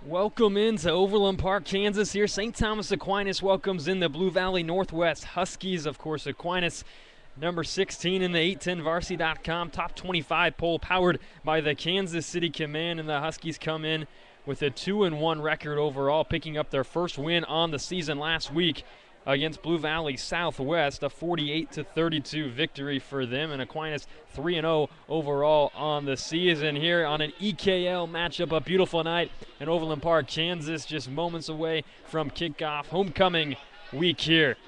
Welcome into Overland Park, Kansas here. St. Thomas Aquinas welcomes in the Blue Valley Northwest Huskies. Of course, Aquinas, number 16 in the 810varsity.com top 25 poll, powered by the Kansas City Command. And the Huskies come in with a 2-1 record overall, picking up their first win on the season last week against Blue Valley Southwest, a 48-32 victory for them, and Aquinas 3-0 overall on the season here on an EKL matchup. A beautiful night in Overland Park, Kansas, just moments away from kickoff, homecoming week here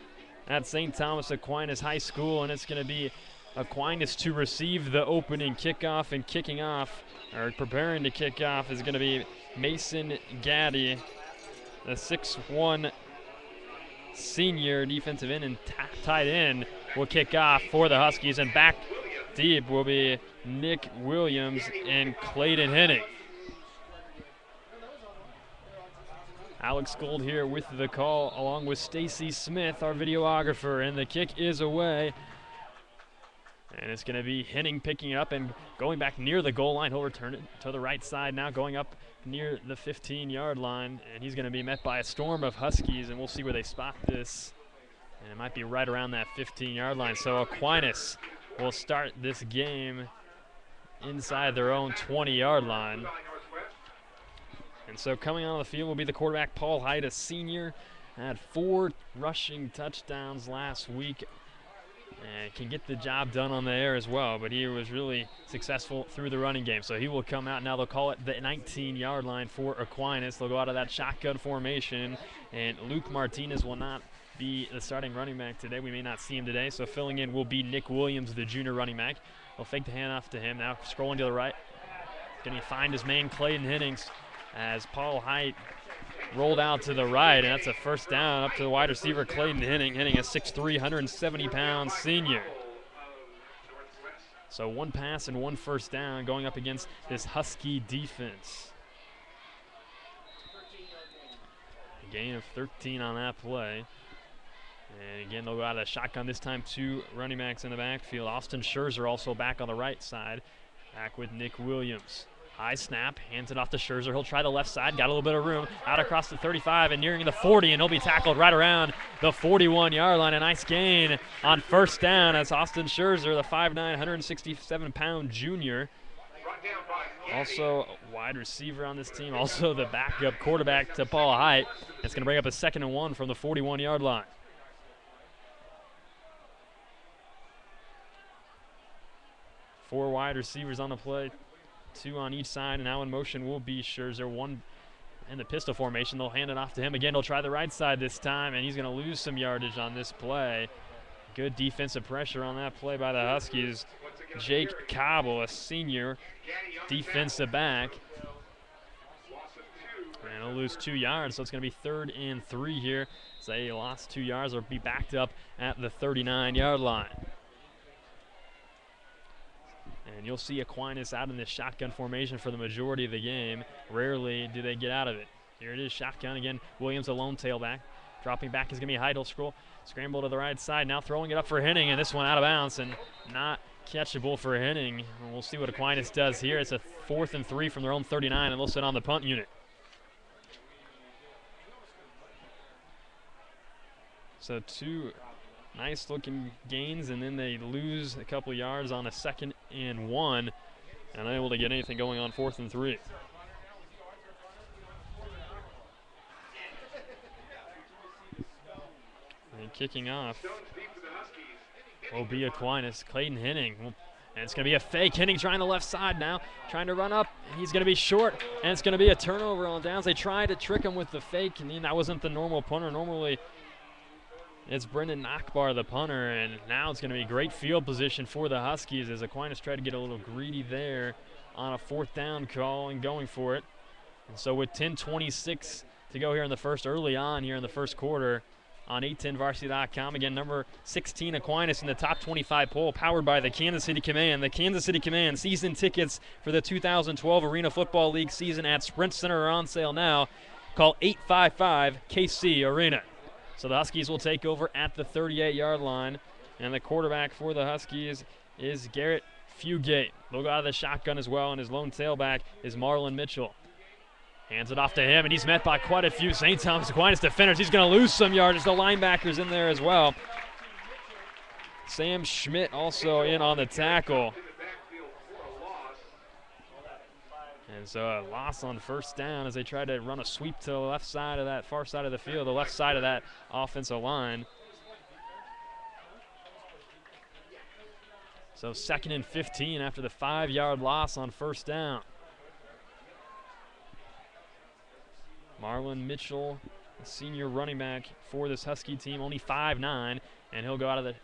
at St. Thomas Aquinas High School, and it's going to be Aquinas to receive the opening kickoff, and kicking off, or preparing to kick off, is going to be Mason Gaddy, the 6'1" senior defensive end and tight end, will kick off for the Huskies, and back deep will be Nick Williams and Clayton Henning. Alex Gold here with the call, along with Stacy Smith, our videographer, and the kick is away. And it's going to be Henning picking it up and going back near the goal line. He'll return it to the right side now, going up near the 15-yard line. And he's going to be met by a storm of Huskies, and we'll see where they spot this. And it might be right around that 15-yard line. So Aquinas will start this game inside their own 20-yard line. And so coming on the field will be the quarterback, Paul Hyde, a senior. Had 4 rushing touchdowns last week, and can get the job done on the air as well, but he was really successful through the running game. So he will come out now. They'll call it the 19-yard line for Aquinas. They'll go out of that shotgun formation, and Luke Martinez will not be the starting running back today. We may not see him today, so filling in will be Nick Williams, the junior running back. They'll fake the handoff to him. Now scrolling to the right. Going to find his man, Clayton Henning, as Paul Hyde rolled out to the right, and that's a first down up to the wide receiver, Clayton Henning. Henning, a 6'3", 170-pound senior. So 1 pass and 1 first down going up against this Husky defense. A gain of 13 on that play. And again, they'll go out of the shotgun this time. 2 running backs in the backfield. Austin Scherzer also back on the right side, back with Nick Williams. High snap, hands it off to Scherzer. He'll try the left side, got a little bit of room, out across the 35 and nearing the 40, and he'll be tackled right around the 41-yard line. A nice gain on first down. That's Austin Scherzer, the 5'9", 167-pound junior. Also a wide receiver on this team, also the backup quarterback to Paul Hyde. It's going to bring up a 2nd and 1 from the 41-yard line. Four wide receivers on the play. 2 on each side, and now in motion will be Scherzer. 1 in the pistol formation. They'll hand it off to him again. He'll try the right side this time, and he's going to lose some yardage on this play. Good defensive pressure on that play by the Huskies. Jake Cobble, a senior defensive back. And he'll lose 2 yards, so it's going to be 3rd and 3 here. So they lost 2 yards. They'll be backed up at the 39-yard line. And you'll see Aquinas out in this shotgun formation for the majority of the game. Rarely do they get out of it. Here it is, shotgun again. Williams, a lone tailback. Dropping back is going to be Heidel. Scramble to the right side. Now throwing it up for Henning, and this one out of bounds and not catchable for Henning. And we'll see what Aquinas does here. It's a 4th and 3 from their own 39, and they'll sit on the punt unit. So 2 nice looking gains, and then they lose a couple yards on a 2nd and 1, and unable to get anything going on 4th and 3. And kicking off will be Aquinas, Clayton Henning. And it's going to be a fake. Henning trying the left side now, trying to run up. He's going to be short, and it's going to be a turnover on downs. They tried to trick him with the fake, and that wasn't the normal punter. Normally, it's Brendan Nachbar, the punter, and now it's going to be great field position for the Huskies as Aquinas tried to get a little greedy there on a 4th down call and going for it. And so with 10:26 to go here in the first, early on here in the first quarter on 810varsity.com. Again, number 16 Aquinas in the top 25 poll, powered by the Kansas City Command. The Kansas City Command season tickets for the 2012 Arena Football League season at Sprint Center are on sale now. Call 855-KC-ARENA. So the Huskies will take over at the 38-yard line, and the quarterback for the Huskies is Garrett Fugate. They'll go out of the shotgun as well, and his lone tailback is Marlon Mitchell. Hands it off to him, and he's met by quite a few St. Thomas Aquinas defenders. He's going to lose some yards. The linebackers in there as well. Sam Schmidt also in on the tackle. And so a loss on first down as they try to run a sweep to the left side of that far side of the field, the left side of that offensive line. So 2nd and 15 after the 5-yard loss on first down. Marlon Mitchell, the senior running back for this Husky team, only 5'9", and he'll go out of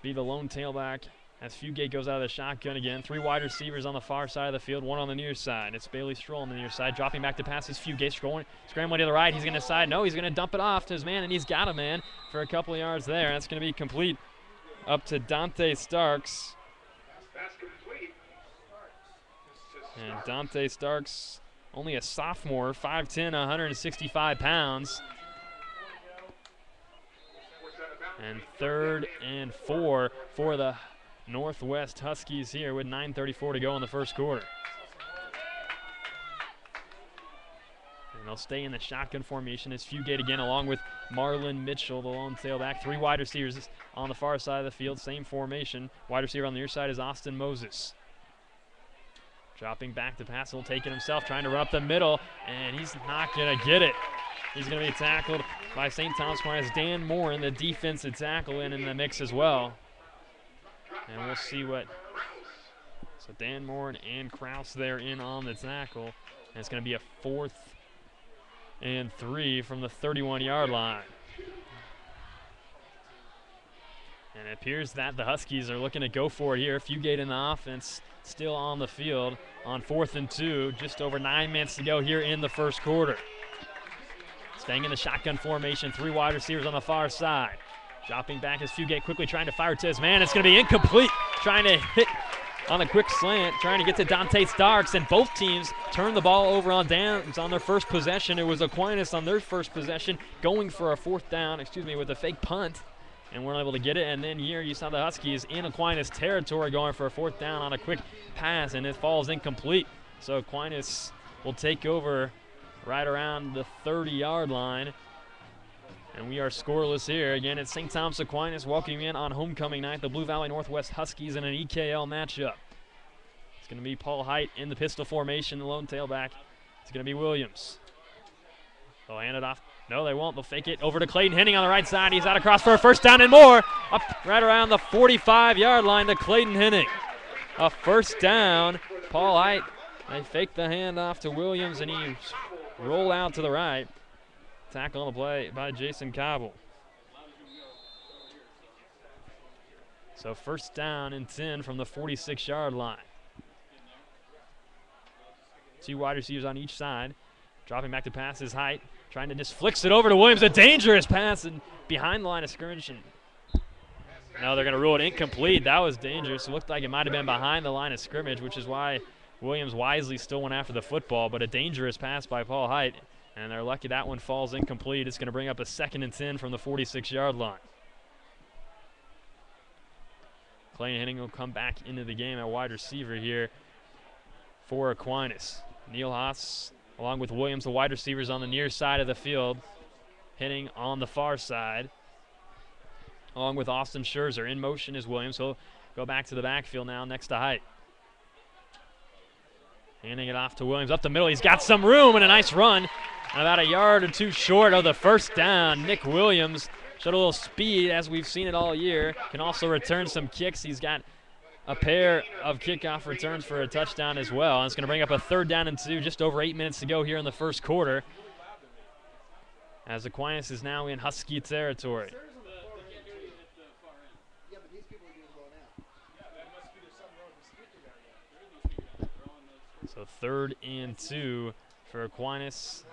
be the lone tailback as Fugate goes out of the shotgun again. 3 wide receivers on the far side of the field, 1 on the near side. It's Bailey Stroll on the near side, dropping back to pass. Is Fugate scrambling to the right. He's going to decide, no, he's going to dump it off to his man, and he's got a man for a couple of yards there. That's going to be complete up to Dante Starks. And Dante Starks, only a sophomore, 5'10", 165 pounds. And 3rd and 4 for the Northwest Huskies here with 9:34 to go in the first quarter. And they'll stay in the shotgun formation as Fugate again, along with Marlon Mitchell, the lone tailback. 3 wide receivers on the far side of the field, same formation. Wide receiver on the near side is Austin Moses. Dropping back to pass, he'll take it himself, trying to run up the middle, and he's not going to get it. He's going to be tackled by St. Thomas Aquinas. Dan Moore in the defensive tackle in the mix as well. And we'll see what. So Dan Moore and Kraus there in on the tackle. And it's going to be a 4th and 3 from the 31-yard line. And it appears that the Huskies are looking to go for it here. Fugate in the offense, still on the field on 4th and 2. Just over 9 minutes to go here in the first quarter. Staying in the shotgun formation, 3 wide receivers on the far side. Dropping back as Fugate quickly trying to fire to his man. It's going to be incomplete. Trying to hit on a quick slant, trying to get to Dante Starks, and both teams turn the ball over on downs on their first possession. It was Aquinas on their first possession going for a 4th down, with a fake punt, and weren't able to get it. And then here you saw the Huskies in Aquinas territory going for a 4th down on a quick pass, and it falls incomplete. So Aquinas will take over right around the 30-yard line. And we are scoreless here. Again, it's St. Thomas Aquinas welcoming in on homecoming night the Blue Valley Northwest Huskies in an EKL matchup. It's going to be Paul Height in the pistol formation, the lone tailback. It's going to be Williams. They'll hand it off. No, they won't. They'll fake it over to Clayton Henning on the right side. He's out across for a 1st down and more. Up right around the 45-yard line to Clayton Henning. A 1st down. Paul Height, they fake the handoff to Williams, and he roll out to the right. Tackle on the play by Jason Cobble. So 1st down and 10 from the 46-yard line. 2 wide receivers on each side. Dropping back to pass is Height. Trying to just flicks it over to Williams. A dangerous pass and behind the line of scrimmage. No, they're going to rule it incomplete. That was dangerous. It looked like it might have been behind the line of scrimmage, which is why Williams wisely still went after the football. But a dangerous pass by Paul Height. And they're lucky that one falls incomplete. It's going to bring up a 2nd and 10 from the 46-yard line. Clayton Henning will come back into the game at wide receiver here for Aquinas. Neil Haas, along with Williams, the wide receivers on the near side of the field. Henning on the far side, along with Austin Scherzer. In motion is Williams. He'll go back to the backfield now next to Height. Handing it off to Williams up the middle. He's got some room and a nice run. About a yard or 2 short of the 1st down. Nick Williams showed a little speed, as we've seen it all year. Can also return some kicks. He's got a pair of kickoff returns for a touchdown as well. And it's going to bring up a 3rd down and 2, just over 8 minutes to go here in the first quarter, as Aquinas is now in Husky territory. So 3rd and 2 for Aquinas.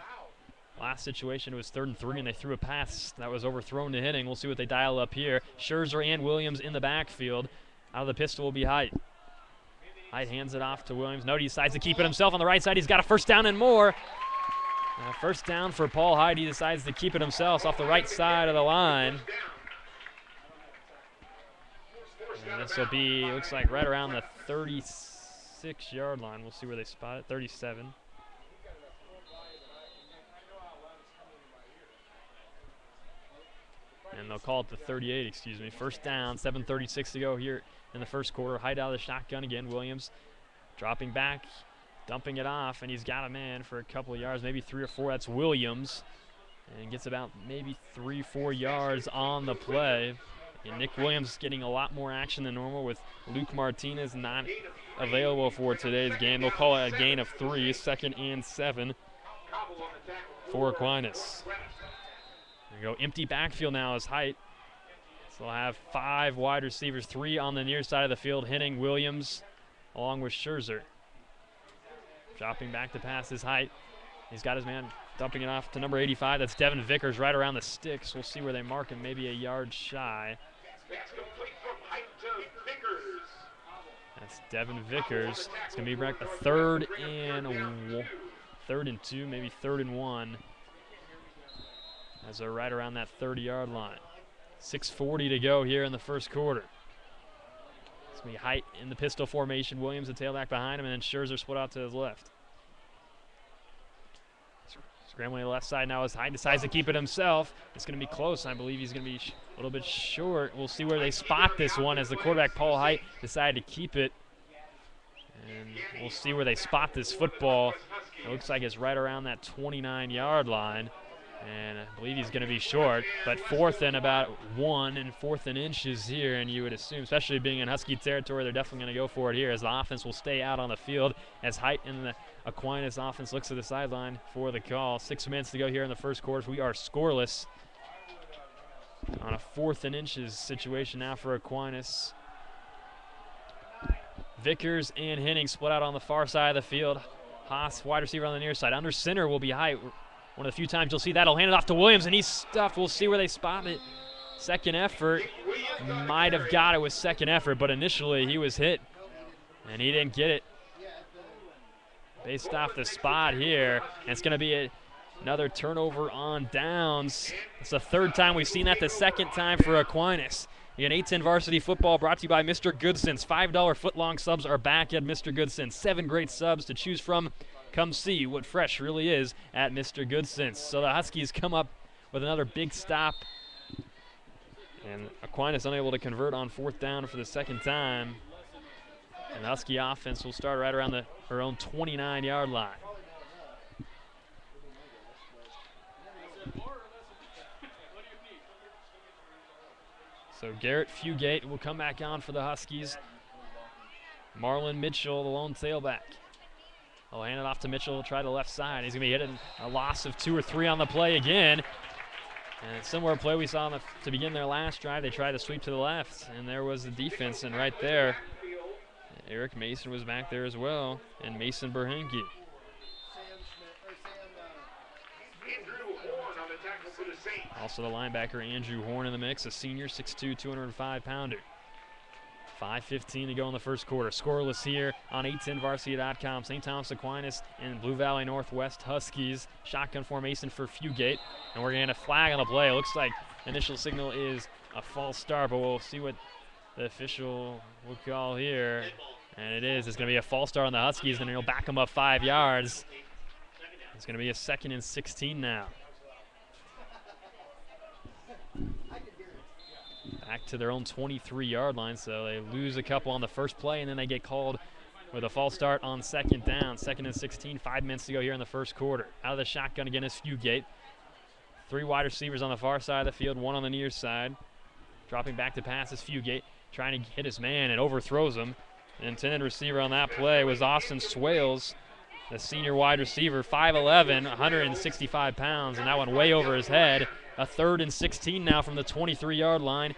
Last situation, it was 3rd and 3, and they threw a pass that was overthrown to Henning. We'll see what they dial up here. Scherzer and Williams in the backfield. Out of the pistol will be Height. Height hands it off to Williams. No, he decides to keep it himself on the right side. He's got a 1st down and more. 1st down for Paul Height. He decides to keep it himself off the right side of the line. And this will be, looks like, right around the 36-yard line. We'll see where they spot it. 37. And they'll call it the 38, excuse me. First down, 7:36 to go here in the first quarter. Height out of the shotgun again. Williams dropping back, dumping it off, and he's got a man for a couple of yards, maybe 3 or 4. That's Williams. And gets about maybe 3-4 yards on the play. And Nick Williams getting a lot more action than normal with Luke Martinez not available for today's game. They'll call it a gain of 3, 2nd and 7 for Aquinas. There you go, empty backfield now is Height. So they'll have 5 wide receivers, 3 on the near side of the field, hitting Williams along with Scherzer. Dropping back to pass is Height. He's got his man dumping it off to number 85. That's Devin Vickers right around the sticks. We'll see where they mark him, maybe a yard shy. That's Devin Vickers. It's going to be back a 3rd and 2, maybe 3rd and 1. As they're right around that 30-yard line. 6:40 to go here in the first quarter. It's going to be Height in the pistol formation. Williams the tailback behind him, and then Scherzer split out to his left. Scrambling to the left side now as Height decides to keep it himself. It's going to be close. I believe he's going to be a little bit short. We'll see where they spot this one as the quarterback, Paul Height, decided to keep it. And we'll see where they spot this football. It looks like it's right around that 29-yard line. And I believe he's going to be short, but 4th and about 1 and 4th and inches here, and you would assume, especially being in Husky territory, they're definitely going to go for it here as the offense will stay out on the field as Height in the Aquinas offense looks to the sideline for the call. 6 minutes to go here in the first quarter. We are scoreless on a 4th and inches situation now for Aquinas. Vickers and Henning split out on the far side of the field. Haas, wide receiver on the near side. Under center will be Height. One of the few times you'll see that. He'll hand it off to Williams, and he's stuffed. We'll see where they spot it. Second effort. Might have got it with second effort, but initially he was hit, and he didn't get it. Based off the spot here, and it's going to be another turnover on downs. It's the 3rd time we've seen that, the 2nd time for Aquinas. Again, 810 Varsity Football brought to you by Mr. Goodson's. $5 footlong subs are back at Mr. Goodson's. 7 great subs to choose from. Come see what fresh really is at Mr. Goodson's. So the Huskies come up with another big stop. And Aquinas unable to convert on 4th down for the 2nd time. And the Husky offense will start right around her own 29-yard line. So Garrett Fugate will come back on for the Huskies. Marlon Mitchell, the lone tailback. I'll hand it off to Mitchell, try the left side. He's going to be hitting a loss of 2 or 3 on the play again. And a similar play we saw to begin their last drive. They tried to sweep to the left, and there was the defense. And right there, Eric Mason was back there as well, and Mason Berhenke. Also the linebacker Andrew Horn in the mix, a senior, 6'2", 205-pounder. 5:15 to go in the first quarter. Scoreless here on 810varsity.com. St. Thomas Aquinas and Blue Valley Northwest Huskies. Shotgun formation for Fugate. And we're going to get a flag on the play. It looks like initial signal is a false start, but we'll see what the official will call here. And it is. It's going to be a false start on the Huskies, and he'll back them up 5 yards. It's going to be a 2nd and 16 now. Back to their own 23-yard line, so they lose a couple on the first play, and then they get called with a false start on 2nd down. 2nd and 16, 5 minutes to go here in the first quarter. Out of the shotgun again is Fugate. 3 wide receivers on the far side of the field, 1 on the near side. Dropping back to pass is Fugate, trying to hit his man and overthrows him. The intended receiver on that play was Austin Swales, the senior wide receiver, 5'11", 165 pounds, and that went way over his head. A 3rd and 16 now from the 23-yard line.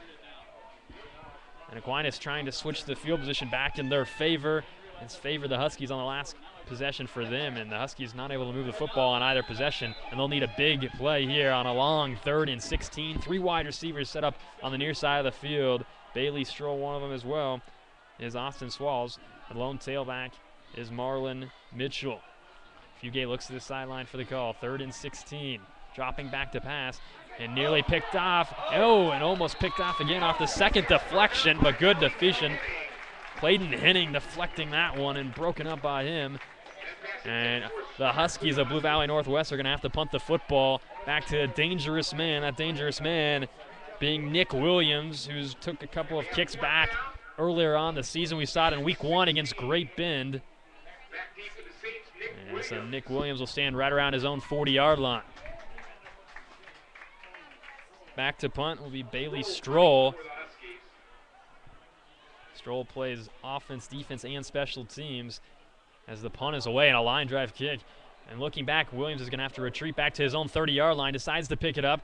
And Aquinas trying to switch the field position back in their favor. It's favored the Huskies on the last possession for them, and the Huskies not able to move the football on either possession, and they'll need a big play here on a long 3rd and 16. 3 wide receivers set up on the near side of the field. Bailey Stroll, one of them as well, is Austin Swalls. The lone tailback is Marlon Mitchell. Fugate looks to the sideline for the call. 3rd and 16. Dropping back to pass. And nearly picked off. Oh, and almost picked off again off the second deflection, but good deflection. Clayton Henning deflecting that one and broken up by him. And the Huskies of Blue Valley Northwest are going to have to punt the football back to a dangerous man. That dangerous man being Nick Williams, who's took a couple of kicks back earlier on the season. We saw it in week 1 against Great Bend. And so Nick Williams will stand right around his own 40-yard line. Back to punt will be Bailey Stroll. Stroll plays offense, defense, and special teams as the punt is away and a line drive kick. And looking back, Williams is going to have to retreat back to his own 30-yard line, decides to pick it up,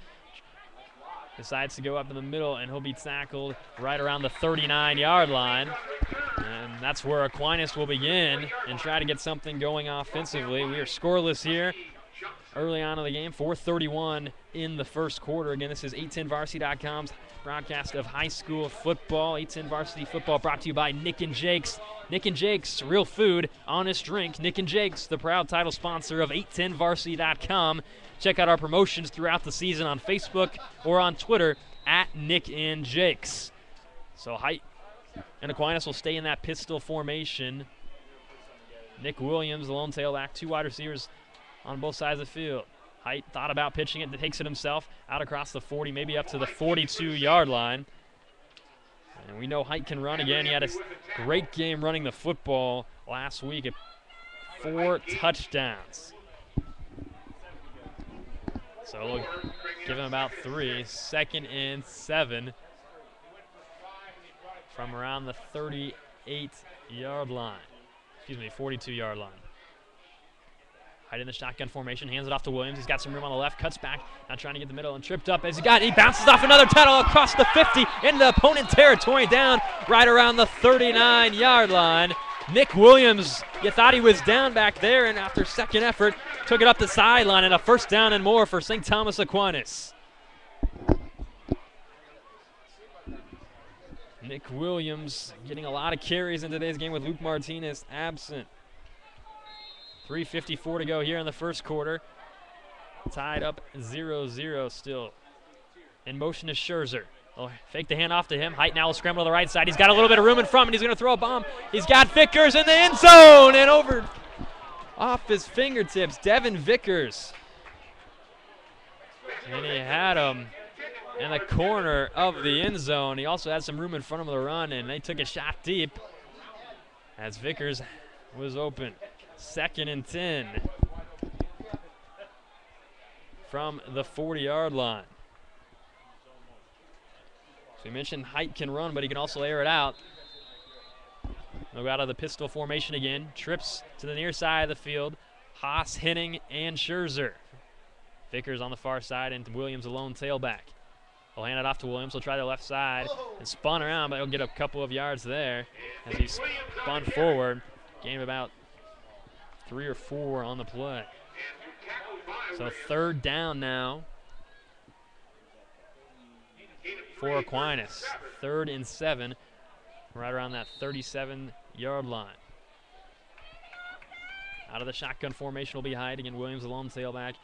decides to go up in the middle, and he'll be tackled right around the 39-yard line. And that's where Aquinas will begin and try to get something going offensively. We are scoreless here early on in the game, 4:31 in the first quarter. Again, this is 810varsity.com's broadcast of high school football. 810 Varsity Football brought to you by Nick and Jake's. Nick and Jake's, real food, honest drink. Nick and Jake's, the proud title sponsor of 810varsity.com. Check out our promotions throughout the season on Facebook or on Twitter at Nick and Jake's. So Height and Aquinas will stay in that pistol formation. Nick Williams, the lone tailback, 2 wide receivers on both sides of the field. Height thought about pitching it, takes it himself out across the 40, maybe up to the 42-yard line. And we know Height can run again. He had a great game running the football last week at 4 touchdowns. So we'll give him about 3. 2nd and 7 from around the 38-yard line. Excuse me, 42-yard line. Height in the shotgun formation, hands it off to Williams. He's got some room on the left, cuts back, now trying to get the middle, and tripped up as he bounces off another tunnel across the 50 into opponent territory, down right around the 39-yard line. Nick Williams, you thought he was down back there, and after second effort, took it up the sideline, and a first down and more for St. Thomas Aquinas. Nick Williams getting a lot of carries in today's game with Luke Martinez absent. 3:54 to go here in the first quarter. Tied up 0-0 still. In motion is Scherzer. Oh, fake the hand off to him. Height now will scramble to the right side. He's got a little bit of room in front, and he's going to throw a bomb. He's got Vickers in the end zone, and over off his fingertips, Devin Vickers. And he had him in the corner of the end zone. He also had some room in front of him to run, and they took a shot deep as Vickers was open. 2nd and 10 from the 40-yard line. So we mentioned Height can run, but he can also air it out. They'll go out of the pistol formation again. Trips to the near side of the field. Haas, Henning, and Scherzer. Vickers on the far side, and Williams alone tailback. He'll hand it off to Williams. He'll try the left side and spun around, but he'll get a couple of yards there as he spun forward. Gain about 3 or 4 on the play. So 3rd down now for Aquinas. 3rd and 7, right around that 37-yard line. Out of the shotgun formation will be Hyde. Again, Williams alone tailback.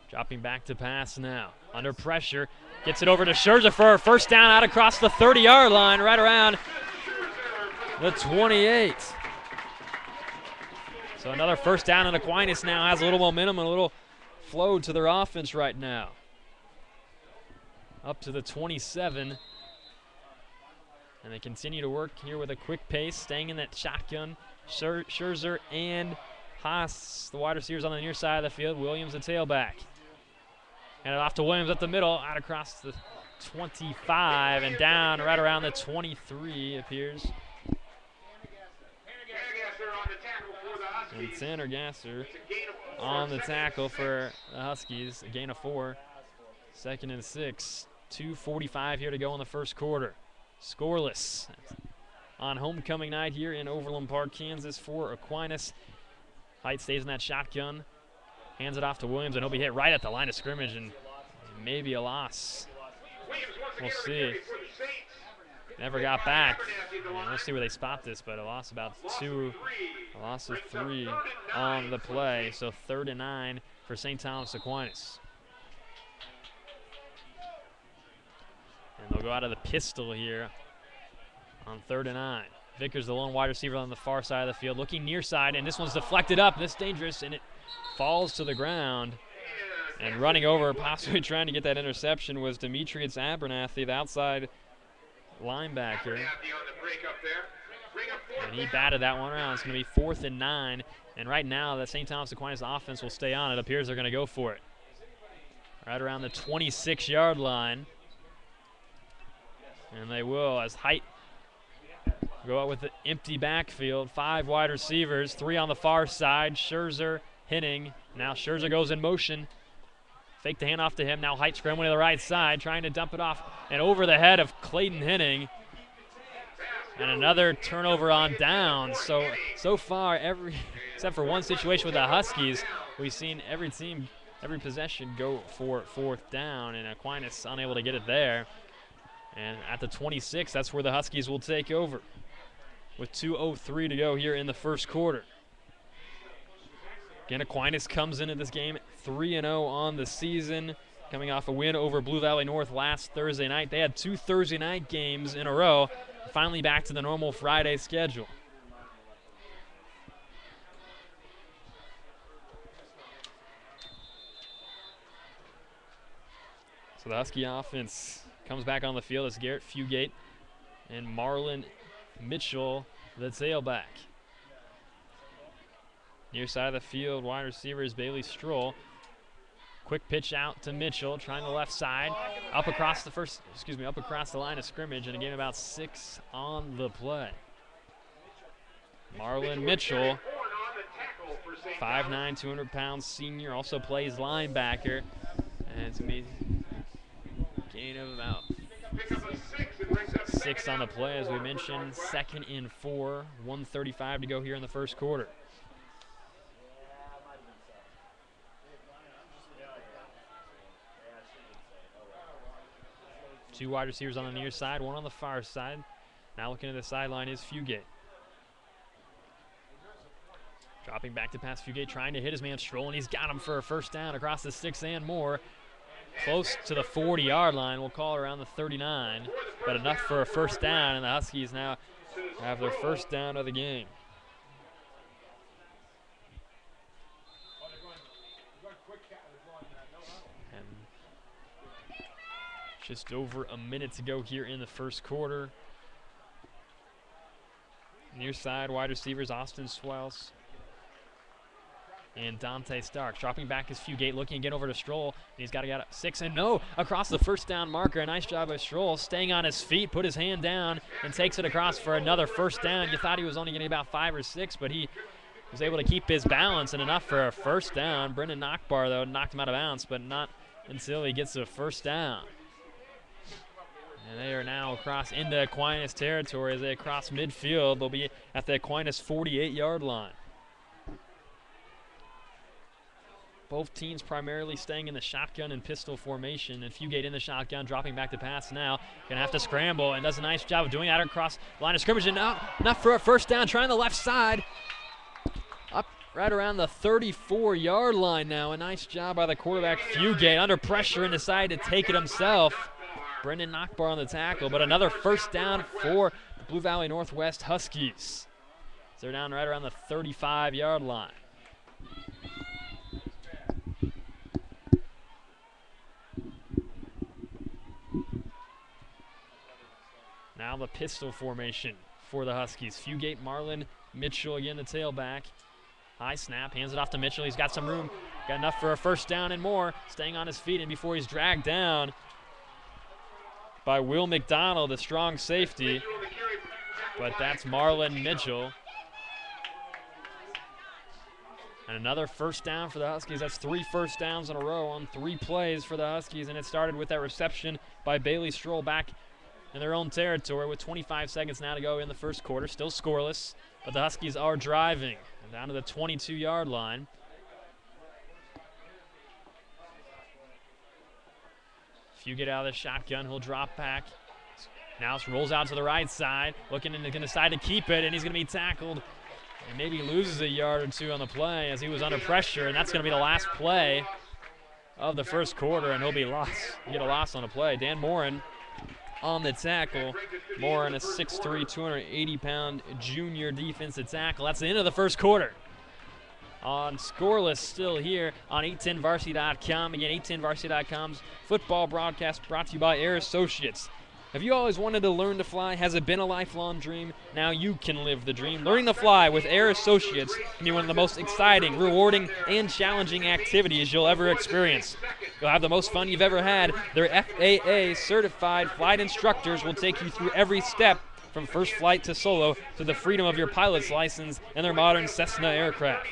Dropping back to pass now. Under pressure. Gets it over to Scherzer for a first down out across the 30-yard line, right around the 28. So another first down, and Aquinas now has a little momentum and a little flow to their offense right now. Up to the 27. And they continue to work here with a quick pace, staying in that shotgun. Scherzer and Haas, the wide receivers on the near side of the field. Williams, the tailback. And it off to Williams at the middle, out across the 25 and down right around the 23, it appears. And Tanner Gasser on the tackle for the Huskies, a gain of 4. 2nd and 6. 2:45 here to go in the first quarter. Scoreless on homecoming night here in Overland Park, Kansas for Aquinas. Height stays in that shotgun, hands it off to Williams, and he'll be hit right at the line of scrimmage, and maybe a loss. We'll see. Never got back. We'll see where they spot this, but a loss about 2, a loss of 3 on the play. So 3rd and 9 for St. Thomas Aquinas. And they'll go out of the pistol here on 3rd and 9. Vickers, the lone wide receiver on the far side of the field, looking near side, and this one's deflected up. This is dangerous, and it falls to the ground. And running over, possibly trying to get that interception, was Demetrius Abernathy, the outside linebacker. And he batted that one around. It's going to be 4th and 9. And right now, the St. Thomas Aquinas offense will stay on. It appears they're going to go for it. Right around the 26-yard line. And they will, as Height go out with the empty backfield. 5 wide receivers, 3 on the far side. Scherzer, Henning. Now Scherzer goes in motion. Fake the handoff to him. Now Height scrambling to the right side, trying to dump it off and over the head of Clayton Henning. And another turnover on downs. So far, except for one situation with the Huskies, we've seen every team, every possession go for 4th down, and Aquinas unable to get it there. And at the 26, that's where the Huskies will take over with 2:03 to go here in the first quarter. Again, Aquinas comes into this game 3-0 on the season, coming off a win over Blue Valley North last Thursday night. They had 2 Thursday night games in a row, finally back to the normal Friday schedule. So the Husky offense comes back on the field as Garrett Fugate and Marlon Mitchell, the tailback. Near side of the field, wide receiver is Bailey Stroll. Quick pitch out to Mitchell, trying the left side, up across the line of scrimmage, and a game about 6 on the play. Marlon Mitchell, 5'9", 200-pound senior, also plays linebacker, and it's going to be a gain of about 6 on the play, as we mentioned. 2nd and 4, 1:35 to go here in the first quarter. Two wide receivers on the near side, one on the far side. Now looking at the sideline is Fugate. Dropping back to pass, Fugate trying to hit his man Stroll, and he's got him for a first down across the 6 and more. Close to the 40-yard line. We'll call it around the 39, but enough for a first down, and the Huskies now have their first down of the game. Just over a minute to go here in the first quarter. Near side wide receivers Austin Swells and Dante Stark. Dropping back is Fugate, looking again over to Stroll. And he's got to get 6 and no across the first down marker. A nice job by Stroll, staying on his feet, put his hand down, and takes it across for another first down. You thought he was only getting about 5 or 6, but he was able to keep his balance and enough for a first down. Brendan Nockbar, though, knocked him out of bounds, but not until he gets a first down. And they are now across into Aquinas territory as they cross midfield. They'll be at the Aquinas 48-yard line. Both teams primarily staying in the shotgun and pistol formation, and Fugate in the shotgun, dropping back to pass now. Gonna have to scramble, and does a nice job of doing that across the line of scrimmage, and enough for a first down, trying the left side. Up right around the 34-yard line now. A nice job by the quarterback, Fugate, under pressure and decided to take it himself. Brendan Nockbar on the tackle, but another first down for the Blue Valley Northwest Huskies. They're down right around the 35-yard line. Now the pistol formation for the Huskies. Fugate, Marlon, Mitchell again, the tailback. High snap, hands it off to Mitchell. He's got some room, got enough for a first down and more. Staying on his feet, and before he's dragged down by Will McDonald, the strong safety. But that's Marlon Mitchell. And another first down for the Huskies. That's 3 first downs in a row on 3 plays for the Huskies, and it started with that reception by Bailey Stroll back in their own territory with 25 seconds now to go in the first quarter. Still scoreless, but the Huskies are driving down to the 22-yard line. If you get out of the shotgun, he'll drop back. Now rolls out to the right side, looking and going to decide to keep it, and he's going to be tackled. And maybe loses a yard or 2 on the play as he was under pressure, and that's going to be the last play of the first quarter, and he'll be lost. Get a loss on the play. Dan Morin on the tackle. Morin, a 6'3", 280-pound junior defensive tackle. That's the end of the first quarter. on Scoreless still here on 810varsity.com. Again, 810varsity.com's football broadcast brought to you by Air Associates. Have you always wanted to learn to fly? Has it been a lifelong dream? Now you can live the dream. Learning to fly with Air Associates can be one of the most exciting, rewarding, and challenging activities you'll ever experience. You'll have the most fun you've ever had. Their FAA-certified flight instructors will take you through every step from first flight to solo to the freedom of your pilot's license and their modern Cessna aircraft.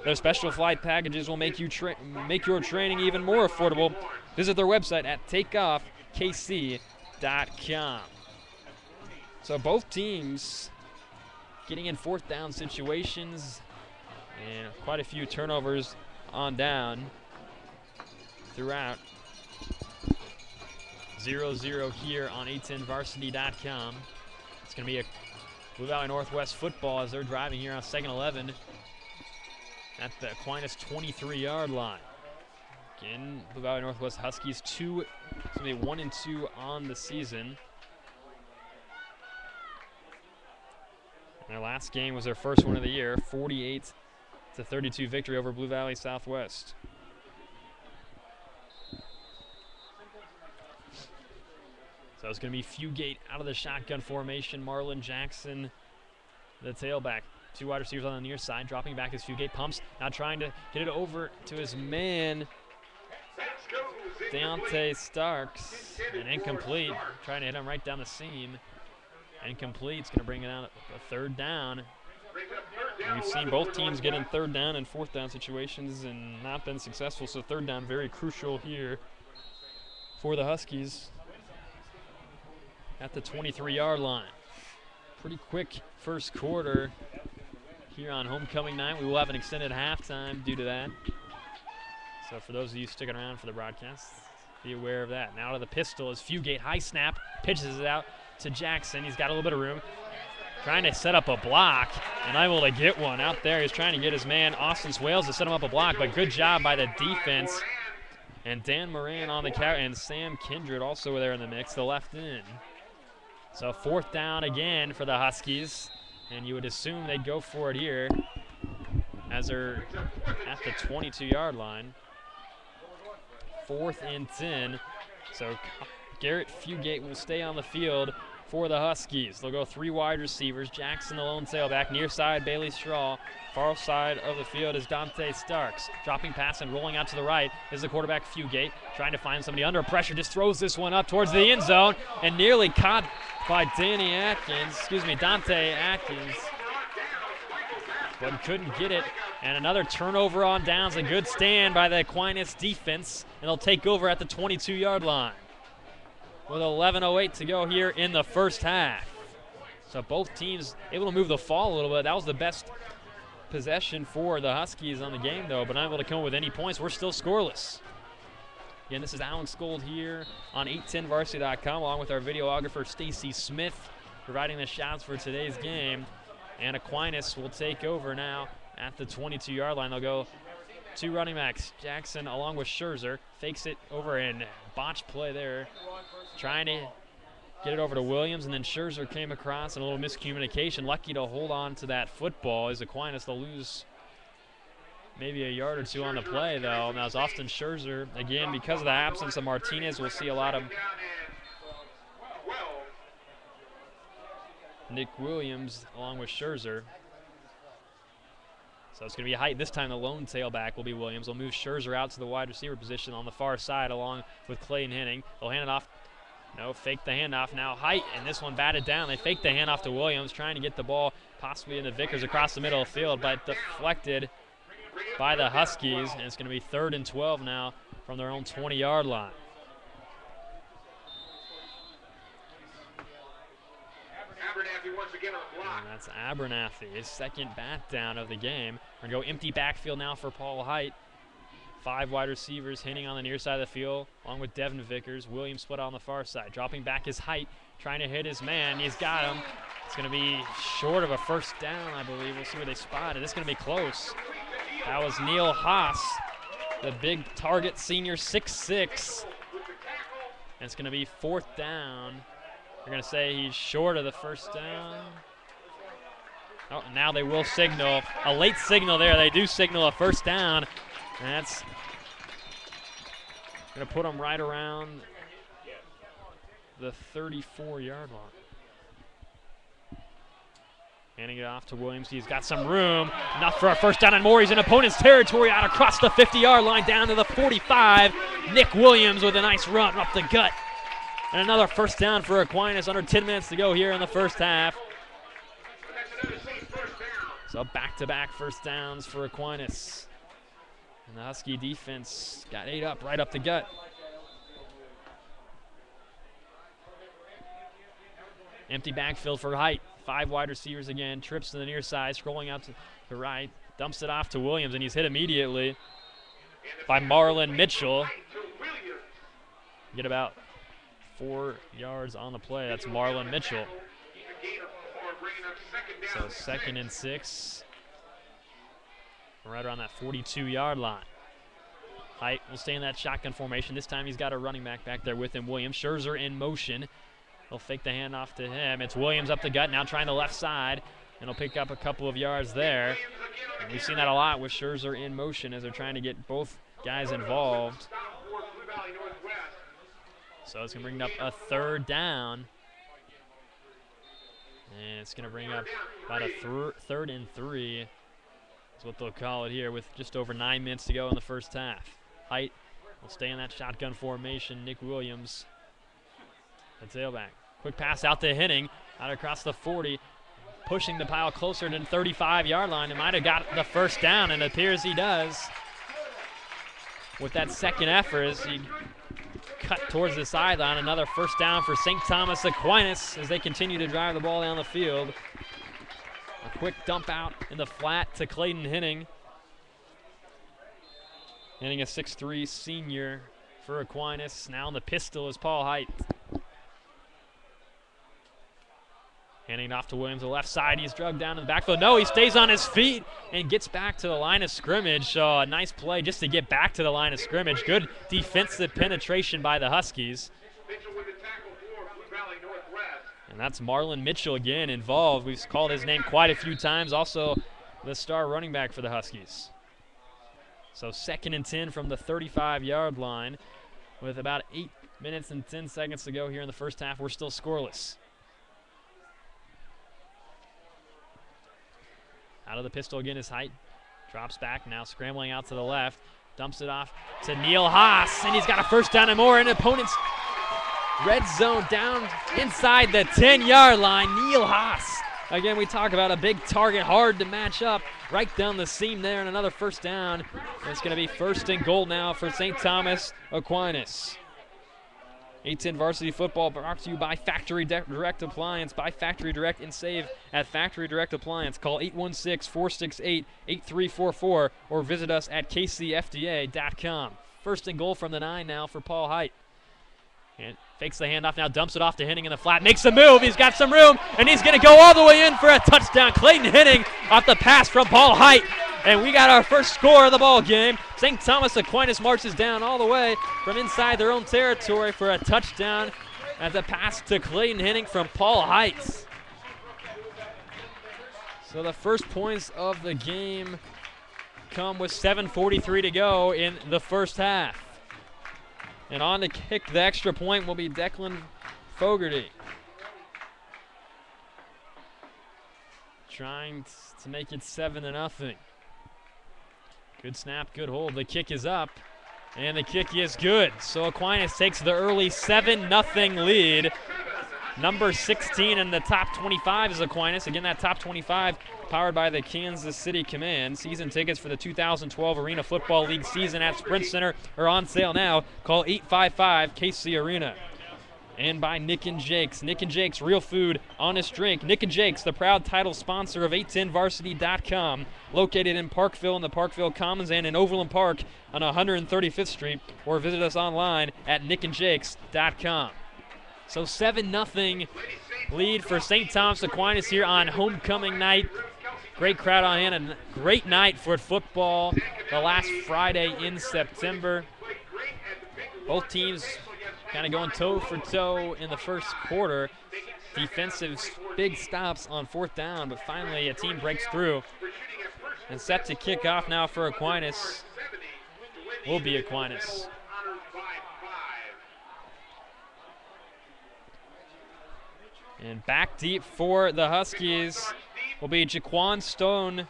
Their special flight packages will make your training even more affordable. Visit their website at takeoffkc.com. So both teams getting in fourth down situations and quite a few turnovers on down throughout. 0-0 here on 810varsity.com. It's going to be a Blue Valley Northwest football as they're driving here on 2nd 11 at the Aquinas 23-yard line. Again, Blue Valley Northwest Huskies it's going to be 1-2 on the season. And their last game was their first one of the year, 48-32 victory over Blue Valley Southwest. So it's going to be Fugate out of the shotgun formation. Marlon Jackson, the tailback. Two wide receivers on the near side. Dropping back as Fugate pumps. Now trying to get it over to his man, Deontay Starks. And incomplete. Trying to hit him right down the seam. Incomplete. It's going to bring it out a 3rd down. And we've seen both teams get in 3rd down and 4th down situations and not been successful. So 3rd down very crucial here for the Huskies at the 23-yard line. Pretty quick first quarter here on homecoming night. We will have an extended halftime due to that. So for those of you sticking around for the broadcast, be aware of that. Now to the pistol is Fugate. High snap, pitches it out to Jackson. He's got a little bit of room. Trying to set up a block and able to get one out there. He's trying to get his man, Austin Swales, to set him up a block, but good job by the defense. And Dan Moran on the count, and Sam Kindred also there in the mix, the left end. So 4th down again for the Huskies, and you would assume they'd go for it here as they're at the 22-yard line. 4th and 10. So Garrett Fugate will stay on the field for the Huskies. They'll go 3 wide receivers. Jackson, the lone tailback. Near side, Bailey Straw. Far side of the field is Dante Starks. Dropping pass and rolling out to the right is the quarterback Fugate. Trying to find somebody under pressure. Just throws this one up towards the end zone and nearly caught by Dante Atkins. But couldn't get it. And another turnover on downs. A good stand by the Aquinas defense. And they'll take over at the 22-yard line with 11:08 to go here in the first half. So both teams able to move the ball a little bit. That was the best possession for the Huskies on the game, though, but unable to come up with any points. We're still scoreless. Again, this is Alex Gold here on 810varsity.com, along with our videographer Stacy Smith, providing the shots for today's game. And Aquinas will take over now at the 22-yard line. They'll go 2 running backs. Jackson along with Scherzer fakes it over and botched play there. Trying to get it over to Williams, and then Scherzer came across and a little miscommunication. Lucky to hold on to that football as Aquinas. They'll lose maybe a yard or 2 on the play, though. Now it's Austin Scherzer. Again, because of the absence of Martinez, we'll see a lot of Nick Williams along with Scherzer. So it's going to be height. This time the lone tailback will be Williams. They'll move Scherzer out to the wide receiver position on the far side along with Clayton Henning. They'll hand it off. No, fake the handoff. Now height, and this one batted down. They fake the handoff to Williams, trying to get the ball possibly into Vickers across the middle of the field, but deflected by the Huskies. And it's going to be 3rd and 12 now from their own 20-yard line. And that's Abernathy, his 2nd bat down of the game. We're going to go empty backfield now for Paul Height. 5 wide receivers hitting on the near side of the field, along with Devin Vickers. Williams split on the far side. Dropping back his Height, trying to hit his man. He's got him. It's going to be short of a 1st down, I believe. We'll see where they spot it. It's going to be close. That was Neil Haas, the big target senior, 6'6". And it's going to be 4th down. They're going to say he's short of the 1st down. Oh, now they will signal a late signal there. They do signal a first down. And that's going to put them right around the 34-yard line. Handing it off to Williams. He's got some room. Enough for a first down and more. He's in opponent's territory out across the 50-yard line down to the 45. Nick Williams with a nice run up the gut. And another first down for Aquinas. Under 10 minutes to go here in the first half. So back-to-back first downs for Aquinas. And the Husky defense got 8 up, right up the gut. Empty backfield for Height. 5 wide receivers again. Trips to the near side, scrolling out to the right. Dumps it off to Williams, and he's hit immediately by Marlon Mitchell. Get about 4 yards on the play. That's Marlon Mitchell. So 2nd and 6. Right around that 42-yard line. Height will stay in that shotgun formation. This time he's got a running back there with him, Williams. Scherzer in motion. He'll fake the handoff to him. It's Williams up the gut, now trying the left side, and he'll pick up a couple of yards there. And we've seen that a lot with Scherzer in motion as they're trying to get both guys involved. So it's going to bring up a 3rd down. And it's going to bring up about a 3rd and 3. That's what they'll call it here with just over 9 minutes to go in the first half. Height will stay in that shotgun formation. Nick Williams, the tailback. Quick pass out to Henning, out across the 40, pushing the pile closer to the 35-yard line. It might have got the first down, and it appears he does. With that second effort as he cut towards the sideline. Another first down for St. Thomas Aquinas as they continue to drive the ball down the field. A quick dump out in the flat to Clayton Henning. Henning, a 6'3" senior for Aquinas. Now in the pistol is Paul Height. Handing it off to Williams, the left side. He's drugged down in the backfield. No, he stays on his feet and gets back to the line of scrimmage. So a nice play just to get back to the line of scrimmage. Good defensive penetration by the Huskies. And that's Marlon Mitchell again involved. We've called his name quite a few times. Also the star running back for the Huskies. So 2nd and 10 from the 35-yard line with about 8 minutes and 10 seconds to go here in the first half. We're still scoreless. Out of the pistol again is Height. Drops back, now scrambling out to the left. Dumps it off to Neil Haas, and he's got a first down and more. And opponent's red zone down inside the 10-yard line. Neil Haas. Again, we talk about a big target, hard to match up. Right down the seam there, and another first down. It's going to be 1st and goal now for St. Thomas Aquinas. 8-10 varsity football brought to you by Factory Direct Appliance. Buy Factory Direct and save at Factory Direct Appliance. Call 816-468-8344 or visit us at kcfda.com. 1st and goal from the 9 now for Paul Height. And fakes the handoff now, dumps it off to Henning in the flat, makes a move, he's got some room, and he's going to go all the way in for a touchdown. Clayton Henning off the pass from Paul Height. And we got our first score of the ball game. St. Thomas Aquinas marches down all the way from inside their own territory for a touchdown as a pass to Clayton Henning from Paul Height. So the first points of the game come with 7:43 to go in the first half. And on to kick the extra point will be Declan Fogarty. Trying to make it 7-0. Good snap, good hold. The kick is up, and the kick is good. So Aquinas takes the early 7-0 lead. Number 16 in the top 25 is Aquinas. Again, that top 25 powered by the Kansas City Command. Season tickets for the 2012 Arena Football League season at Sprint Center are on sale now. Call 855-KC Arena. And by Nick and Jake's. Nick and Jake's, real food, honest drink. Nick and Jake's, the proud title sponsor of 810varsity.com, located in Parkville in the Parkville Commons and in Overland Park on 135th Street, or visit us online at nickandjakes.com. So 7-0 lead for St. Thomas Aquinas here on homecoming night. Great crowd on hand, and great night for football the last Friday in September. Both teams kind of going toe for toe in the first quarter. Defensive big stops on 4th down, but finally a team breaks through. And set to kick off now for Aquinas will be Aquinas. And back deep for the Huskies will be Jaquan Stone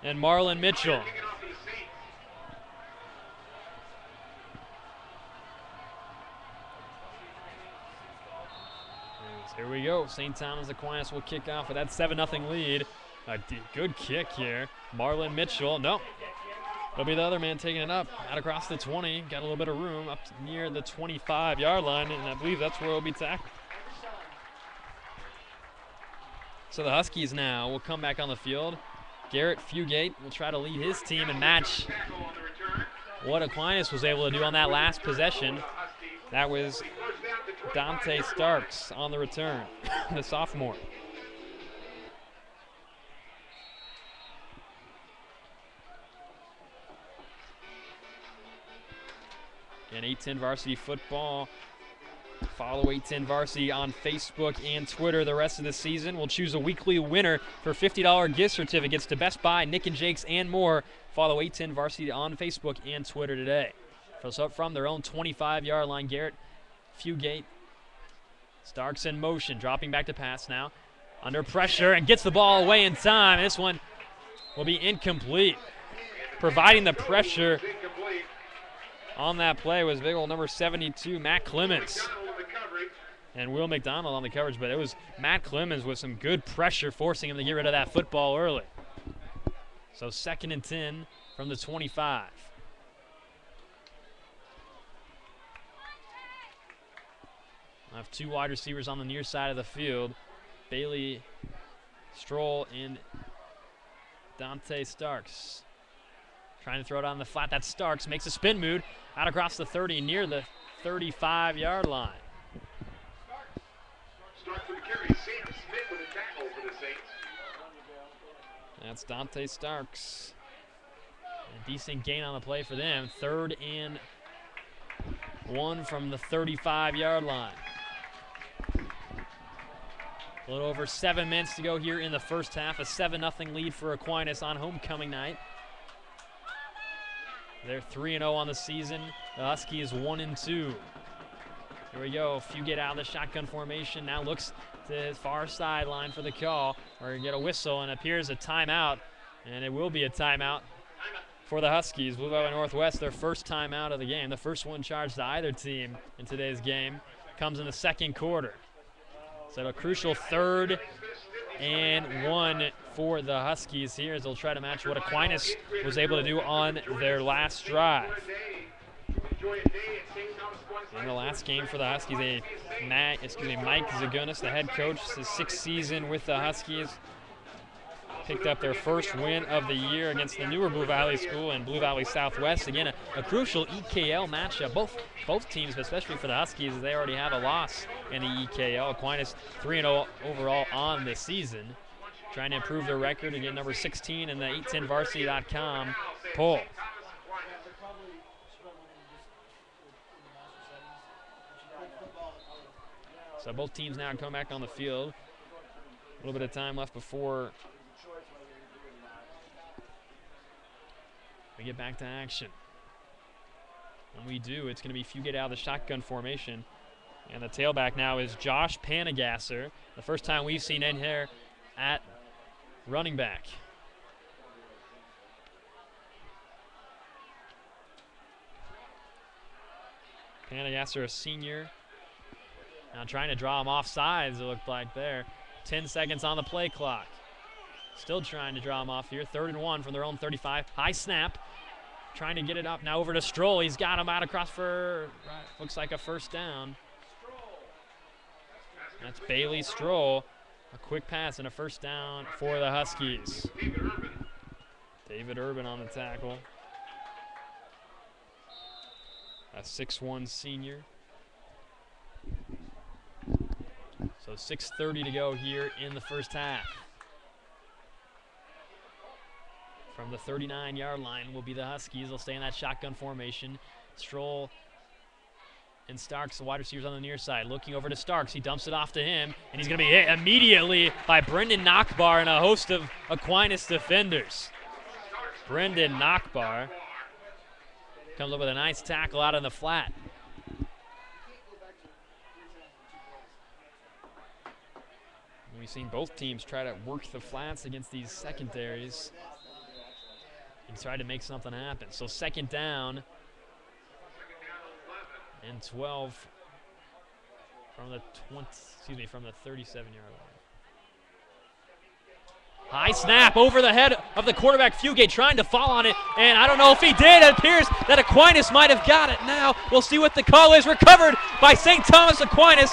and Marlon Mitchell. Here we go. St. Thomas Aquinas will kick off with that 7-0 lead. A good kick here. Marlon Mitchell. No. It'll be the other man taking it up. Out across the 20. Got a little bit of room up near the 25-yard line, and I believe that's where it'll be tackled. So the Huskies now will come back on the field. Garrett Fugate will try to lead his team and match what Aquinas was able to do on that last possession. That was Dante Starks on the return, the sophomore. And 810 Varsity Football. Follow 810 Varsity on Facebook and Twitter the rest of the season. We'll choose a weekly winner for $50 gift certificates to Best Buy, Nick and Jake's, and more. Follow 810 Varsity on Facebook and Twitter today. So from their own 25-yard line, Garrett Fugate. Starks in motion, dropping back to pass now. Under pressure and gets the ball away in time. This one will be incomplete. Providing the pressure on that play was big old number 72, Matt Clemens. And Will McDonald on the coverage, but it was Matt Clemens with some good pressure forcing him to get rid of that football early. So 2nd and 10 from the 25. I have 2 wide receivers on the near side of the field. Bailey Stroll and Dante Starks. Trying to throw it on the flat. That's Starks. Makes a spin move out across the 30 near the 35-yard line. That's Dante Starks. A decent gain on the play for them. 3rd and 1 from the 35-yard line. A little over 7 minutes to go here in the first half. A 7-0 lead for Aquinas on homecoming night. They're 3-0 on the season. The Huskies 1-2. Here we go. Fugate out of the shotgun formation. Now looks to his far sideline for the call. Or get a whistle, and appears a timeout. And it will be a timeout for the Huskies. Blue Valley Northwest, their first timeout of the game. The first one charged to either team in today's game comes in the second quarter. So a crucial 3rd and 1 for the Huskies here as they'll try to match what Aquinas was able to do on their last drive. In the last game for the Huskies, Mike Zagunis, the head coach, his 6th season with the Huskies, picked up their first win of the year against the newer Blue Valley School and Blue Valley Southwest. Again, a crucial EKL matchup. Both teams, but especially for the Huskies, they already have a loss in the EKL. Aquinas 3-0 overall on the season, trying to improve their record. Again, number 16 in the 810varsity.com poll. So both teams now come back on the field. A little bit of time left before we get back to action. When we do, it's going to be Fugate out of the shotgun formation. And the tailback now is Josh Panagasser. The first time we've seen in here at running back. Panagasser, a senior. Now trying to draw him off sides, it looked like there. 10 seconds on the play clock. Still trying to draw him off here. 3rd and 1 from their own 35. High snap. Trying to get it up now over to Stroll. He's got him out across for, looks like a first down. That's Bailey Stroll. A quick pass and a first down for the Huskies. David Urban on the tackle. A 6'1" senior. So 6:30 to go here in the first half. From the 39-yard line will be the Huskies. They'll stay in that shotgun formation. Stroll and Starks, the wide receivers on the near side, looking over to Starks. He dumps it off to him, and he's going to be hit immediately by Brendan Nachbar and a host of Aquinas defenders. Brendan Nachbar comes up with a nice tackle out in the flat. We've seen both teams try to work the flats against these secondaries and try to make something happen. So second down and 12 from the 37-yard line. High snap over the head of the quarterback, Fugate, trying to fall on it, and I don't know if he did. It appears that Aquinas might have got it now. We'll see what the call is. Recovered by St. Thomas Aquinas.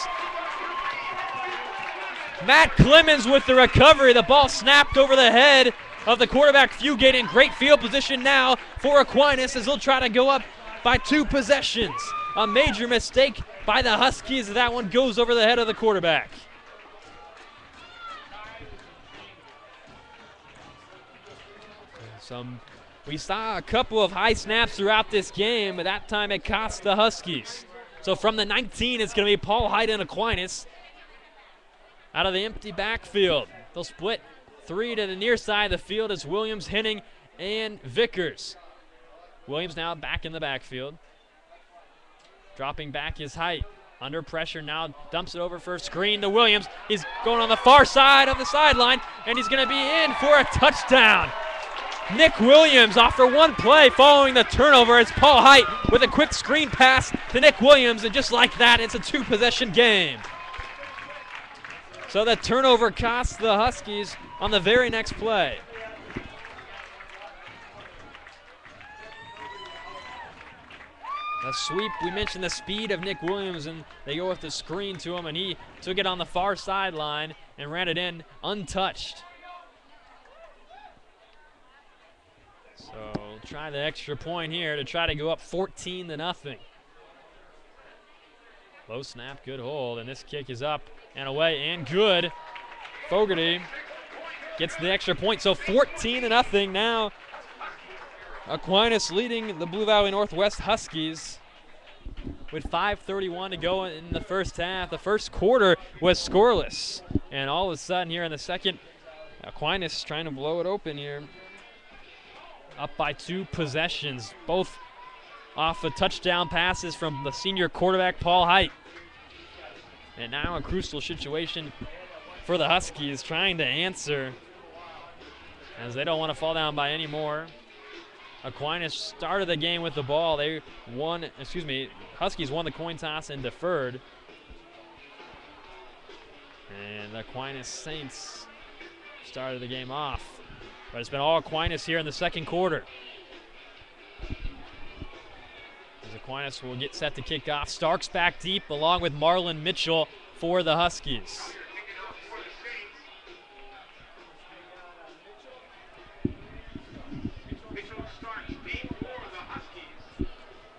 Matt Clemens with the recovery. The ball snapped over the head of the quarterback, Fugate, in great field position now for Aquinas as they'll try to go up by 2 possessions. A major mistake by the Huskies. That one goes over the head of the quarterback. We saw a couple of high snaps throughout this game, but that time it cost the Huskies. So from the 19, it's going to be Paul Hyde and Aquinas out of the empty backfield. They'll split 3 to the near side of the field as Williams, Henning, and Vickers. Williams now back in the backfield. Dropping back his height. Under pressure now, dumps it over for a screen to Williams. He's going on the far side of the sideline, and he's going to be in for a touchdown. Nick Williams off for one play following the turnover. It's Paul Height with a quick screen pass to Nick Williams, and just like that, it's a 2-possession game. So the turnover costs the Huskies on the very next play. The sweep, we mentioned the speed of Nick Williams, and they go with the screen to him, and he took it on the far sideline and ran it in untouched. So try the extra point here to try to go up 14-0. Low snap, good hold, and this kick is up and away and good. Fogarty gets the extra point, so 14-0 now. Aquinas leading the Blue Valley Northwest Huskies with 5:31 to go in the first half. The first quarter was scoreless, and all of a sudden here in the second, Aquinas trying to blow it open here. Up by 2 possessions, both off of touchdown passes from the senior quarterback, Paul Height. And now a crucial situation for the Huskies, trying to answer as they don't want to fall down by any more. Aquinas started the game with the ball. Huskies won the coin toss and deferred. And the Aquinas Saints started the game off. But it's been all Aquinas here in the second quarter. As Aquinas will get set to kick off. Starks back deep along with Marlon Mitchell for the Huskies.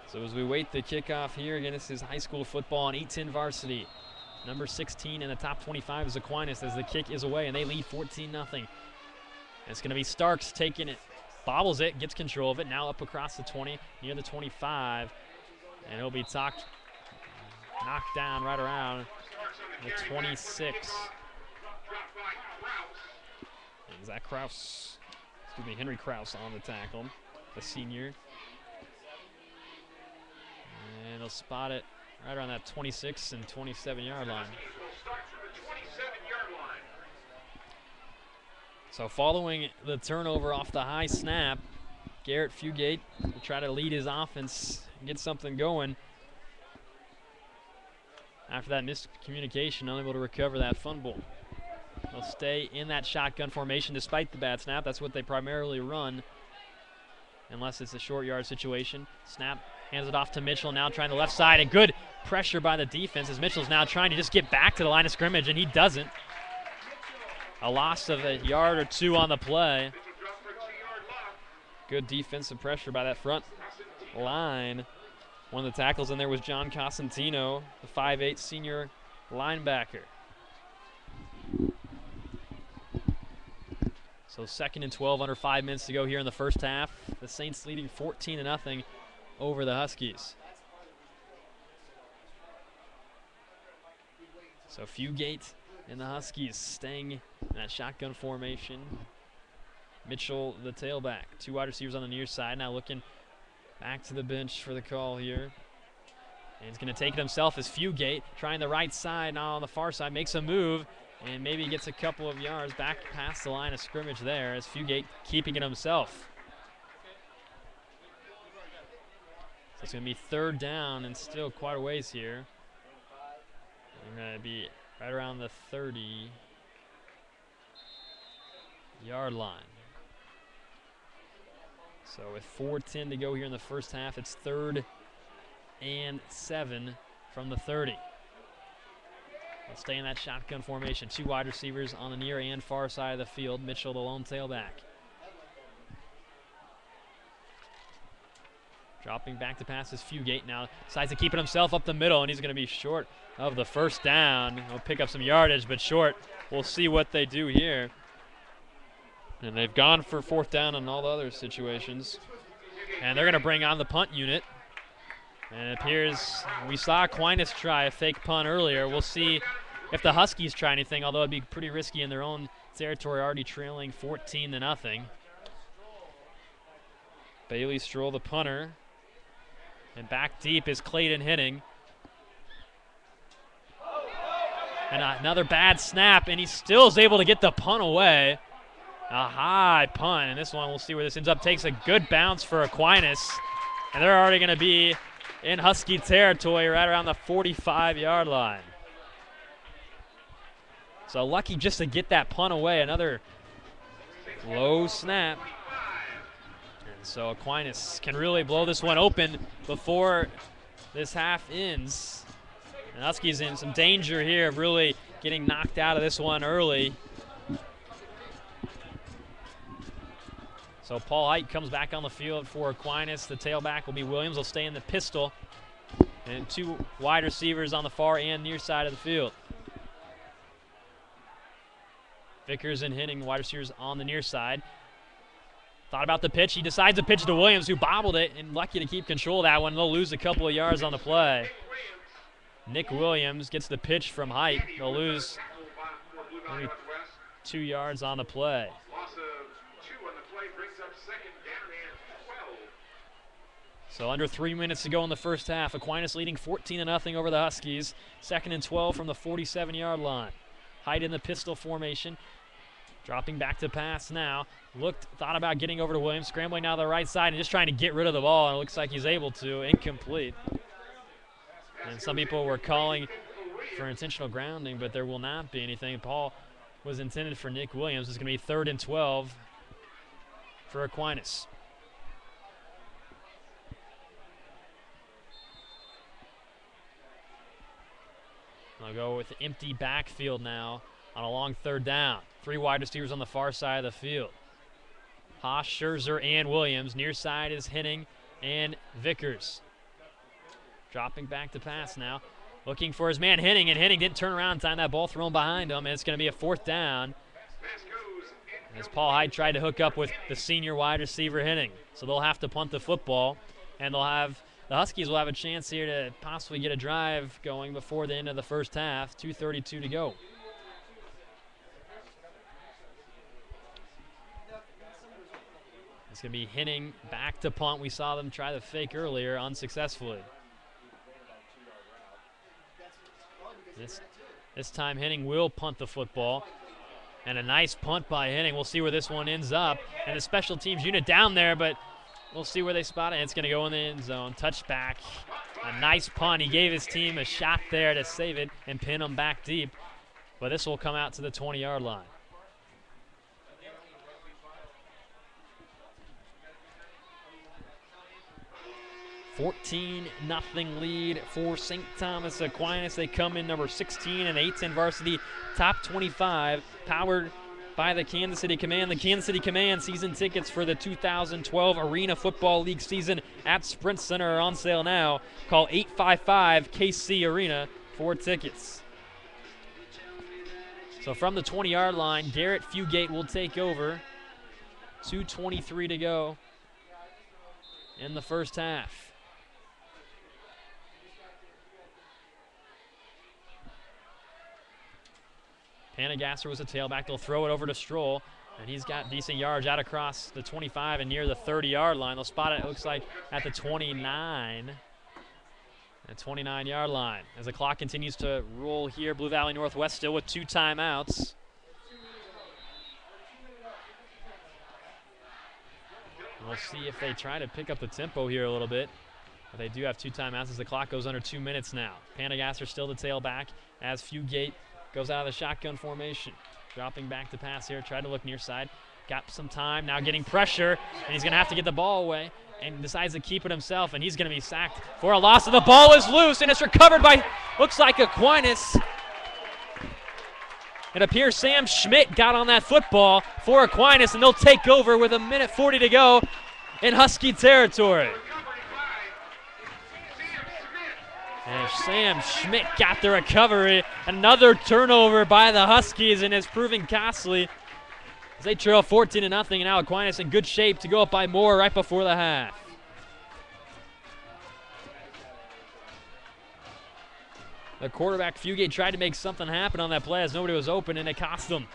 So as we wait the kickoff here, again, this is high school football on 8-10 varsity. Number 16 in the top 25 is Aquinas as the kick is away, and they lead 14-0. It's going to be Starks taking it, bobbles it, gets control of it, now up across the 20, near the 25, and it'll be knocked down right around the 26. And Zach Kraus, Henry Kraus on the tackle, the senior. And they'll spot it right around that 26 and 27-yard line. So following the turnover off the high snap, Garrett Fugate will try to lead his offense and get something going. After that miscommunication, unable to recover that fumble. They'll stay in that shotgun formation despite the bad snap. That's what they primarily run, unless it's a short yard situation. Snap, hands it off to Mitchell, now trying the left side, and good pressure by the defense as Mitchell's now trying to just get back to the line of scrimmage, and he doesn't. A loss of a yard or 2 on the play. Good defensive pressure by that front line. One of the tackles in there was John Cosentino, the 5'8" senior linebacker. So 2nd and 12, under 5 minutes to go here in the first half. The Saints leading 14-0 over the Huskies. So Fugate and the Huskies staying in that shotgun formation. Mitchell, the tailback. 2 wide receivers on the near side. Now looking back to the bench for the call here. And he's going to take it himself as Fugate, trying the right side, now on the far side, makes a move, and maybe gets a couple of yards back past the line of scrimmage there as Fugate keeping it himself. So it's going to be 3rd down and still quite a ways here. We're going to be right around the 30-yard line. So with 4:10 to go here in the first half, it's 3rd and 7 from the 30. They'll stay in that shotgun formation. 2 wide receivers on the near and far side of the field. Mitchell, the lone tailback. Dropping back to pass is Fugate now. Decides to keep it himself up the middle, and he's going to be short of the first down. He'll pick up some yardage, but short. We'll see what they do here. And they've gone for 4th down in all the other situations. And they're going to bring on the punt unit. And it appears we saw Aquinas try a fake punt earlier. We'll see if the Huskies try anything, although it'd be pretty risky in their own territory, already trailing 14-0. Bailey Stroll, the punter. And back deep is Clayton Henning. And another bad snap, and he still is able to get the punt away. A high punt, and this one, we'll see where this ends up. Takes a good bounce for Aquinas, and they're already going to be in Husky territory right around the 45-yard line. So lucky just to get that punt away. Another low snap. And so Aquinas can really blow this one open before this half ends. And Huskies in some danger here of really getting knocked out of this one early. So Paul Height comes back on the field for Aquinas. The tailback will be Williams. Will stay in the pistol. And 2 wide receivers on the far and near side of the field. Vickers and Henning, wide receivers on the near side. Thought about the pitch. He decides to pitch to Williams, who bobbled it, and lucky to keep control of that one. They'll lose a couple of yards on the play. Nick Williams gets the pitch from Height. They'll lose maybe 2 yards on the play. So under 3 minutes to go in the first half. Aquinas leading 14-0 over the Huskies. 2nd and 12 from the 47-yard line. Height in the pistol formation. Dropping back to pass now. Thought about getting over to Williams. Scrambling now to the right side and just trying to get rid of the ball. And it looks like he's able to. Incomplete. And some people were calling for intentional grounding, but there will not be anything. Paul was intended for Nick Williams. It's going to be 3rd and 12 for Aquinas. I'll go with empty backfield now on a long 3rd down. 3 wide receivers on the far side of the field. Haas, Scherzer, and Williams. Near side is Henning and Vickers. Dropping back to pass now. Looking for his man Henning, and Henning didn't turn around in time. That ball thrown behind him, and it's going to be a 4th down. As Paul Hyde tried to hook up with the senior wide receiver Henning. So they'll have to punt the football, and the Huskies will have a chance here to possibly get a drive going before the end of the first half. 2:32 to go. It's going to be Henning back to punt. We saw them try the fake earlier unsuccessfully. This time Henning will punt the football. And a nice punt by Henning. We'll see where this one ends up. And the special teams unit down there, but we'll see where they spot it. It's going to go in the end zone. Touchback. A nice punt. He gave his team a shot there to save it and pin them back deep. But this will come out to the 20-yard line. $14-0 lead for St. Thomas Aquinas. They come in number 16 and A-10 varsity top 25, powered by the Kansas City Command. The Kansas City Command season tickets for the 2012 Arena Football League season at Sprint Center are on sale now. Call 855-KC-ARENA for tickets. So from the 20-yard line, Garrett Fugate will take over. 2:23 to go in the first half. Panagasser was a tailback. They'll throw it over to Stroll, and he's got decent yards out across the 25 and near the 30-yard line. They'll spot it looks like, at the 29. The 29-yard line. As the clock continues to roll here, Blue Valley Northwest still with 2 timeouts. We'll see if they try to pick up the tempo here a little bit. But they do have 2 timeouts as the clock goes under 2 minutes now. Panagasser still the tailback as Fugate goes out of the shotgun formation. Dropping back to pass here, tried to look near side. Got some time, now getting pressure, and he's going to have to get the ball away and decides to keep it himself, and he's going to be sacked for a loss. And the ball is loose, and it's recovered by, looks like Aquinas. It appears Sam Schmidt got on that football for Aquinas, and they'll take over with 1:40 to go in Husky territory. And Sam Schmidt got the recovery. Another turnover by the Huskies, and it's proving costly as they trail 14-0, and now Aquinas in good shape to go up by more right before the half. The quarterback, Fugate, tried to make something happen on that play as nobody was open, and it cost them.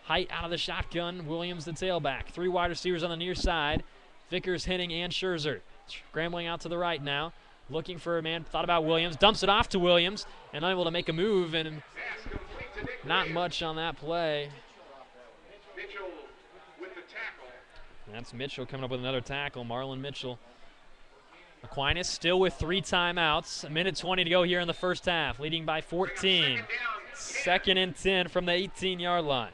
Height out of the shotgun, Williams the tailback. 3 wide receivers on the near side. Vickers, Henning, and Scherzer. Scrambling out to the right now. Looking for a man, thought about Williams, dumps it off to Williams, and unable to make a move, and not much on that play. That's Mitchell coming up with another tackle, Marlon Mitchell. Aquinas still with 3 timeouts, 1:20 to go here in the first half, leading by 14. 2nd and 10 from the 18-yard line.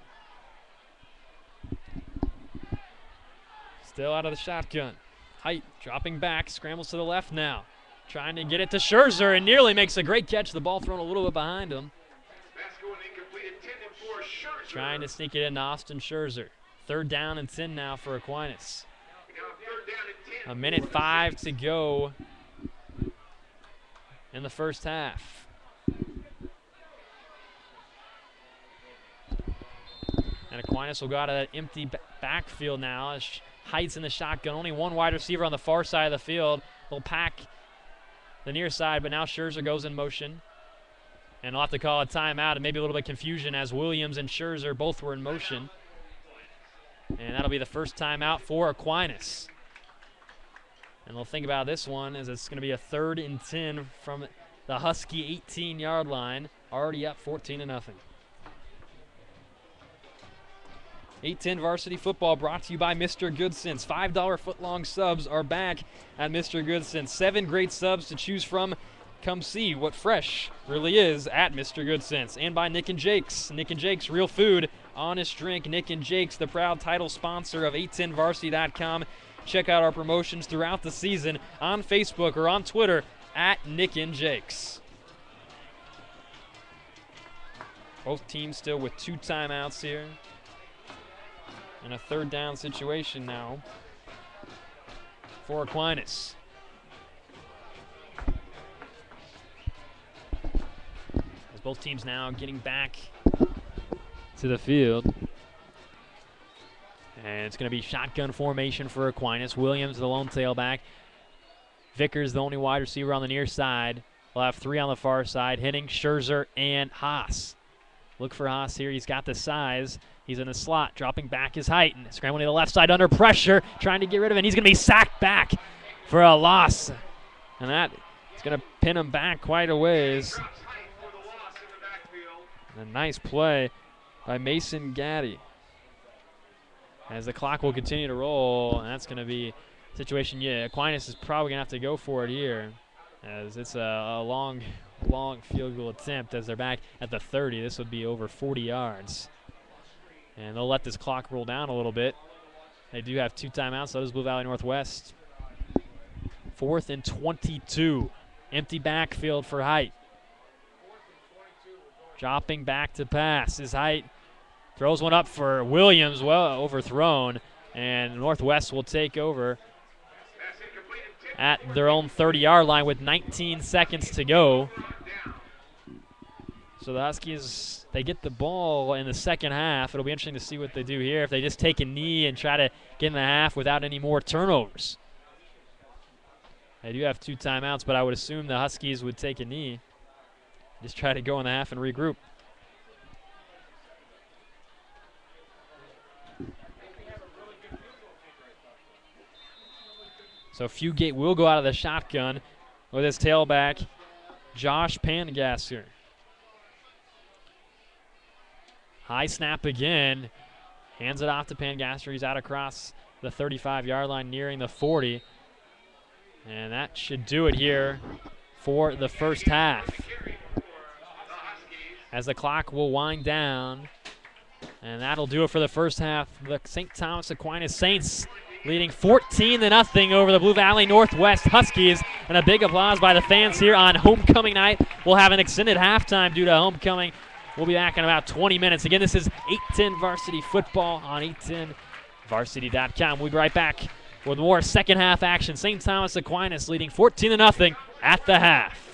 Still out of the shotgun. Height dropping back, scrambles to the left now. Trying to get it to Scherzer, and nearly makes a great catch. The ball thrown a little bit behind him. Trying to sneak it into Austin Scherzer. 3rd down and 10 now for Aquinas. 1:05 to go in the first half. And Aquinas will go out of that empty backfield now as Height's in the shotgun. Only 1 wide receiver on the far side of the field. They'll pack the near side, but now Scherzer goes in motion. And I'll have to call a timeout and maybe a little bit of confusion as Williams and Scherzer both were in motion. And that'll be the first timeout for Aquinas. And they'll think about this one as it's going to be a 3rd and 10 from the Husky 18-yard line. Already up 14-0. 8-10 varsity football brought to you by Mr. Goodsense. $5 footlong subs are back at Mr. Goodsense. 7 great subs to choose from. Come see what fresh really is at Mr. Goodsense. And by Nick and Jake's. Nick and Jake's, real food, honest drink. Nick and Jake's, the proud title sponsor of 810varsity.com. Check out our promotions throughout the season on Facebook or on Twitter at Nick and Jake's. Both teams still with 2 timeouts here. And a 3rd down situation now for Aquinas. As both teams now getting back to the field. And it's going to be shotgun formation for Aquinas. Williams, the lone tailback. Vickers, the only wide receiver on the near side. We'll have 3 on the far side. Henning, Scherzer, and Haas. Look for Haas here. He's got the size. He's in the slot, dropping back his height, and scrambling to the left side under pressure, trying to get rid of it. And he's going to be sacked back for a loss. And that is going to pin him back quite a ways. And a nice play by Mason Gaddy. As the clock will continue to roll, and that's going to be a situation, yeah, Aquinas is probably going to have to go for it here, as it's a long field goal attempt as they're back at the 30. This would be over 40 yards. And they'll let this clock roll down a little bit. They do have 2 timeouts, so does Blue Valley Northwest. 4th and 22. Empty backfield for Height. Dropping back to pass is Height. Throws one up for Williams, well overthrown. And Northwest will take over at their own 30-yard line with 19 seconds to go. So the Huskies, they get the ball in the second half. It'll be interesting to see what they do here, if they just take a knee and try to get in the half without any more turnovers. They do have 2 timeouts, but I would assume the Huskies would take a knee. Just try to go in the half and regroup. So Fugate will go out of the shotgun with his tailback, Josh Pangasser. High snap again. Hands it off to Pangasser. He's out across the 35-yard line, nearing the 40. And that should do it here for the first half. As the clock will wind down. And that'll do it for the first half. The St. Thomas Aquinas Saints leading 14-0 over the Blue Valley Northwest Huskies. And a big applause by the fans here on homecoming night. We'll have an extended halftime due to homecoming. We'll be back in about 20 minutes. Again, this is 810 Varsity Football on 810varsity.com. We'll be right back with more second half action. St. Thomas Aquinas leading 14-0 at the half.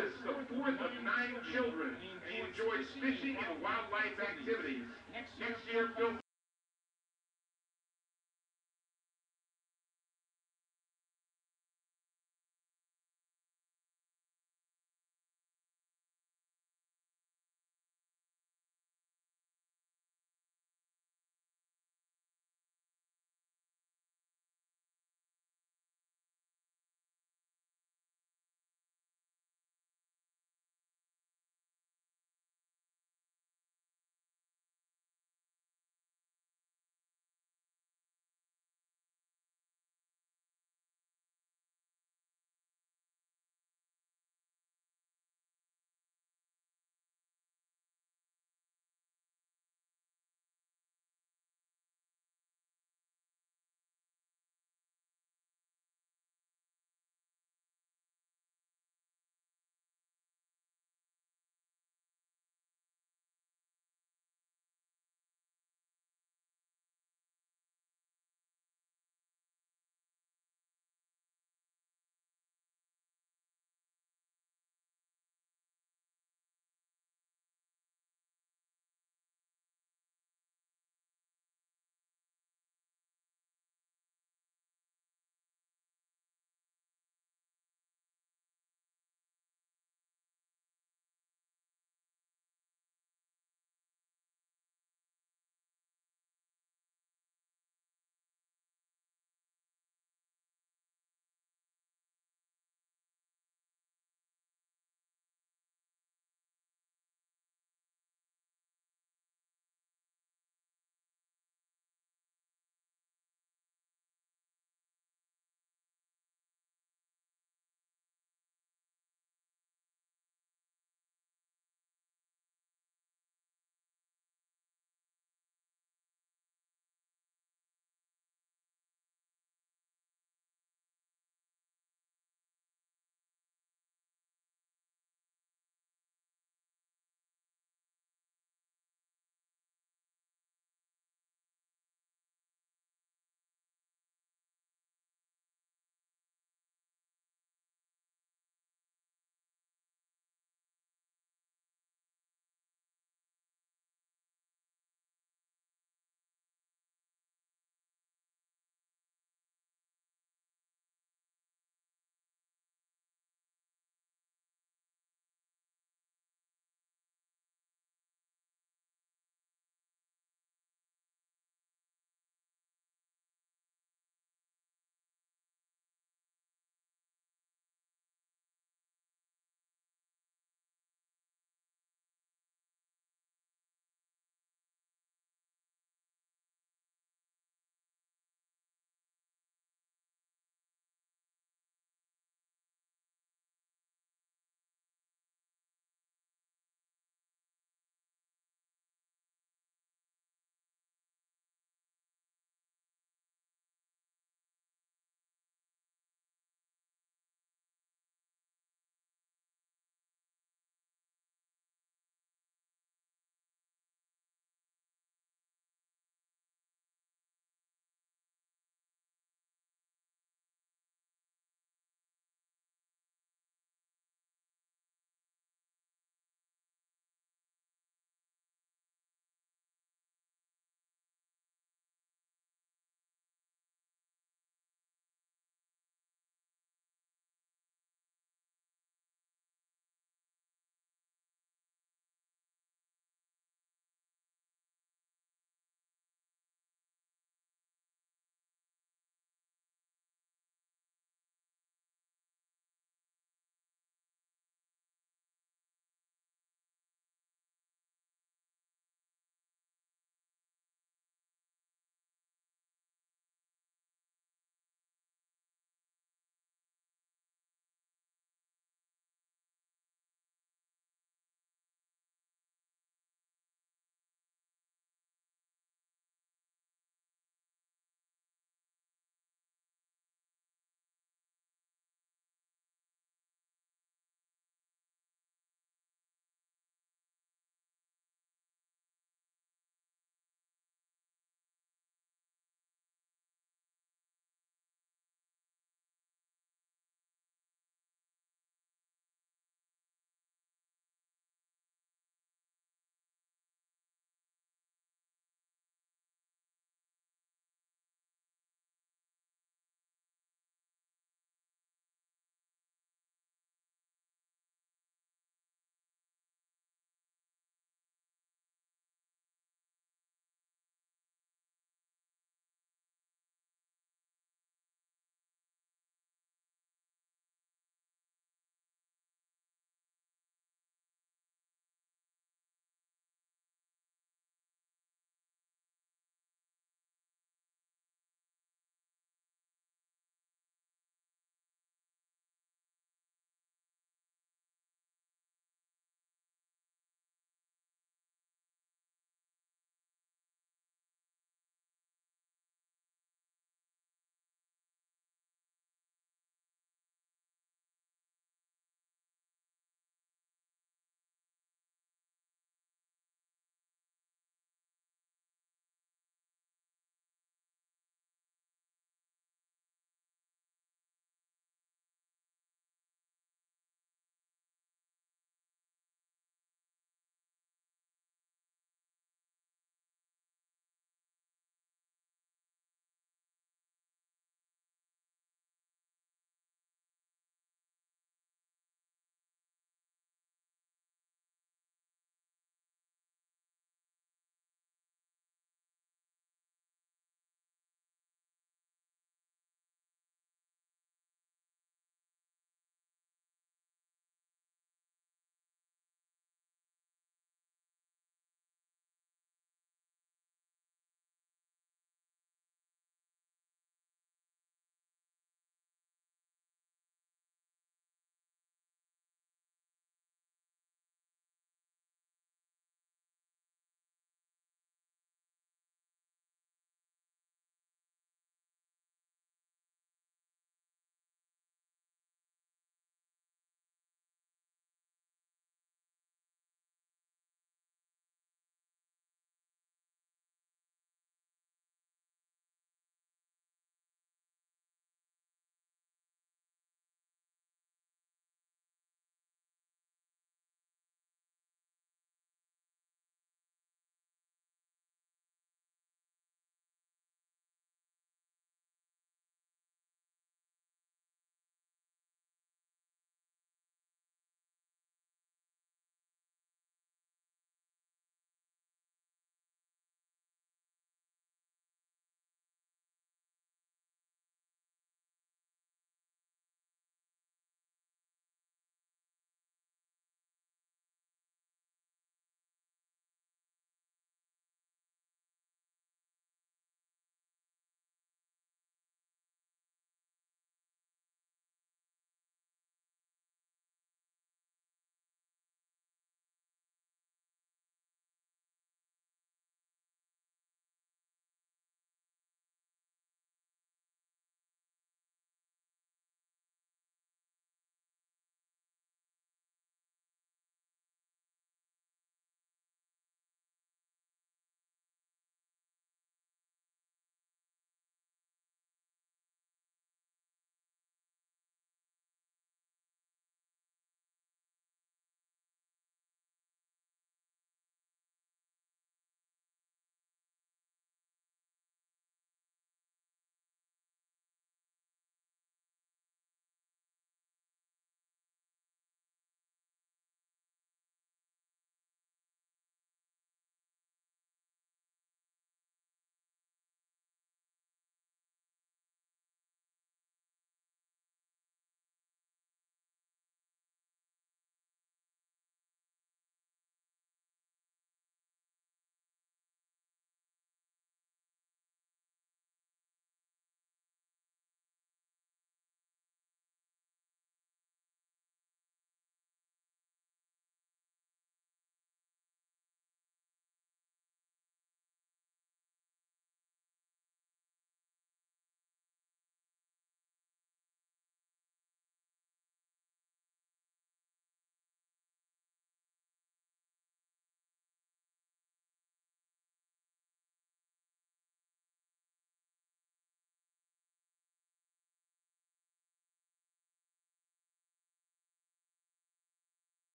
is the fourth of 9 children, and he enjoys fishing and wildlife activities. Next year, Phil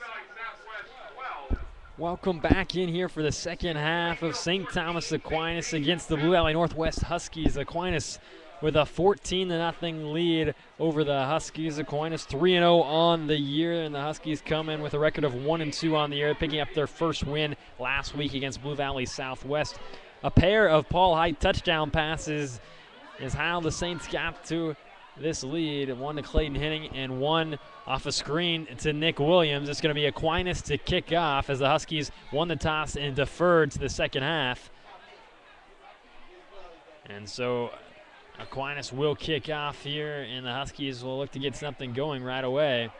Valley Southwest 12. Welcome back in here for the second half of St. Thomas Aquinas against the Blue Valley Northwest Huskies. Aquinas with a 14-0 lead over the Huskies. Aquinas 3-0 on the year, and the Huskies come in with a record of 1-2 on the year, picking up their first win last week against Blue Valley Southwest. A pair of Paul Height touchdown passes is how the Saints got to this lead. One to Clayton Henning and one off a screen to Nick Williams. It's going to be Aquinas to kick off as the Huskies won the toss and deferred to the second half. And so Aquinas will kick off here, and the Huskies will look to get something going right away.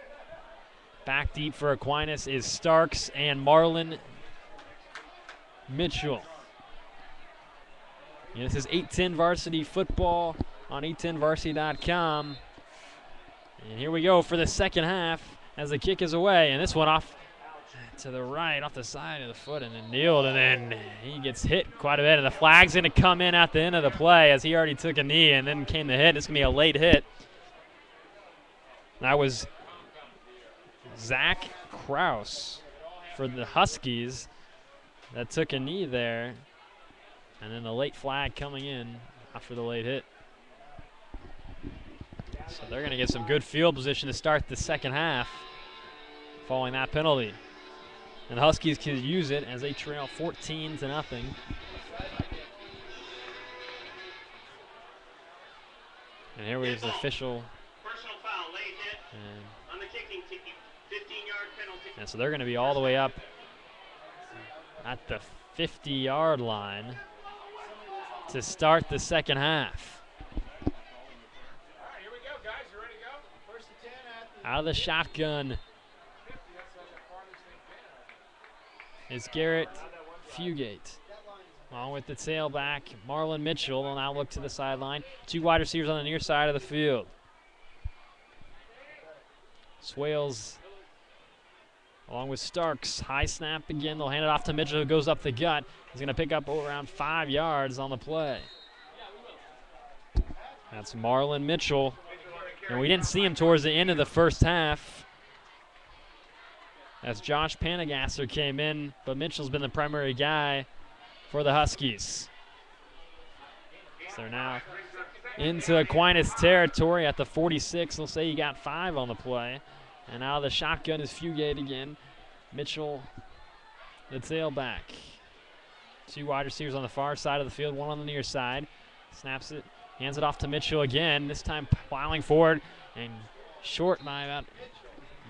Back deep for Aquinas is Starks and Marlon Mitchell. And this is 810 Varsity Football on 810varsity.com. And here we go for the second half as the kick is away. And this one off to the right, off the side of the foot, and then kneeled, and then he gets hit quite a bit. And the flag's going to come in at the end of the play as he already took a knee, and then came the hit. It's going to be a late hit. That was Zach Kraus for the Huskies that took a knee there. And then the late flag coming in after the late hit. So they're going to get some good field position to start the second half following that penalty. And the Huskies can use it as they trail 14-0. And here we have the official. Personal foul, late hit on the kicking team, 15-yard penalty. And so they're going to be all the way up at the 50-yard line to start the second half. Here we go, guys. You ready to go? First and 10 Out of the shotgun is Garrett Fugate. Along with the tailback, Marlon Mitchell will now look to the sideline. Two wide receivers on the near side of the field. Swales along with Starks. High snap again. They'll hand it off to Mitchell, who goes up the gut. He's going to pick up around 5 yards on the play. That's Marlon Mitchell. And we didn't see him towards the end of the first half as Josh Panagasser came in, but Mitchell's been the primary guy for the Huskies. So they're now into Aquinas territory at the 46. They'll say he got 5 on the play. And now the shotgun is Fugate again. Mitchell, the tailback. Two wide receivers on the far side of the field, one on the near side. Snaps it, hands it off to Mitchell again, this time plowing forward and short by about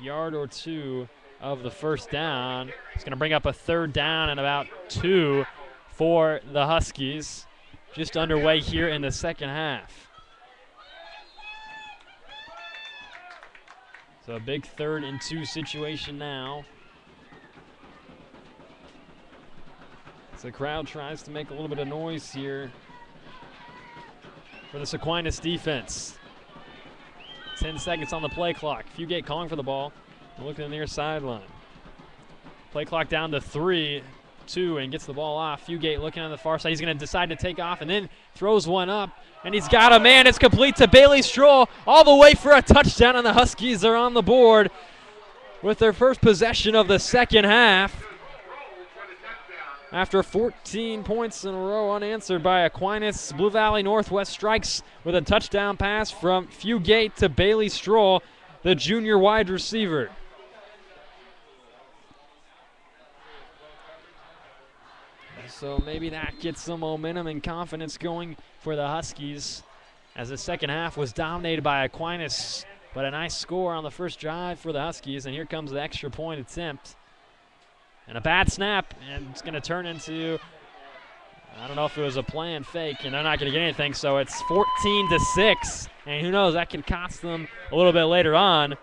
a yard or two of the first down. It's going to bring up a third down and about 2 for the Huskies. Just underway here in the second half. So a big 3rd and 2 situation now. So the crowd tries to make a little bit of noise here for the Aquinas defense. 10 seconds on the play clock. Fugate calling for the ball. Looking at the near sideline. Play clock down to 3, 2, and gets the ball off. Fugate looking on the far side. He's going to decide to take off and then throws one up. And he's got a man. It's complete to Bailey Stroll all the way for a touchdown, and the Huskies are on the board with their first possession of the second half. After 14 points in a row unanswered by Aquinas, Blue Valley Northwest strikes with a touchdown pass from Fugate to Bailey Stroll, the junior wide receiver. So maybe that gets some momentum and confidence going for the Huskies, as the second half was dominated by Aquinas, but a nice score on the first drive for the Huskies. And here comes the extra point attempt. And a bad snap, and it's going to turn into, I don't know if it was a planned fake, and they're not going to get anything, so it's 14-6. And who knows, that could cost them a little bit later on,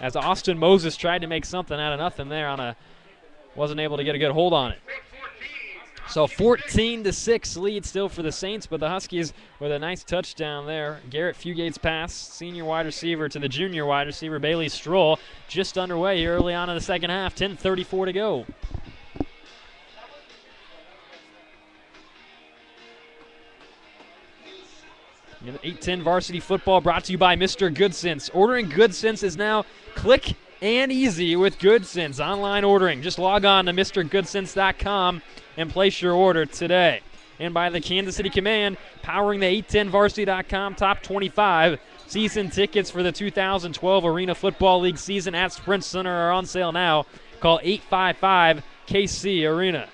as Austin Moses tried to make something out of nothing there wasn't able to get a good hold on it. So 14-6 lead still for the Saints, but the Huskies with a nice touchdown there. Garrett Fugate's pass, senior wide receiver to the junior wide receiver, Bailey Stroll, just underway here early on in the second half, 10:34 to go. You know, 810 Varsity Football brought to you by Mr. Good Sense. Ordering Good Sense is now click and easy with Goodsense online ordering. Just log on to MrGoodsense.com and place your order today. And by the Kansas City Command, powering the 810varsity.com top 25. Season tickets for the 2012 Arena Football League season at Sprint Center are on sale now. Call 855-KC-ARENA.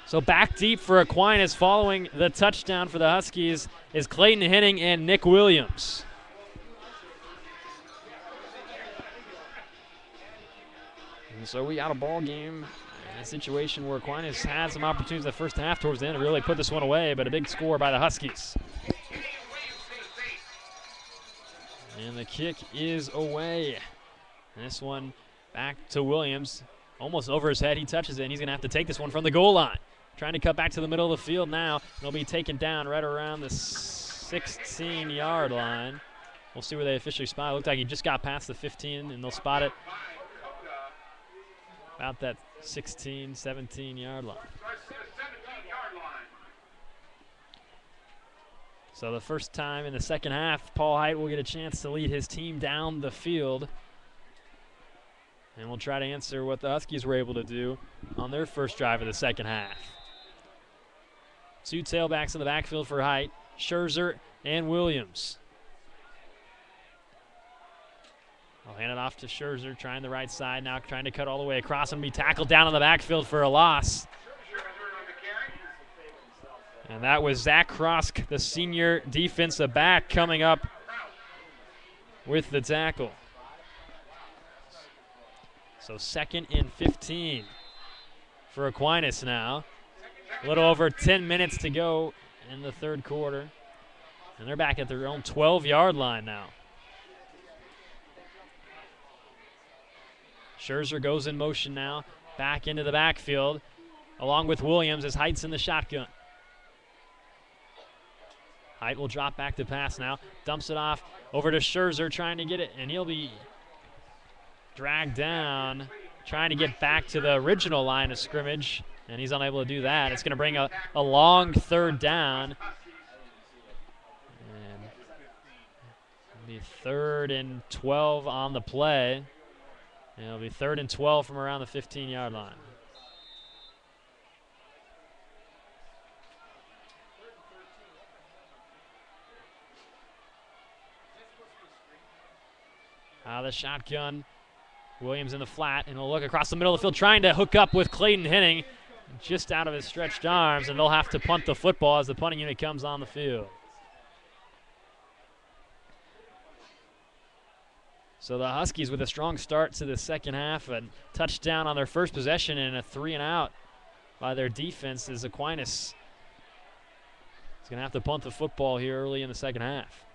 So back deep for Aquinas following the touchdown for the Huskies is Clayton Henning and Nick Williams. And so we got a ball game, a situation where Aquinas had some opportunities in the first half towards the end to really put this one away, but a big score by the Huskies. And the kick is away. And this one back to Williams, almost over his head. He touches it, and he's going to have to take this one from the goal line. Trying to cut back to the middle of the field now. They'll be taken down right around the 16-yard line. We'll see where they officially spot it. Looks like he just got past the 15, and they'll spot it about that 16, 17-yard line. So the first time in the second half, Paul Height will get a chance to lead his team down the field. And we'll try to answer what the Huskies were able to do on their first drive of the second half. Two tailbacks in the backfield for Height, Scherzer and Williams. I'll hand it off to Scherzer, trying the right side now, trying to cut all the way across and be tackled down on the backfield for a loss. And that was Zach Krosk, the senior defensive back, coming up with the tackle. So 2nd and 15 for Aquinas now. A little over 10 minutes to go in the third quarter. And they're back at their own 12-yard line now. Scherzer goes in motion now, back into the backfield, along with Williams as Height's in the shotgun. Height will drop back to pass now, dumps it off over to Scherzer, trying to get it, and he'll be dragged down, trying to get back to the original line of scrimmage, and he's unable to do that. It's going to bring a long third down. And it'll be 3rd and 12 on the play. And it'll be 3rd and 12 from around the 15-yard line. Out of the shotgun, Williams in the flat, and he'll look across the middle of the field, trying to hook up with Clayton Henning, just out of his stretched arms, and they'll have to punt the football as the punting unit comes on the field. So the Huskies with a strong start to the second half, a touchdown on their first possession and a 3-and-out by their defense as Aquinas is going to have to punt the football here early in the second half.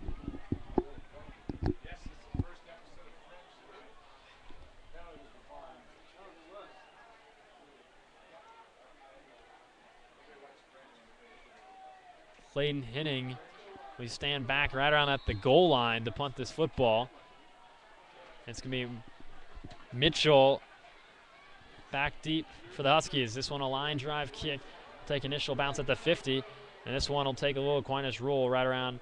Clayton Henning, we stand back right around at the goal line to punt this football. It's going to be Mitchell back deep for the Huskies. This one a line drive kick. Take initial bounce at the 50. And this one will take a little Aquinas roll right around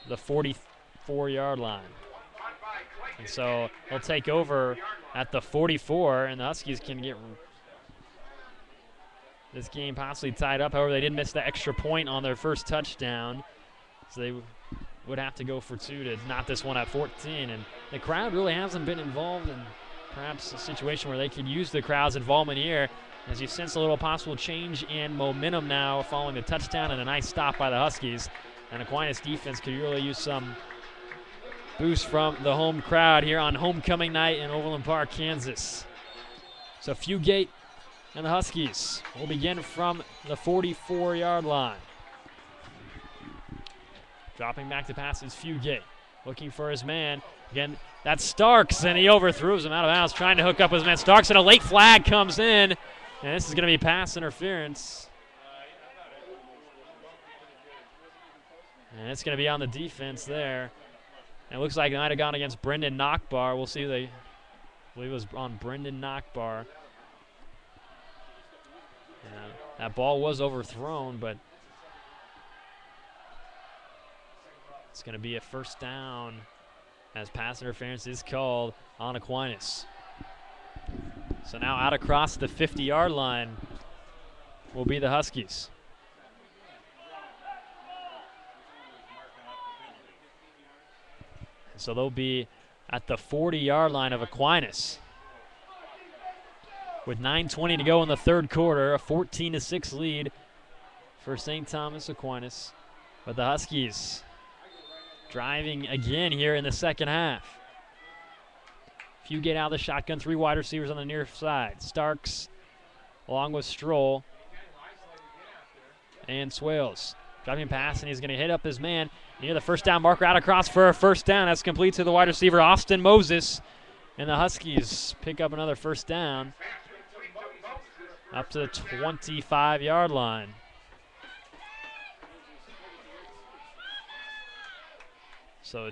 the 44-yard line. And so he'll take over at the 44, and the Huskies can get this game possibly tied up. However, they did miss the extra point on their first touchdown. So they would have to go for 2 to knot this one at 14. And the crowd really hasn't been involved in perhaps a situation where they could use the crowd's involvement here, as you sense a little possible change in momentum now following the touchdown and a nice stop by the Huskies. And Aquinas defense could really use some boost from the home crowd here on homecoming night in Overland Park, Kansas. So Fugate and the Huskies will begin from the 44-yard line. Dropping back to pass is Fugate, looking for his man. Again, that's Starks, and he overthrows him out of bounds, trying to hook up his man Starks, and a late flag comes in, and this is going to be pass interference. And it's going to be on the defense there. And it looks like it might have gone against Brendan Nockbar. We'll see who I believe it was on Brendan Nockbar. Yeah, that ball was overthrown, but it's going to be a first down as pass interference is called on Aquinas. So now out across the 50-yard line will be the Huskies. So they'll be at the 40-yard line of Aquinas. With 9:20 to go in the third quarter, a 14-6 lead for St. Thomas Aquinas. But the Huskies driving again here in the second half. Fugate out of the shotgun, 3 wide receivers on the near side. Starks along with Stroll and Swales. Driving pass, and he's going to hit up his man near the first down marker, out across for a first down. That's complete to the wide receiver, Austin Moses. And the Huskies pick up another first down up to the 25-yard line. So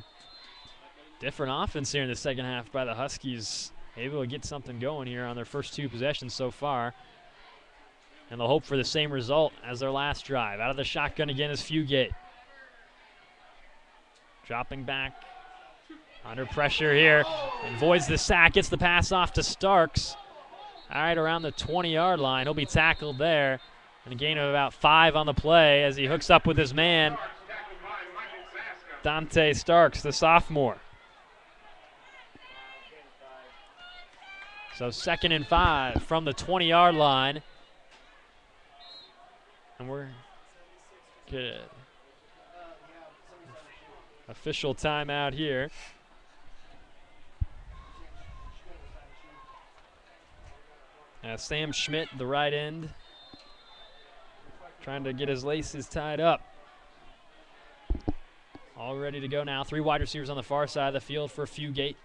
different offense here in the second half by the Huskies. Able to get something going here on their first 2 possessions so far. And they'll hope for the same result as their last drive. Out of the shotgun again is Fugate. Dropping back under pressure here. Avoids the sack, gets the pass off to Starks. All right, around the 20-yard line. He'll be tackled there. And a gain of about 5 on the play as he hooks up with his man, Dante Starks, the sophomore. So 2nd and 5 from the 20-yard line. And we're good. Official timeout here. Sam Schmidt, the right end, trying to get his laces tied up. All ready to go now. 3 wide receivers on the far side of the field for Fugate.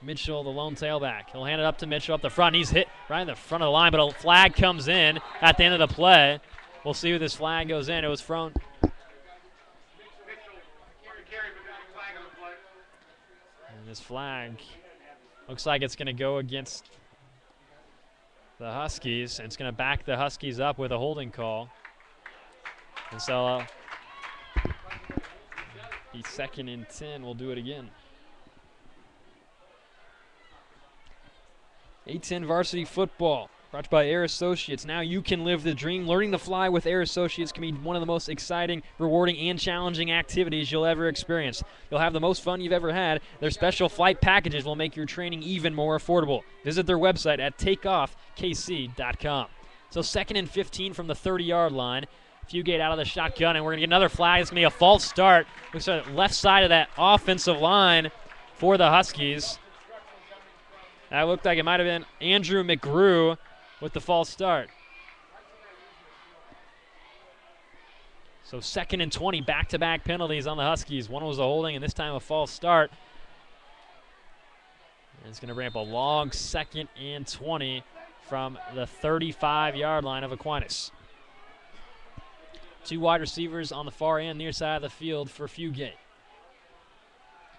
Mitchell, the lone tailback. He'll hand it up to Mitchell up the front. He's hit right in the front of the line, but a flag comes in at the end of the play. We'll see who this flag goes in. It was thrown. And this flag looks like it's going to go against the Huskies, and it's going to back the Huskies up with a holding call. And so the 2nd and 10 will do it again. A-10 varsity football brought to you by Air Associates. Now you can live the dream. Learning to fly with Air Associates can be one of the most exciting, rewarding, and challenging activities you'll ever experience. You'll have the most fun you've ever had. Their special flight packages will make your training even more affordable. Visit their website at takeoffkc.com. So 2nd and 15 from the 30-yard line. Fugate out of the shotgun, and we're going to get another flag. It's going to be a false start. Looks like the left side of that offensive line for the Huskies. That looked like it might have been Andrew McGrew with the false start. So 2nd and 20, back-to-back penalties on the Huskies. One was a holding, and this time a false start. And it's going to bring up a long 2nd and 20 from the 35-yard line of Aquinas. 2 wide receivers on the far end, near side of the field for Fugate.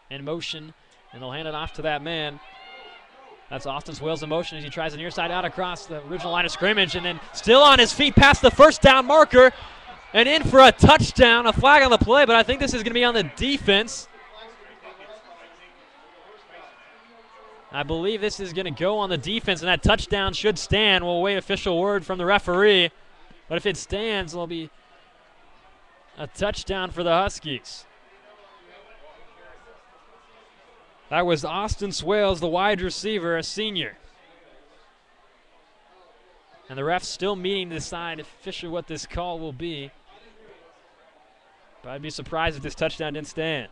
In motion, and they'll hand it off to that man. That's Austin Swales in motion as he tries the near side out across the original line of scrimmage, and then still on his feet past the first down marker and in for a touchdown. A flag on the play, but I think this is going to be on the defense. I believe this is going to go on the defense, and that touchdown should stand. We'll wait official word from the referee, but if it stands, it'll be a touchdown for the Huskies. That was Austin Swales, the wide receiver, a senior. And the refs still meeting to decide officially what this call will be. But I'd be surprised if this touchdown didn't stand.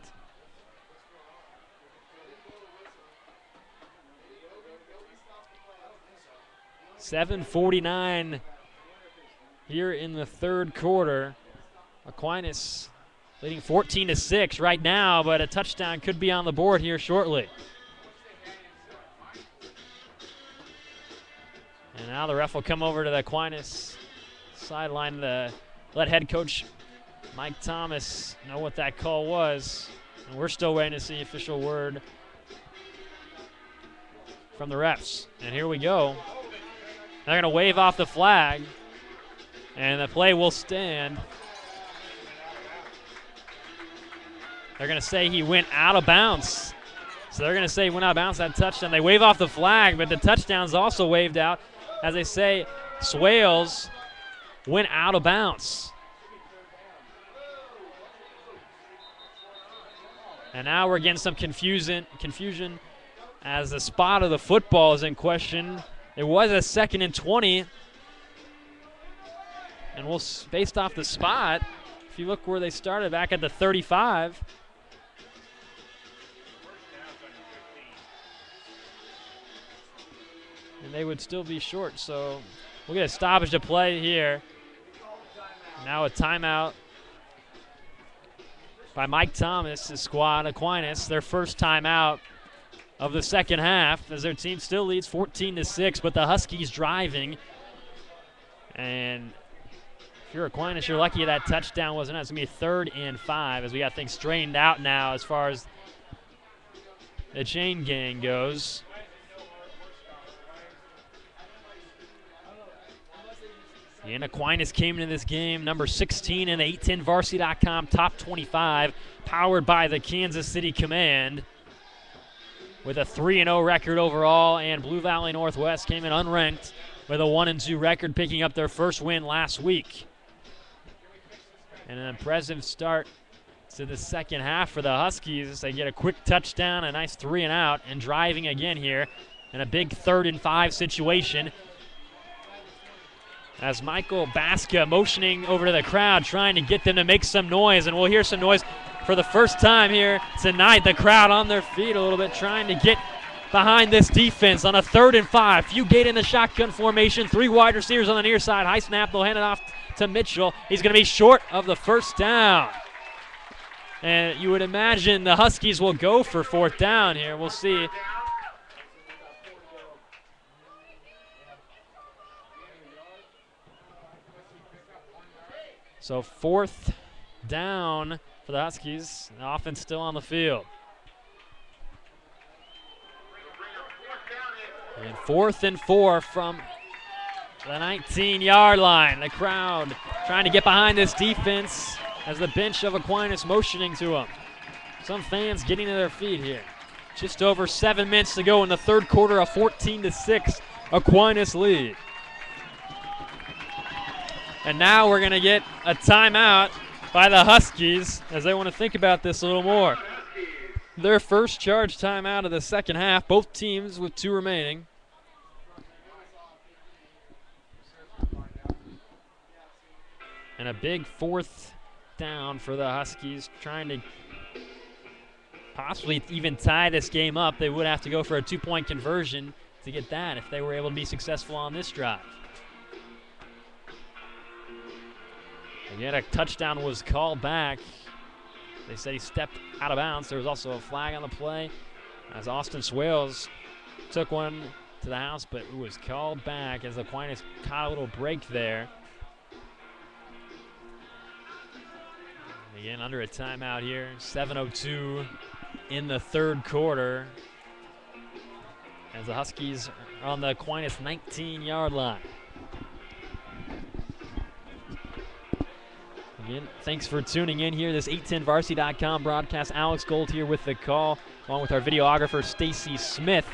.7:49 here in the third quarter. Aquinas leading 14-6 right now, but a touchdown could be on the board here shortly. And now the ref will come over to the Aquinas sideline to let head coach Mike Thomas know what that call was. And we're still waiting to see official word from the refs. And here we go. They're going to wave off the flag, and the play will stand. They're going to say he went out of bounds So they're going to say went out of bounds that touchdown. They wave off the flag, but the touchdown's also waved out. As they say, Swales went out of bounds. And now we're getting some confusion as the spot of the football is in question. It was a 2nd and 20. And based off the spot, if you look where they started back at the 35. And they would still be short, so we'll get a stoppage to play here. Now a timeout by Mike Thomas' squad, Aquinas, their first timeout of the second half as their team still leads 14-6, but the Huskies driving. And if you're Aquinas, you're lucky that touchdown wasn't out. It's going to be 3rd and 5 as we got things straightened out now as far as the chain gang goes. And Aquinas came into this game number 16 in the 810varsity.com top 25, powered by the Kansas City Command, with a 3-0 record overall. And Blue Valley Northwest came in unranked with a 1-2 record, picking up their first win last week. And an impressive start to the second half for the Huskies. They get a quick touchdown, a nice 3-and-out, and driving again here in a big 3rd and 5 situation. As Michael Baska motioning over to the crowd, trying to get them to make some noise. And we'll hear some noise for the first time here tonight. The crowd on their feet a little bit, trying to get behind this defense on a 3rd and 5. Fugate in the shotgun formation. 3 wide receivers on the near side. High snap, they'll hand it off to Mitchell. He's going to be short of the first down. And you would imagine the Huskies will go for 4th down here. We'll see. So 4th down for the Huskies. The offense still on the field. And 4th and 4 from the 19-yard line. The crowd trying to get behind this defense as the bench of Aquinas motioning to them. Some fans getting to their feet here. Just over 7 minutes to go in the 3rd quarter, a 14-6 Aquinas lead. And now we're going to get a timeout by the Huskies as they want to think about this a little more. Their first charge timeout of the second half, both teams with 2 remaining. And a big 4th down for the Huskies, trying to possibly even tie this game up. They would have to go for a 2-point conversion to get that if they were able to be successful on this drive. Again, a touchdown was called back. They said he stepped out of bounds. There was also a flag on the play as Austin Swales took one to the house, but it was called back as Aquinas caught a little break there. And again, under a timeout here. 7:02 in the 3rd quarter as the Huskies are on the Aquinas 19-yard line. Again, thanks for tuning in here. This 810varsity.com broadcast. Alex Gold here with the call, along with our videographer, Stacy Smith.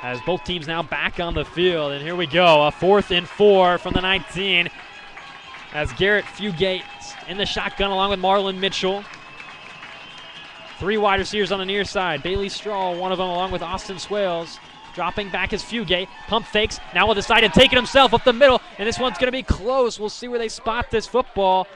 As both teams now back on the field. And here we go, a 4th and 4 from the 19. As Garrett Fugate in the shotgun along with Marlon Mitchell. 3 wide receivers on the near side. Bailey Straw, one of them, along with Austin Swales. Dropping back is Fugate. Pump fakes. Now will decide to take it himself up the middle. And this one's going to be close. We'll see where they spot this football.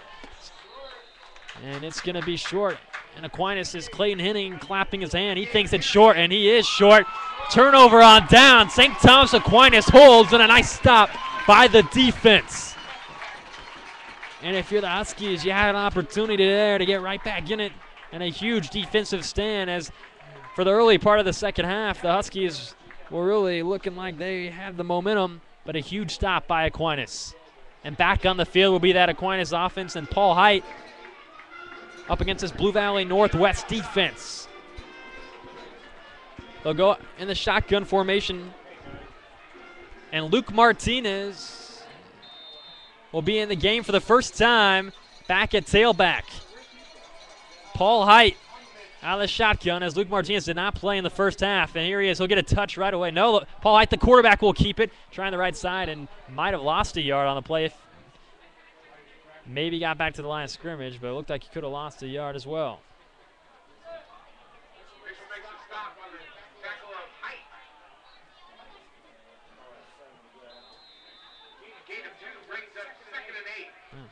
And it's going to be short. And Aquinas is Clayton Henning clapping his hand. He thinks it's short, and he is short. Turnover on down. St. Thomas Aquinas holds, and a nice stop by the defense. And if you're the Huskies, you had an opportunity there to get right back in it. And a huge defensive stand as for the early part of the second half, the Huskies were really looking like they had the momentum, but a huge stop by Aquinas. And back on the field will be that Aquinas offense and Paul Height up against this Blue Valley Northwest defense. They'll go in the shotgun formation, and Luke Martinez will be in the game for the first time back at tailback. Paul Height out of the shotgun as Luke Martinez did not play in the first half. And here he is. He'll get a touch right away. No, look, Paul Height, the quarterback, will keep it. Trying the right side and might have lost a yard on the play. Maybe got back to the line of scrimmage, but it looked like he could have lost a yard as well.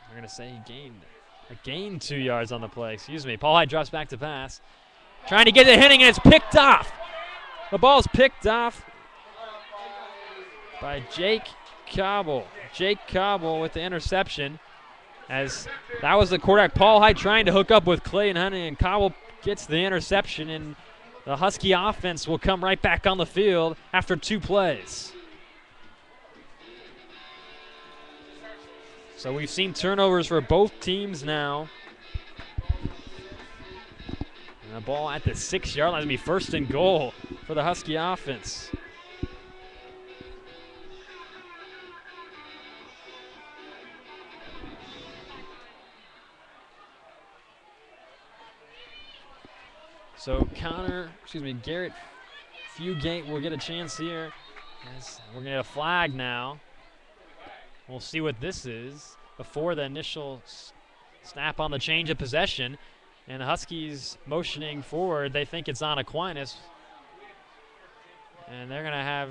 I'm going to say he gained 2 yards on the play. Excuse me. Paul Height drops back to pass. Trying to get it hitting, and it's picked off. The ball's picked off by Jake Cobble. Jake Cobble with the interception, as that was the quarterback, Paul Height, trying to hook up with Clayton Hunting, and Cobble gets the interception, and the Husky offense will come right back on the field after 2 plays. So we've seen turnovers for both teams now. And the ball at the 6-yard line is going to be 1st and goal for the Husky offense. So Garrett Fugate will get a chance here. As we're going to get a flag now. We'll see what this is before the initial snap on the change of possession. And the Huskies motioning forward. They think it's on Aquinas. And they're going to have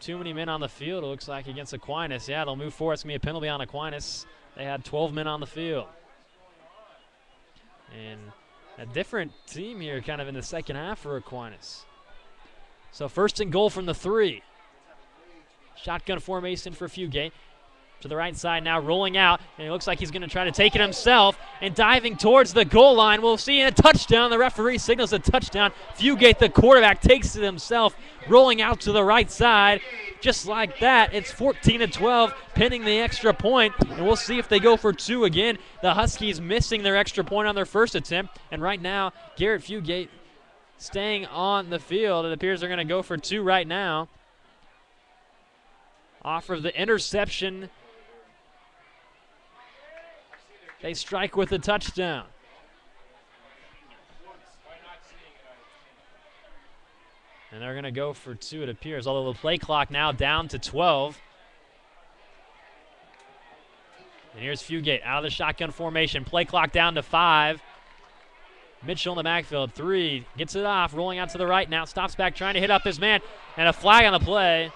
too many men on the field, it looks like, against Aquinas. Yeah, they'll move forward. It's going to be a penalty on Aquinas. They had 12 men on the field. And a different team here kind of in the second half for Aquinas. So 1st and goal from the 3. Shotgun formation for Fugate. To the right side now, rolling out, and it looks like he's going to try to take it himself and diving towards the goal line. We'll see a touchdown. The referee signals a touchdown. Fugate, the quarterback, takes it himself, rolling out to the right side. Just like that, it's 14-12, pinning the extra point, and we'll see if they go for 2 again. The Huskies missing their extra point on their first attempt, and right now, Garrett Fugate staying on the field. It appears they're going to go for 2 right now. Off of the interception, they strike with a touchdown. And they're going to go for 2, it appears, although the play clock now down to 12. And here's Fugate out of the shotgun formation. Play clock down to 5. Mitchell in the backfield, 3, gets it off, rolling out to the right now, stops back, trying to hit up his man, and a flag on the play.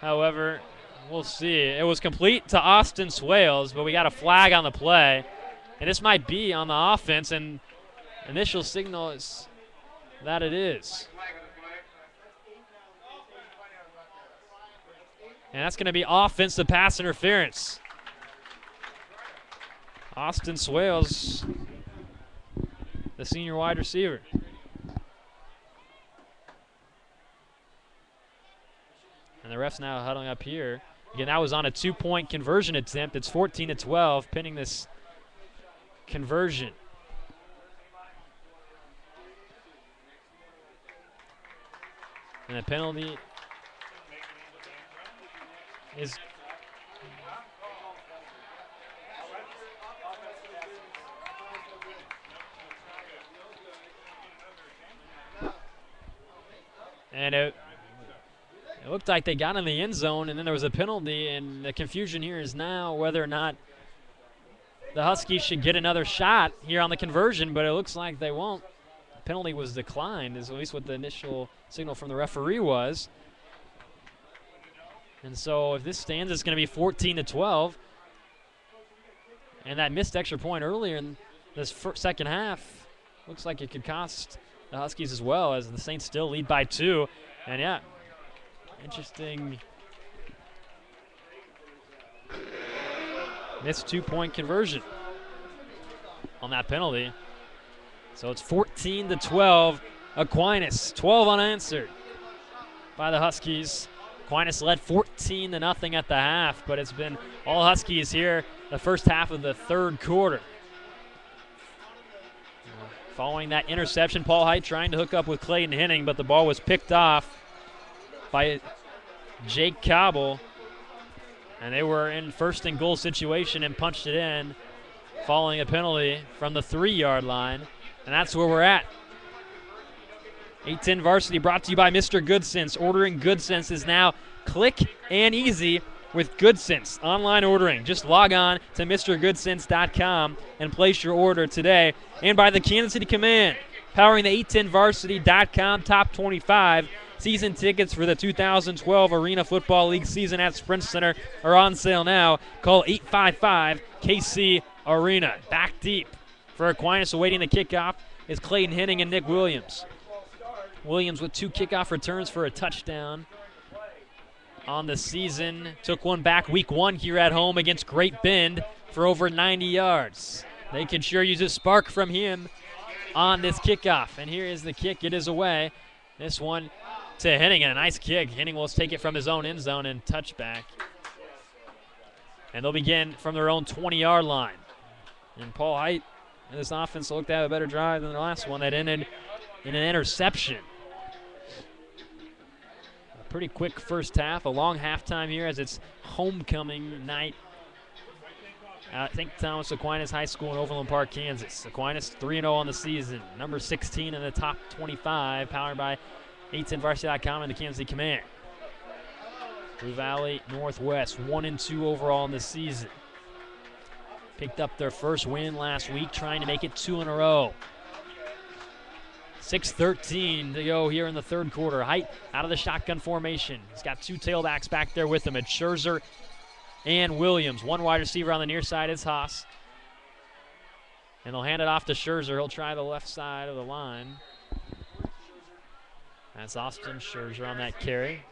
However, we'll see. It was complete to Austin Swales, but we got a flag on the play. And this might be on the offense, and initial signal is that it is. And that's going to be offensive pass interference. Austin Swales, the senior wide receiver. And the refs now huddling up here. Again, that was on a 2-point conversion attempt. It's 14-12, pinning this conversion. And the penalty is and it looked like they got in the end zone, and then there was a penalty, and the confusion here is now whether or not the Huskies should get another shot here on the conversion, but it looks like they won't. The penalty was declined, is at least what the initial signal from the referee was. And so if this stands, it's going to be 14-12. And that missed extra point earlier in this second half looks like it could cost the Huskies as well, as the Saints still lead by 2. And yeah, interesting. Missed 2-point conversion on that penalty. So it's 14-12. Aquinas, 12 unanswered by the Huskies. Aquinas led 14-0 at the half, but it's been all Huskies here the first half of the 3rd quarter. Following that interception, Paul Height trying to hook up with Clayton Henning, but the ball was picked off by Jake Cobble. And they were in 1st and goal situation and punched it in following a penalty from the 3-yard line. And that's where we're at. 8-10 Varsity brought to you by Mr. Goodsense. Ordering Goodsense is now quick and easy with Goodsense online ordering. Just log on to MrGoodsense.com and place your order today. And by the Kansas City Command, powering the 810varsity.com Top 25. Season tickets for the 2012 Arena Football League season at Sprint Center are on sale now. Call 855-KC-ARENA. Back deep for Aquinas awaiting the kickoff is Clayton Henning and Nick Williams. Williams with 2 kickoff returns for a touchdown on the season. Took one back week 1 here at home against Great Bend for over 90 yards. They can sure use a spark from him on this kickoff. And here is the kick. It is away. This one to Henning, and a nice kick. Henning will take it from his own end zone and touchback. And they'll begin from their own 20-yard line. And Paul Height and this offense looked to have a better drive than the last one that ended in an interception. A pretty quick first half, a long halftime here as it's homecoming night at St. Thomas Aquinas High School in Overland Park, Kansas. Aquinas 3-0 on the season, number 16 in the top 25, powered by 810varsity.com and the Kansas City Command. Blue Valley Northwest 1-2 overall in the season. Picked up their first win last week, trying to make it 2 in a row. 6:13 to go here in the third quarter. Height out of the shotgun formation. He's got 2 tailbacks back there with him. It's Scherzer and Williams. One wide receiver on the near side is Haas. And they'll hand it off to Scherzer. He'll try the left side of the line. That's Austin Scherzer on that carry.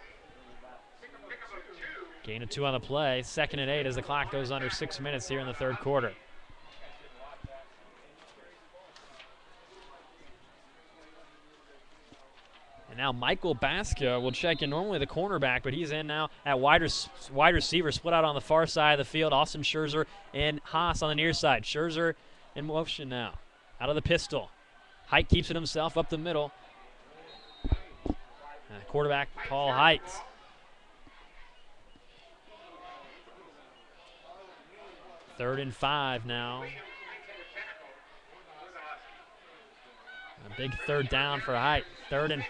Gain of 2 on the play. 2nd and 8 as the clock goes under 6 minutes here in the third quarter. And now Michael Baska will check in, normally the cornerback, but he's in now at wide receiver, split out on the far side of the field. Austin Scherzer and Haas on the near side. Scherzer in motion now. Out of the pistol. Height keeps it himself up the middle. Quarterback Paul Height. Third and 5 now. A big third down for Height. 3rd and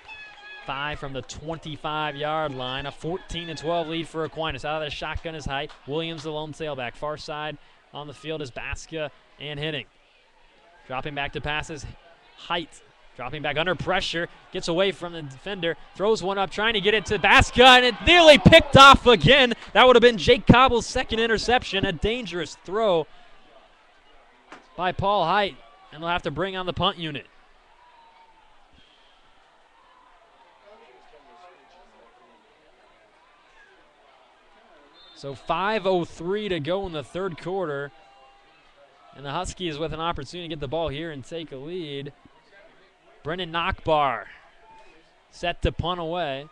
5 from the 25-yard line. A 14-12 lead for Aquinas. Out of the shotgun is Height. Williams the lone tailback. Far side on the field is Baska and Henning. Dropping back to passes. Height dropping back under pressure. Gets away from the defender. Throws one up trying to get it to Baska, and it nearly picked off again. That would have been Jake Cobble's 2nd interception. A dangerous throw by Paul Height, and they'll have to bring on the punt unit. So 5:03 to go in the third quarter. And the Huskies with an opportunity to get the ball here and take a lead. Brennan Nachbar set to punt away.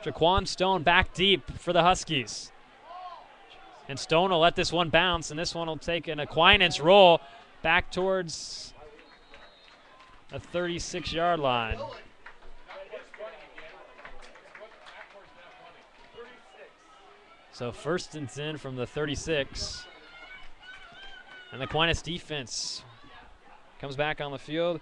Jaquan Stone back deep for the Huskies. And Stone will let this one bounce, and this one will take an Aquinas roll back towards a 36-yard line. So 1st and 10 from the 36. And the Aquinas defense comes back on the field,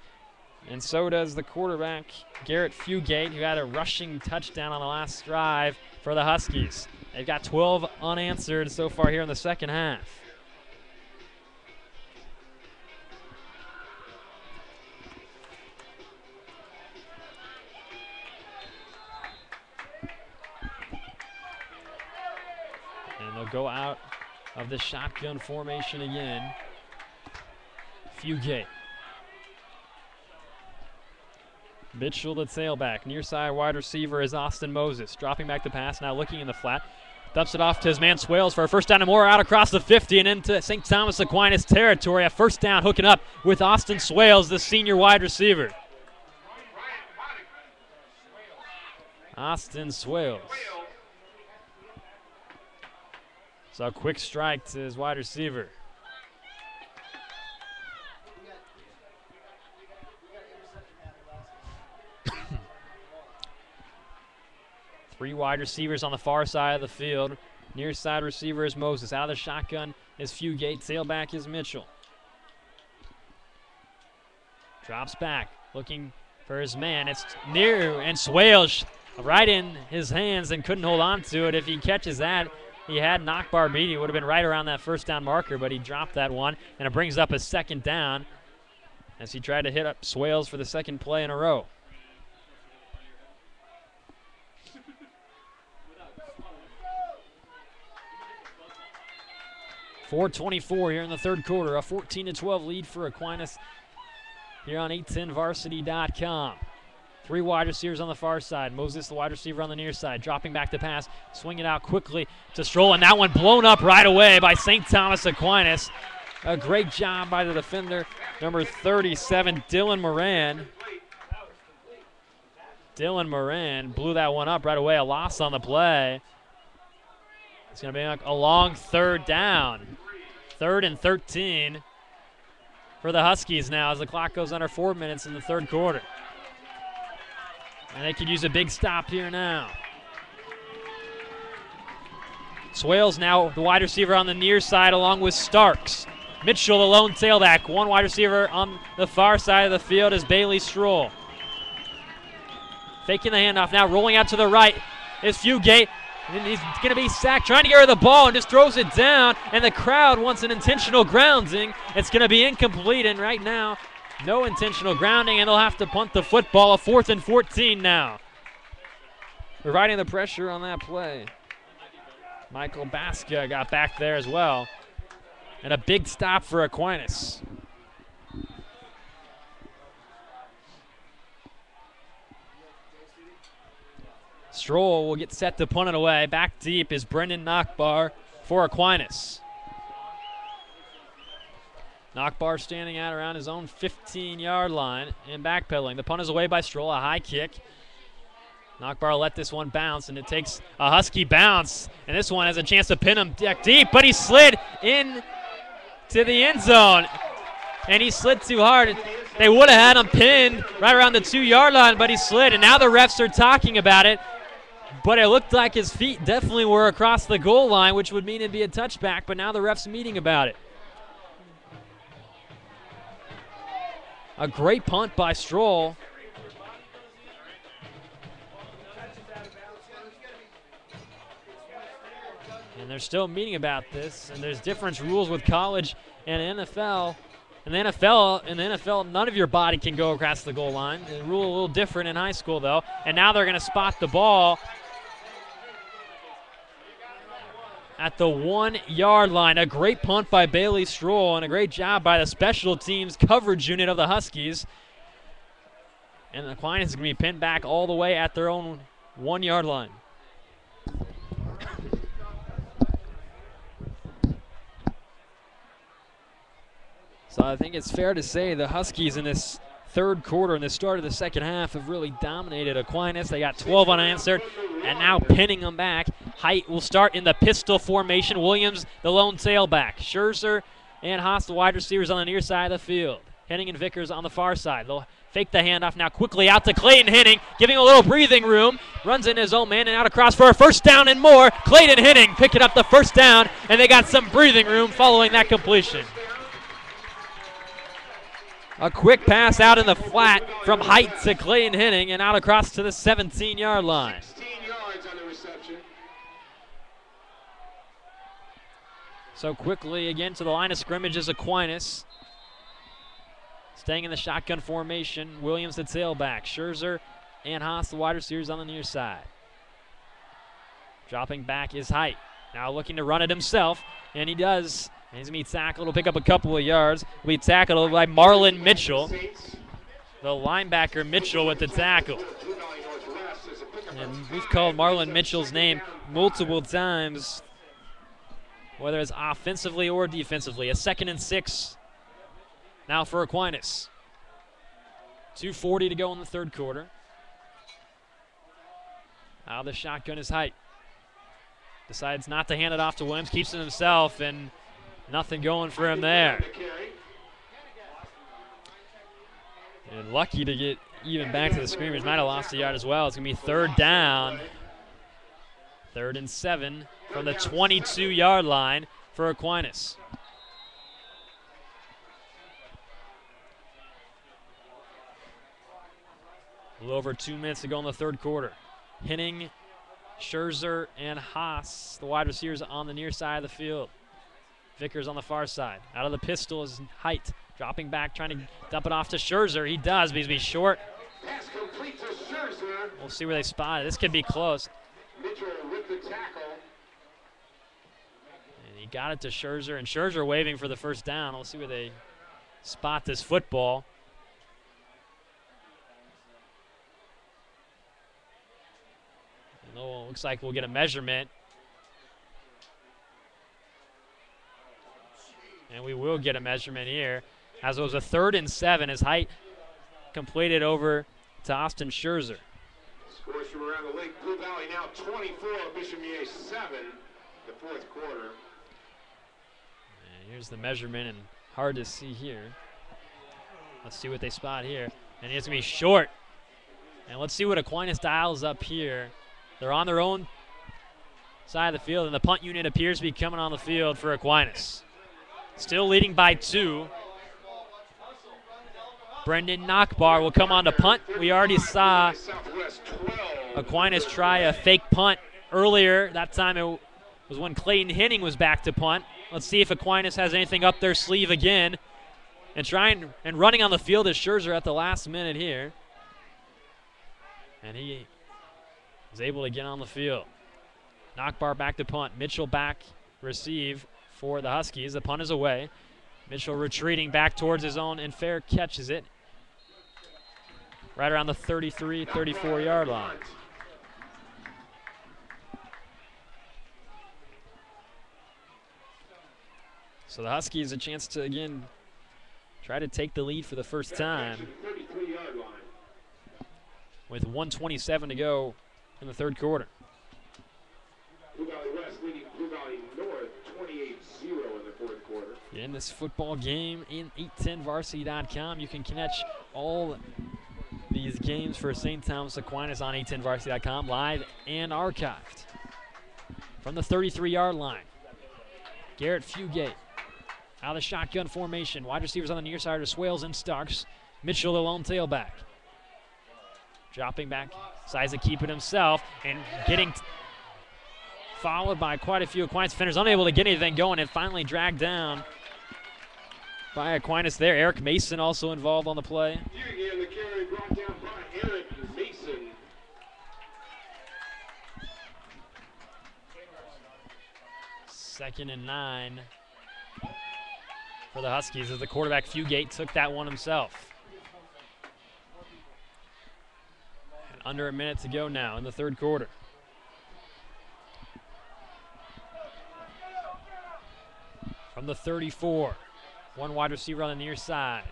and so does the quarterback, Garrett Fugate, who had a rushing touchdown on the last drive for the Huskies. They've got 12 unanswered so far here in the second half. And they'll go out of the shotgun formation again. Fugate. Mitchell the tailback. Near side wide receiver is Austin Moses. Dropping back the pass, now looking in the flat. Dumps it off to his man Swales for a first down and more, out across the 50 and into St. Thomas Aquinas territory. A first down hooking up with Austin Swales, the senior wide receiver. Austin Swales. So a quick strike to his wide receiver. Three wide receivers on the far side of the field. Near side receiver is Moses. Out of the shotgun is Fugate. Tailback is Mitchell. Drops back, looking for his man. It's near, and Swales right in his hands and couldn't hold on to it. If he catches that, he had Nakbar beat. He would have been right around that first down marker, but he dropped that one, and it brings up a second down as he tried to hit up Swales for the second play in a row. .424 here in the third quarter, a 14-12 lead for Aquinas here on 810varsity.com. 3 wide receivers on the far side. Moses, the wide receiver on the near side, dropping back to pass, swing it out quickly to Stroll, and that one blown up right away by St. Thomas Aquinas. A great job by the defender, number 37, Dylan Moran. Dylan Moran blew that one up right away, a loss on the play. It's going to be a long third down. 3rd and 13 for the Huskies now as the clock goes under 4 minutes in the third quarter. And they could use a big stop here now. Swales now the wide receiver on the near side along with Starks. Mitchell, the lone tailback. One wide receiver on the far side of the field is Bailey Stroll. Faking the handoff now, rolling out to the right is Fugate. And he's going to be sacked, trying to get rid of the ball, and just throws it down, and the crowd wants an intentional grounding. It's going to be incomplete, and right now, no intentional grounding, and they'll have to punt the football. A 4th and 14 now. Providing the pressure on that play. Michael Baska got back there as well. And a big stop for Aquinas. Stroll will get set to punt it away. Back deep is Brendan Nakbar for Aquinas. Nakbar standing out around his own 15-yard line and backpedaling. The punt is away by Stroll, a high kick. Nakbar let this one bounce, and it takes a Husky bounce. And this one has a chance to pin him deep, but he slid in to the end zone. And he slid too hard. They would have had him pinned right around the 2-yard line, but he slid. And now the refs are talking about it. But it looked like his feet definitely were across the goal line, which would mean it'd be a touchback, but now the ref's meeting about it. A great punt by Stroll. And they're still meeting about this, and there's different rules with college and NFL. In the NFL, none of your body can go across the goal line. The rule a little different in high school, though. And now they're going to spot the ball at the 1-yard line. A great punt by Bailey Stroll and a great job by the special teams coverage unit of the Huskies. And Aquinas is going to be pinned back all the way at their own 1-yard line. So I think it's fair to say the Huskies in this third quarter and the start of the second half have really dominated Aquinas. They got 12 unanswered and now pinning them back. Height will start in the pistol formation. Williams, the lone tailback. Scherzer and Haas, the wide receivers on the near side of the field. Henning and Vickers on the far side. They'll fake the handoff now quickly out to Clayton Henning, giving a little breathing room. Runs in his own man and out across for a first down and more. Clayton Henning picking up the first down, and they got some breathing room following that completion. A quick pass out in the flat from Height to Clayton Henning and out across to the 17-yard line. 16 yards on the reception. So quickly again to the line of scrimmage is Aquinas. Staying in the shotgun formation, Williams the tailback. Scherzer and Haas the wide receivers on the near side. Dropping back is Height. Now looking to run it himself, and he does. And he's going to be tackled. He'll pick up a couple of yards. Will be tackled by Marlon Mitchell. The linebacker Mitchell with the tackle. And we've called Marlon Mitchell's name multiple times, whether it's offensively or defensively. A 2nd and 6 now for Aquinas. 2:40 to go in the third quarter. Out of the shotgun is Height. Decides not to hand it off to Williams. Keeps it himself, and nothing going for him there. And lucky to get even back to the scrimmage. Might have lost a yard as well. It's going to be 3rd down 3rd and 7 from the 22-yard line for Aquinas. A little over 2 minutes to go in the 3rd quarter. Henning, Scherzer, and Haas, the wide receivers on the near side of the field. Vickers on the far side. Out of the pistol is Height, dropping back, trying to dump it off to Scherzer. He does, but he's be short. Pass complete to Scherzer. We'll see where they spot it. This could be close. Mitchell with the tackle. And he got it to Scherzer, and Scherzer waving for the first down. We'll see where they spot this football. And looks like we'll get a measurement. And we will get a measurement here, as it was a 3rd and 7 as Height completed over to Austin Scherzer. Scores from around the lake. Blue Valley now 24, Bishop Mier 7, the 4th quarter. And here's the measurement, and hard to see here. Let's see what they spot here. And it's going to be short. And let's see what Aquinas dials up here. They're on their own side of the field, and the punt unit appears to be coming on the field for Aquinas. Still leading by 2. Brendan Knockbar will come on to punt. We already saw Aquinas try a fake punt earlier. That time it was when Clayton Henning was back to punt. Let's see if Aquinas has anything up their sleeve again. And running on the field is Scherzer at the last minute here. And he is able to get on the field. Knockbar back to punt. Mitchell back, receive for the Huskies. The punt is away. Mitchell retreating back towards his own, and fair catches it right around the 33, 34-yard line. So the Huskies a chance to, again, try to take the lead for the first time with 1:27 to go in the 3rd quarter. Blue Valley West leading Blue Valley North 28-0 in the 4th quarter. In this football game in 810varsity.com, you can catch all these games for St. Thomas Aquinas on 810varsity.com, live and archived. From the 33-yard line, Garrett Fugate out of the shotgun formation. Wide receivers on the near side are Swales and Starks. Mitchell, the lone tailback. Dropping back, decides to keep it himself, and getting followed by quite a few Aquinas defenders, unable to get anything going, and finally dragged down by Aquinas there. Eric Mason also involved on the play. And the carry brought down by Eric Mason. Second and 9 for the Huskies as the quarterback Fugate took that one himself. And under a minute to go now in the 3rd quarter. From the 34, one wide receiver on the near side.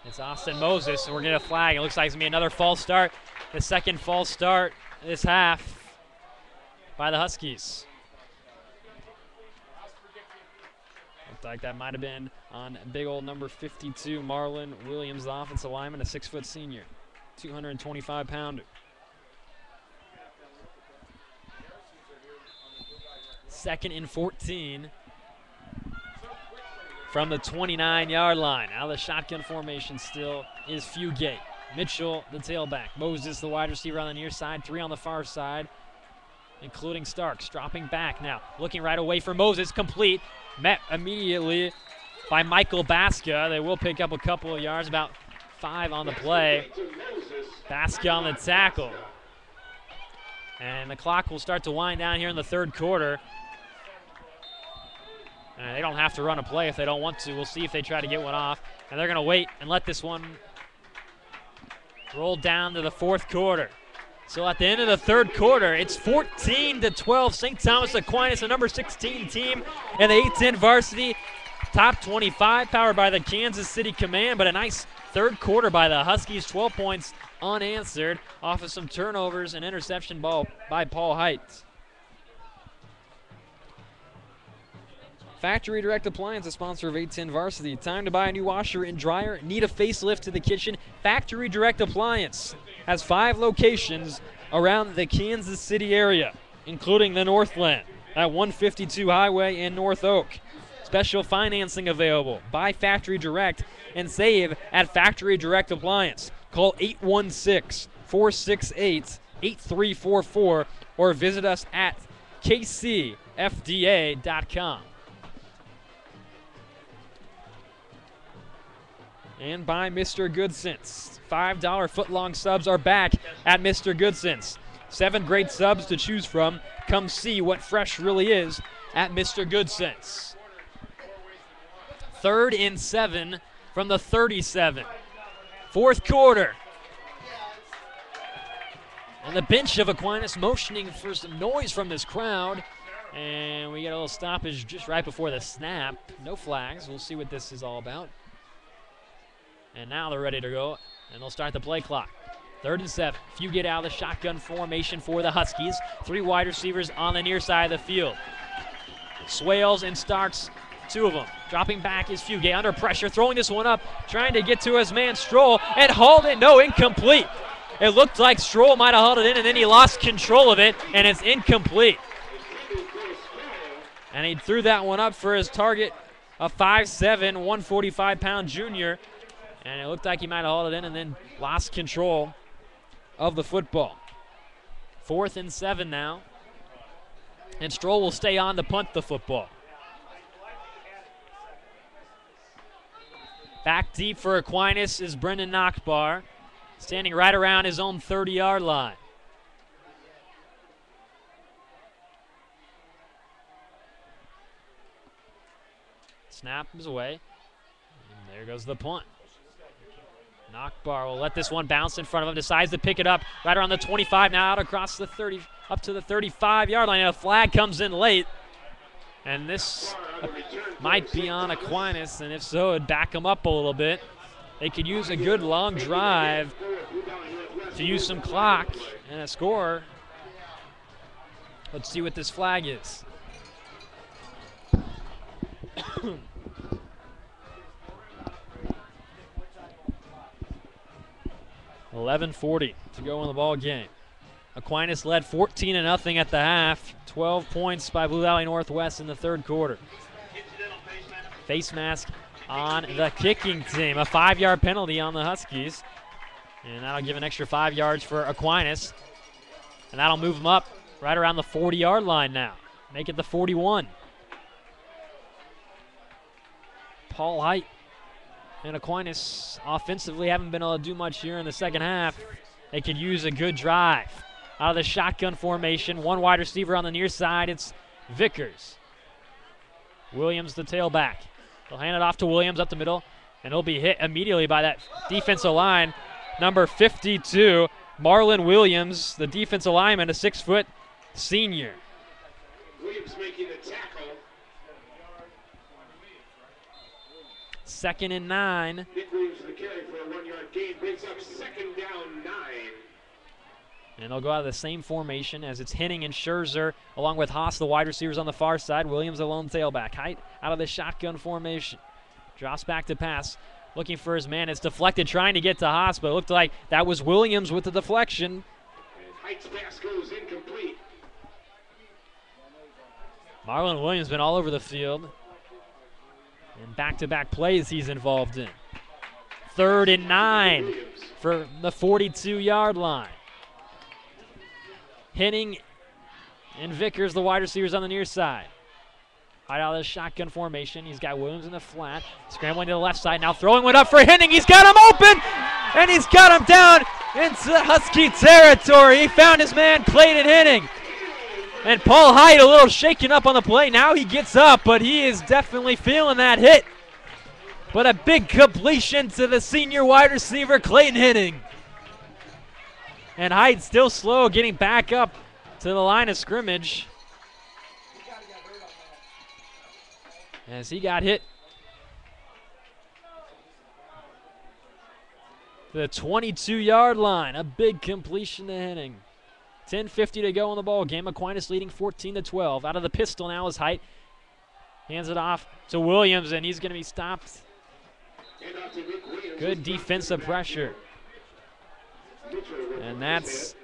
It's Austin Moses, and we're going to flag. It looks like it's going to be another false start. The second false start this half by the Huskies. Looked like that might have been on big old number 52, Marlon Williams, the offensive lineman, a 6-foot senior, 225-pounder. Second and 14 from the 29-yard line. Out of the shotgun formation still is Fugate. Mitchell, the tailback. Moses, the wide receiver on the near side. 3 on the far side, including Starks. Dropping back now. Looking right away for Moses. Complete. Met immediately by Michael Baska. They will pick up a couple of yards, about 5 on the play. Baska on the tackle. And the clock will start to wind down here in the 3rd quarter. They don't have to run a play if they don't want to. We'll see if they try to get one off. And they're going to wait and let this one roll down to the 4th quarter. So at the end of the 3rd quarter, it's 14-12. St. Thomas Aquinas, the number 16 team in the 810 varsity. Top 25, powered by the Kansas City Command. But a nice 3rd quarter by the Huskies. 12 points unanswered off of some turnovers and interception ball by Paul Height. Factory Direct Appliance, a sponsor of 810 Varsity. Time to buy a new washer and dryer. Need a facelift to the kitchen? Factory Direct Appliance. has 5 locations around the Kansas City area, including the Northland at 152 Highway in North Oak. Special financing available. Buy Factory Direct and save at Factory Direct Appliance. Call 816-468-8344 or visit us at kcfda.com. And by Mr. Goodsense. $5 footlong subs are back at Mr. Goodsense. 7 great subs to choose from. Come see what fresh really is at Mr. Goodsense. 3rd and 7 from the 37. 4th quarter. And the bench of Aquinas motioning for some noise from this crowd. And we get a little stoppage just right before the snap. No flags. We'll see what this is all about. And now they're ready to go, and they'll start the play clock. 3rd and 7. Few get out of the shotgun formation for the Huskies. 3 wide receivers on the near side of the field. Swales and Starks, 2 of them. Dropping back is Fugate under pressure, throwing this one up, trying to get to his man Stroll, and hauled it. No, incomplete. It looked like Stroll might have hauled it in, and then he lost control of it, and it's incomplete. And he threw that one up for his target, a 5'7", 145-pound junior. And it looked like he might have hauled it in and then lost control of the football. 4th and 7 now. And Stroll will stay on to punt the football. Back deep for Aquinas is Brendan Nachbar, standing right around his own 30-yard line. Snap is away. And there goes the punt. Nachbar will let this one bounce in front of him, decides to pick it up right around the 25, now out across the 30, up to the 35-yard line. And a flag comes in late, and this might be on Aquinas, and if so, it'd back him up a little bit. They could use a good long drive to use some clock and a score. Let's see what this flag is. 11:40 to go in the ball game. Aquinas led 14-0 at the half. 12 points by Blue Valley Northwest in the 3rd quarter. Face mask on the kicking team. A 5-yard penalty on the Huskies. And that'll give an extra 5 yards for Aquinas. And that'll move them up right around the 40-yard line now. Make it the 41. Paul Height and Aquinas offensively haven't been able to do much here in the 2nd half. They could use a good drive. Out of the shotgun formation, 1 wide receiver on the near side, it's Vickers. Williams the tailback. They'll hand it off to Williams up the middle, and he'll be hit immediately by that defensive line. Number 52, Marlon Williams, the defensive lineman, a 6-foot senior. Williams making the tackle. 2nd and 9. Nick Williams the carry for a 1-yard gain, brings up 2nd down 9. And they'll go out of the same formation as it's Henning and Scherzer, along with Haas, the wide receivers on the far side. Williams, the lone tailback. Height out of the shotgun formation. Drops back to pass, looking for his man. It's deflected, trying to get to Haas, but it looked like that was Williams with the deflection. And Height's pass goes incomplete. Marlon Williams been all over the field. And back-to-back plays he's involved in. 3rd and 9 for the 42-yard line. Henning and Vickers, the wide receivers on the near side. Hide out of the shotgun formation. He's got Williams in the flat. Scrambling to the left side. Now throwing one up for Henning. He's got him open, and he's got him down into Husky territory. He found his man, Clayton Henning. And Paul Height a little shaken up on the play. Now he gets up, but he is definitely feeling that hit. But a big completion to the senior wide receiver, Clayton Henning. And Height still slow, getting back up to the line of scrimmage. As he got hit to the 22-yard line. A big completion to Henning. 10:50 to go in the ball game. Aquinas leading 14-12. Out of the pistol now is Height. Hands it off to Williams, and he's going to be stopped. Good defensive pressure. And that's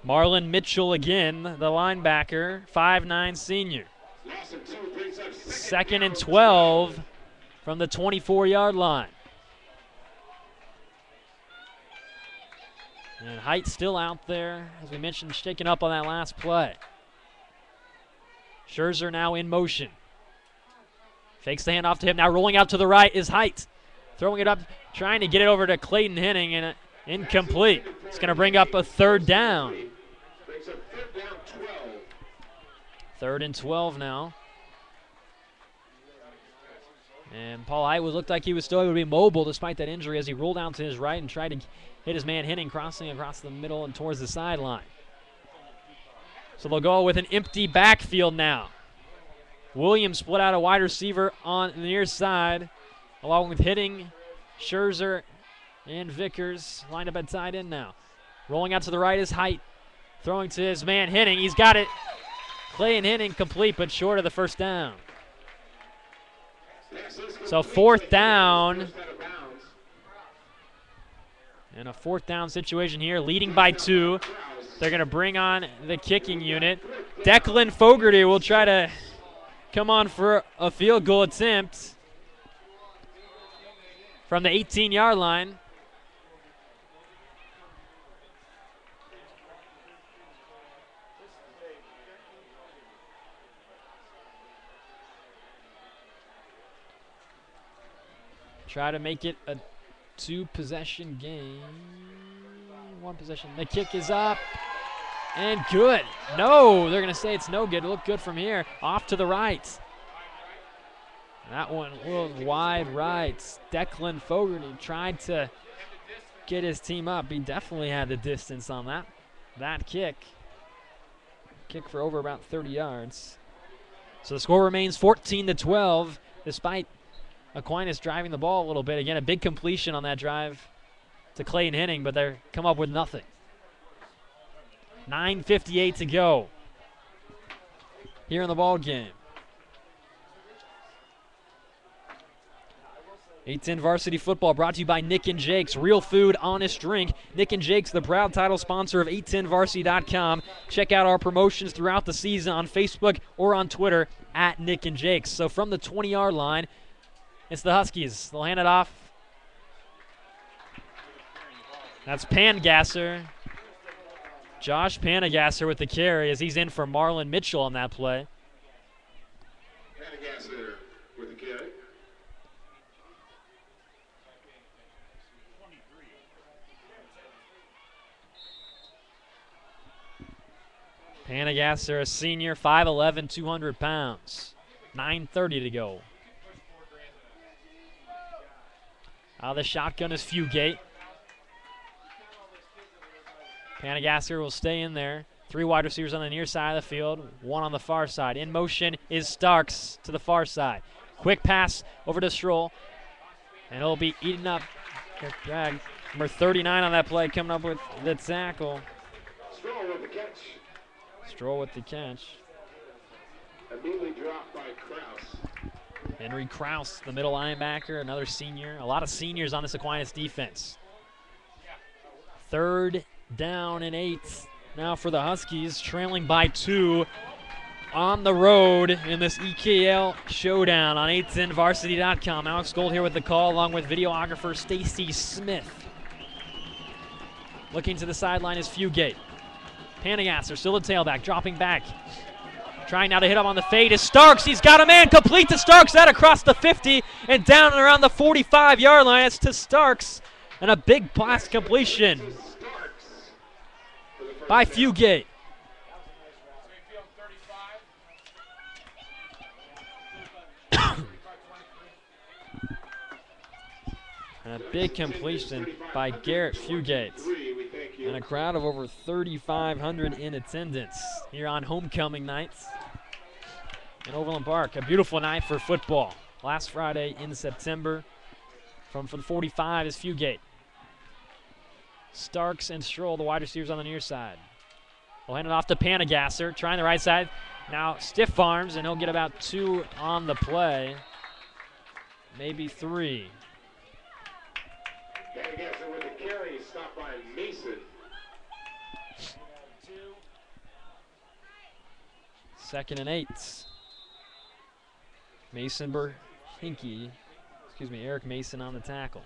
Marlon Mitchell again, the linebacker, 5'9" senior. 2nd and 12 from the 24-yard line. And Height still out there, as we mentioned, shaking up on that last play. Scherzer now in motion. Fakes the handoff to him. Now rolling out to the right is Height. Throwing it up, trying to get it over to Clayton Henning, and incomplete. It's going to bring up a 3rd down. 3rd and 12 now. And Paul Height looked like he was still able to be mobile despite that injury as he rolled out to his right and tried to hit his man Henning, crossing across the middle and towards the sideline. So they'll go with an empty backfield now. Williams split out a wide receiver on the near side, along with Henning, Scherzer, and Vickers lined up at tight end now. Rolling out to the right is Height. Throwing to his man Henning. He's got it. Clayton Henning complete, but short of the 1st down. So 4th down. And a 4th down situation here, leading by 2. They're going to bring on the kicking unit. Declan Fogarty will try to come on for a field goal attempt from the 18-yard line. Try to make it a 2-possession game. 1 possession. The kick is up and good. No, they're going to say it's no good. It looked good from here. Off to the right. That one a little wide right. Declan Fogarty tried to get his team up. He definitely had the distance on that kick. Kick for over about 30 yards. So the score remains 14-12 despite Aquinas driving the ball a little bit. Again, a big completion on that drive to Clayton Henning, but they come up with nothing. 9:58 to go here in the ball game. 8-10 varsity football brought to you by Nick and Jake's. Real food, honest drink. Nick and Jake's, the proud title sponsor of 810varsity.com. Check out our promotions throughout the season on Facebook or on Twitter at Nick and Jake's. So from the 20-yard line, it's the Huskies. They'll hand it off. That's Pangasser. Josh Pangasser with the carry as he's in for Marlon Mitchell on that play. Pangasser with the carry. Pangasser, a senior, 5'11", 200 pounds. 9:30 to go. The shotgun is Fugate. Pangasser will stay in there. 3 wide receivers on the near side of the field, 1 on the far side. In motion is Starks to the far side. Quick pass over to Stroll, and he'll be eaten up. Drag. Number 39 on that play coming up with the tackle. Stroll with the catch. Stroll with the catch. Immediately dropped by Krause. Henry Krause, the middle linebacker, another senior. A lot of seniors on this Aquinas defense. 3rd down and 8 now for the Huskies, trailing by 2 on the road in this EKL showdown on 810varsity.com. Alex Gold here with the call along with videographer Stacy Smith. Looking to the sideline is Fugate. Pangasser, still a tailback, dropping back. Trying now to hit him on the fade is Starks. He's got a man complete to Starks. That across the 50 and down and around the 45-yard line. It's to Starks. And a big pass completion by Fugate. And a big completion by Garrett Fugate. And a crowd of over 3,500 in attendance here on homecoming night in Overland Park. A beautiful night for football. Last Friday in September. For the 45 is Fugate. Starks and Stroll, the wide receivers on the near side. We'll hand it off to Pangasser, trying the right side. Now stiff arms, and he'll get about 2 on the play. Maybe 3. Pangasser with the carry, stopped by Mason. 2nd and 8. Eric Mason on the tackle.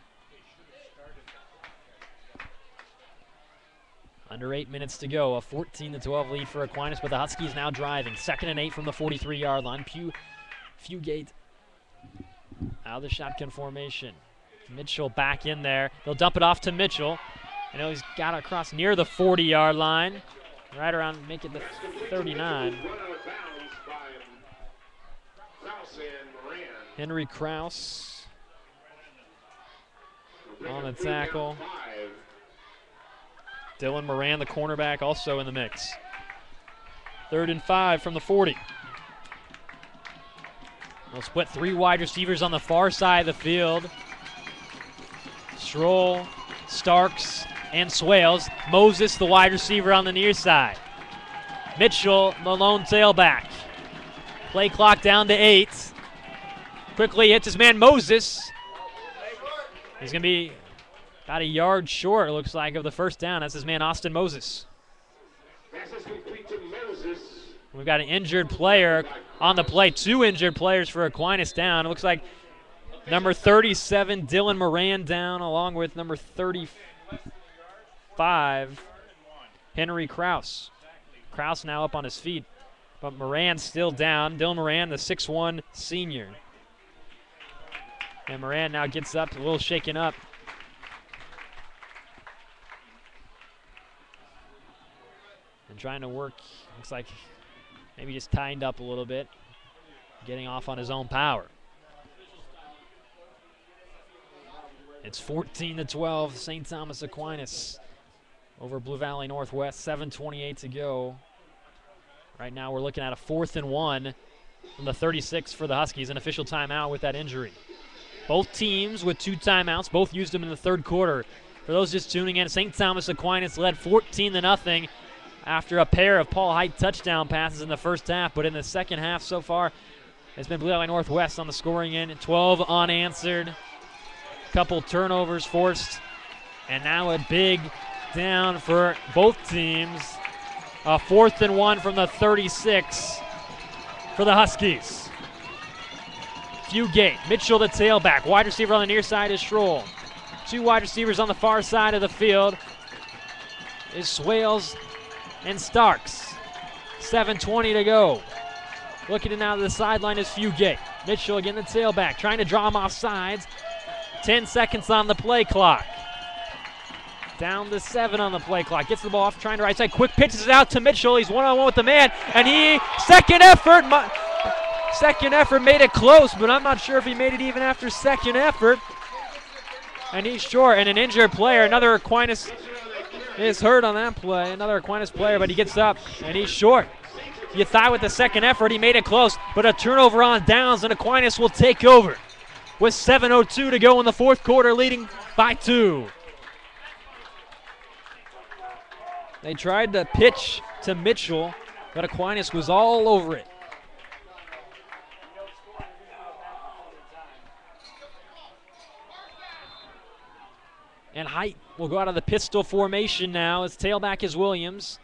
Under 8 minutes to go, a 14-12 lead for Aquinas, but the Huskies now driving. 2nd and 8 from the 43-yard line. Fugate out of the shotgun formation. Mitchell back in there. They'll dump it off to Mitchell. I know he's got it across near the 40-yard line. Right around, make it the 39. Henry Kraus on the tackle. Dylan Moran, the cornerback, also in the mix. 3rd and 5 from the 40. They'll split 3 wide receivers on the far side of the field. Stroll, Starks, and Swales. Moses, the wide receiver on the near side. Mitchell, the lone tailback. Play clock down to 8. Quickly hits his man Moses. He's going to be about a yard short, it looks like, of the first down. That's his man Austin Moses. We've got an injured player on the play. 2 injured players for Aquinas down. It looks like number 37, Dylan Moran, down, along with number 35, Henry Kraus. Kraus now up on his feet, but Moran still down. Dylan Moran, the 6'1 senior. And Moran now gets up, a little shaken up. And trying to work, looks like maybe just tightened up a little bit, getting off on his own power. It's 14-12, St. Thomas Aquinas over Blue Valley Northwest, 7:28 to go. Right now we're looking at a 4th and 1 from the 36 for the Huskies, an official timeout with that injury. Both teams with 2 timeouts, both used them in the 3rd quarter. For those just tuning in, St. Thomas Aquinas led 14-0 after a pair of Paul Height touchdown passes in the first half, but in the second half so far, it's been Blue Valley Northwest on the scoring end. 12 unanswered, couple turnovers forced, and now a big down for both teams. A 4th and 1 from the 36 for the Huskies. Fugate, Mitchell the tailback. Wide receiver on the near side is Schroll. 2 wide receivers on the far side of the field is Swales and Starks. 7:20 to go. Looking out to the sideline is Fugate. Mitchell again the tailback, trying to draw him off sides. 10 seconds on the play clock. Down to 7 on the play clock. Gets the ball off, trying to right side. Quick pitches it out to Mitchell. He's one-on-one with the man, and second effort made it close, but I'm not sure if he made it even after second effort. And he's short, and an injured player. Another Aquinas is hurt on that play. Another Aquinas player, but he gets up, and he's short. You thought with the second effort he made it close, but a turnover on downs, and Aquinas will take over with 7:02 to go in the 4th quarter, leading by 2. They tried to pitch to Mitchell, but Aquinas was all over it. And Height will go out of the pistol formation now. His tailback is Williams.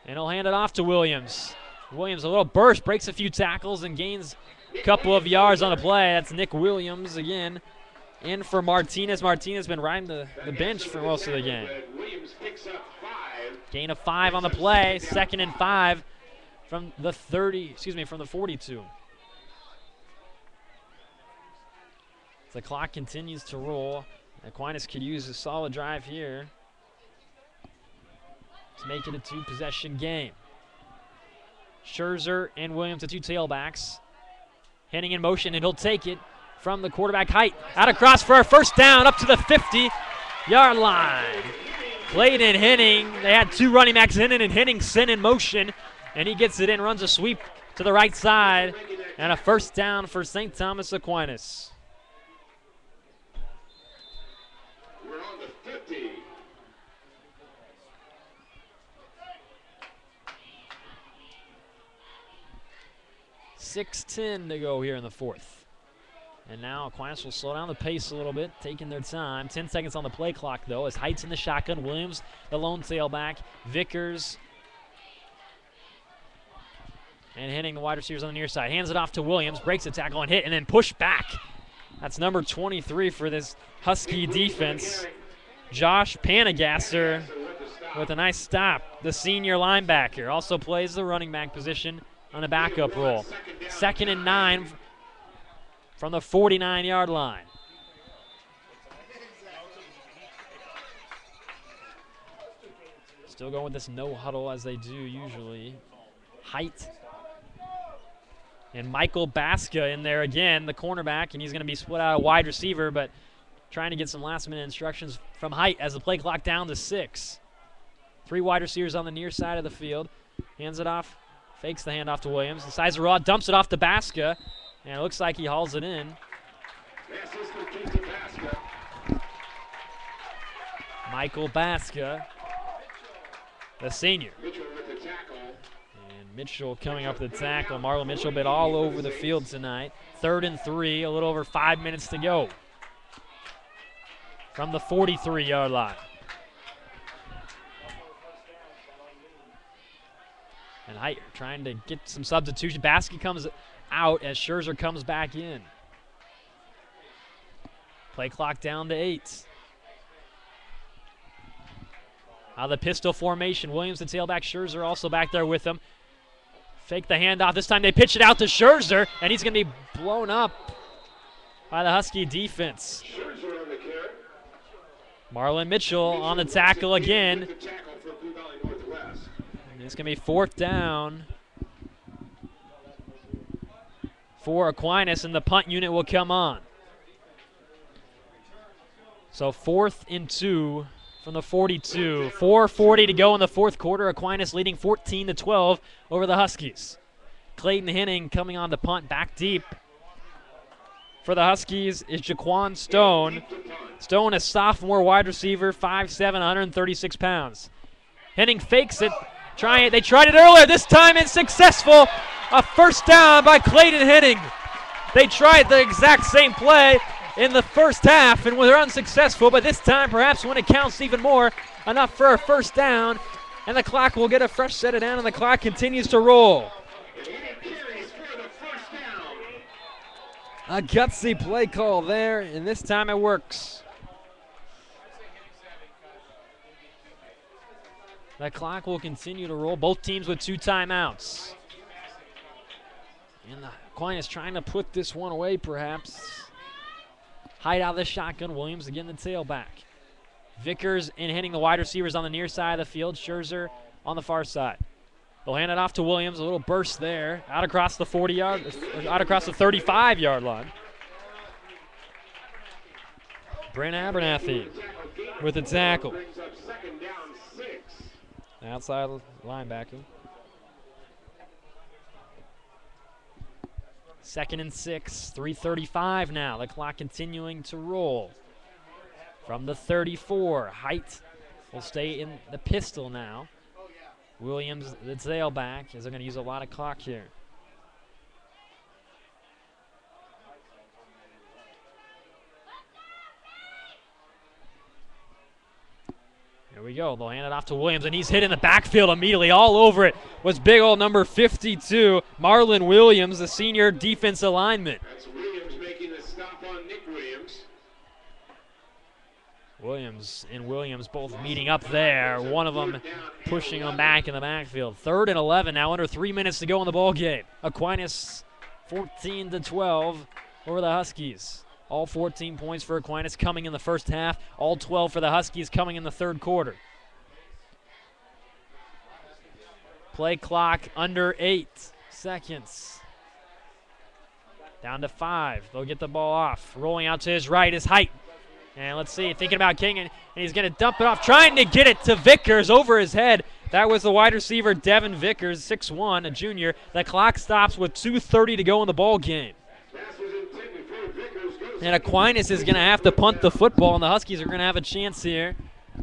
And he'll hand it off to Williams. Williams, a little burst, breaks a few tackles and gains a couple of yards on the play. That's Nick Williams again. In for Martinez. Martinez has been riding the bench for most of the game. Gain of 5 on the play. 2nd and 5 from the 42. The clock continues to roll. Aquinas could use a solid drive here to make it a 2-possession game. Scherzer and Williams, the 2 tailbacks. Henning in motion, and he'll take it from the quarterback Height. Out across for a first down, up to the 50-yard line. Clayton Henning, they had 2 running backs in it, and Henningsen in motion, and he gets it in, runs a sweep to the right side, and a first down for St. Thomas Aquinas. We're on the 50. .6:10 to go here in the 4th. And now Aquinas will slow down the pace a little bit, taking their time. 10 seconds on the play clock, though, as Height's in the shotgun. Williams, the lone tailback. Vickers and hitting the wide receivers on the near side. Hands it off to Williams, breaks the tackle and hit, and then push back. That's number 23 for this Husky defense. Josh Panagasser with a nice stop. The senior linebacker also plays the running back position on a backup role. 2nd and 9 from the 49-yard line. Still going with this no huddle as they do usually. Height. And Michael Baska in there again, the cornerback, and he's going to be split out a wide receiver, but trying to get some last-minute instructions from Height as the play clock down to 6. 3 wide receivers on the near side of the field. Hands it off, fakes the handoff to Williams. Decides to raw, dumps it off to Baska, and it looks like he hauls it in. Michael Baska, the senior. And Mitchell coming up with the tackle. Marlon Mitchell been all over the field tonight. 3rd and 3, a little over 5 minutes to go from the 43-yard line. And Height trying to get some substitution. Baska comes out as Scherzer comes back in. Play clock down to 8. Out of the pistol formation, Williams the tailback, Scherzer also back there with him. Fake the handoff. This time they pitch it out to Scherzer, and he's going to be blown up by the Husky defense. Marlon Mitchell on the tackle again. And it's going to be 4th down for Aquinas, and the punt unit will come on. So 4th and 2 from the 42. 4:40 to go in the 4th quarter. Aquinas leading 14-12 over the Huskies. Clayton Henning coming on the punt back deep. For the Huskies is Jaquan Stone. Stone, a sophomore wide receiver, 5'7", 136 pounds. Henning fakes it. They tried it earlier. This time it's successful. A 1st down by Clayton Henning. They tried the exact same play in the first half and were unsuccessful, but this time perhaps when it counts even more, enough for a 1st down, and the clock will get a fresh set it down, and the clock continues to roll. A gutsy play call there, and this time it works. The clock will continue to roll. Both teams with 2 timeouts. And the Aquinas trying to put this one away perhaps. Height out of the shotgun. Williams again the tailback. Vickers and hitting the wide receivers on the near side of the field. Scherzer on the far side. They'll hand it off to Williams. A little burst there. Out across the 35-yard line. Brent Abernathy with the tackle. Outside linebacker. 2nd and 6, 3:35 now. The clock continuing to roll. From the 34, Height will stay in the pistol now. Williams, the tailback, is going to use a lot of clock here. Here we go. They'll hand it off to Williams, and he's hit in the backfield immediately. All over it was big old number 52, Marlon Williams, the senior defensive lineman. That's Williams making the stop on Nick Williams. Williams and Williams both meeting up there. One of them pushing him back in the backfield. 3rd and 11 now, under 3 minutes to go in the ball game. Aquinas 14-12 over the Huskies. All 14 points for Aquinas coming in the first half. All 12 for the Huskies coming in the 3rd quarter. Play clock under 8 seconds. Down to 5. They'll get the ball off. Rolling out to his right is Height. And let's see, thinking about King, and he's going to dump it off, trying to get it to Vickers over his head. That was the wide receiver, Devin Vickers, 6'1", a junior. The clock stops with 2:30 to go in the ball game. And Aquinas is going to have to punt the football, and the Huskies are going to have a chance here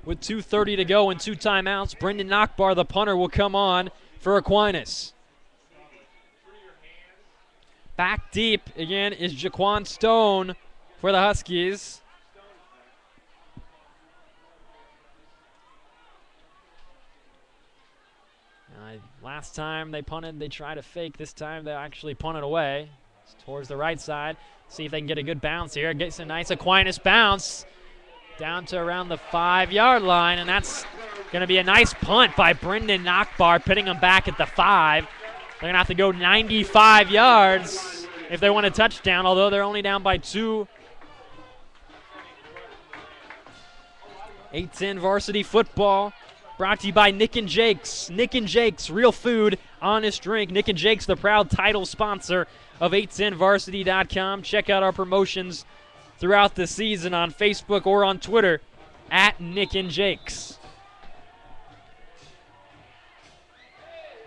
with 2:30 to go and 2 timeouts. Brendan Nachbar, the punter, will come on for Aquinas. Back deep again is Jaquan Stone for the Huskies. Last time they punted, they tried to fake. This time they actually punted away. It's towards the right side. See if they can get a good bounce here. Gets a nice Aquinas bounce down to around the 5-yard line, and that's going to be a nice punt by Brendan Nachbar, putting them back at the 5. They're going to have to go 95 yards if they want a touchdown, although they're only down by 2. 8-10 varsity football. Brought to you by Nick and Jake's. Nick and Jake's, real food, honest drink. Nick and Jake's, the proud title sponsor of 810varsity.com. Check out our promotions throughout the season on Facebook or on Twitter at Nick and Jake's.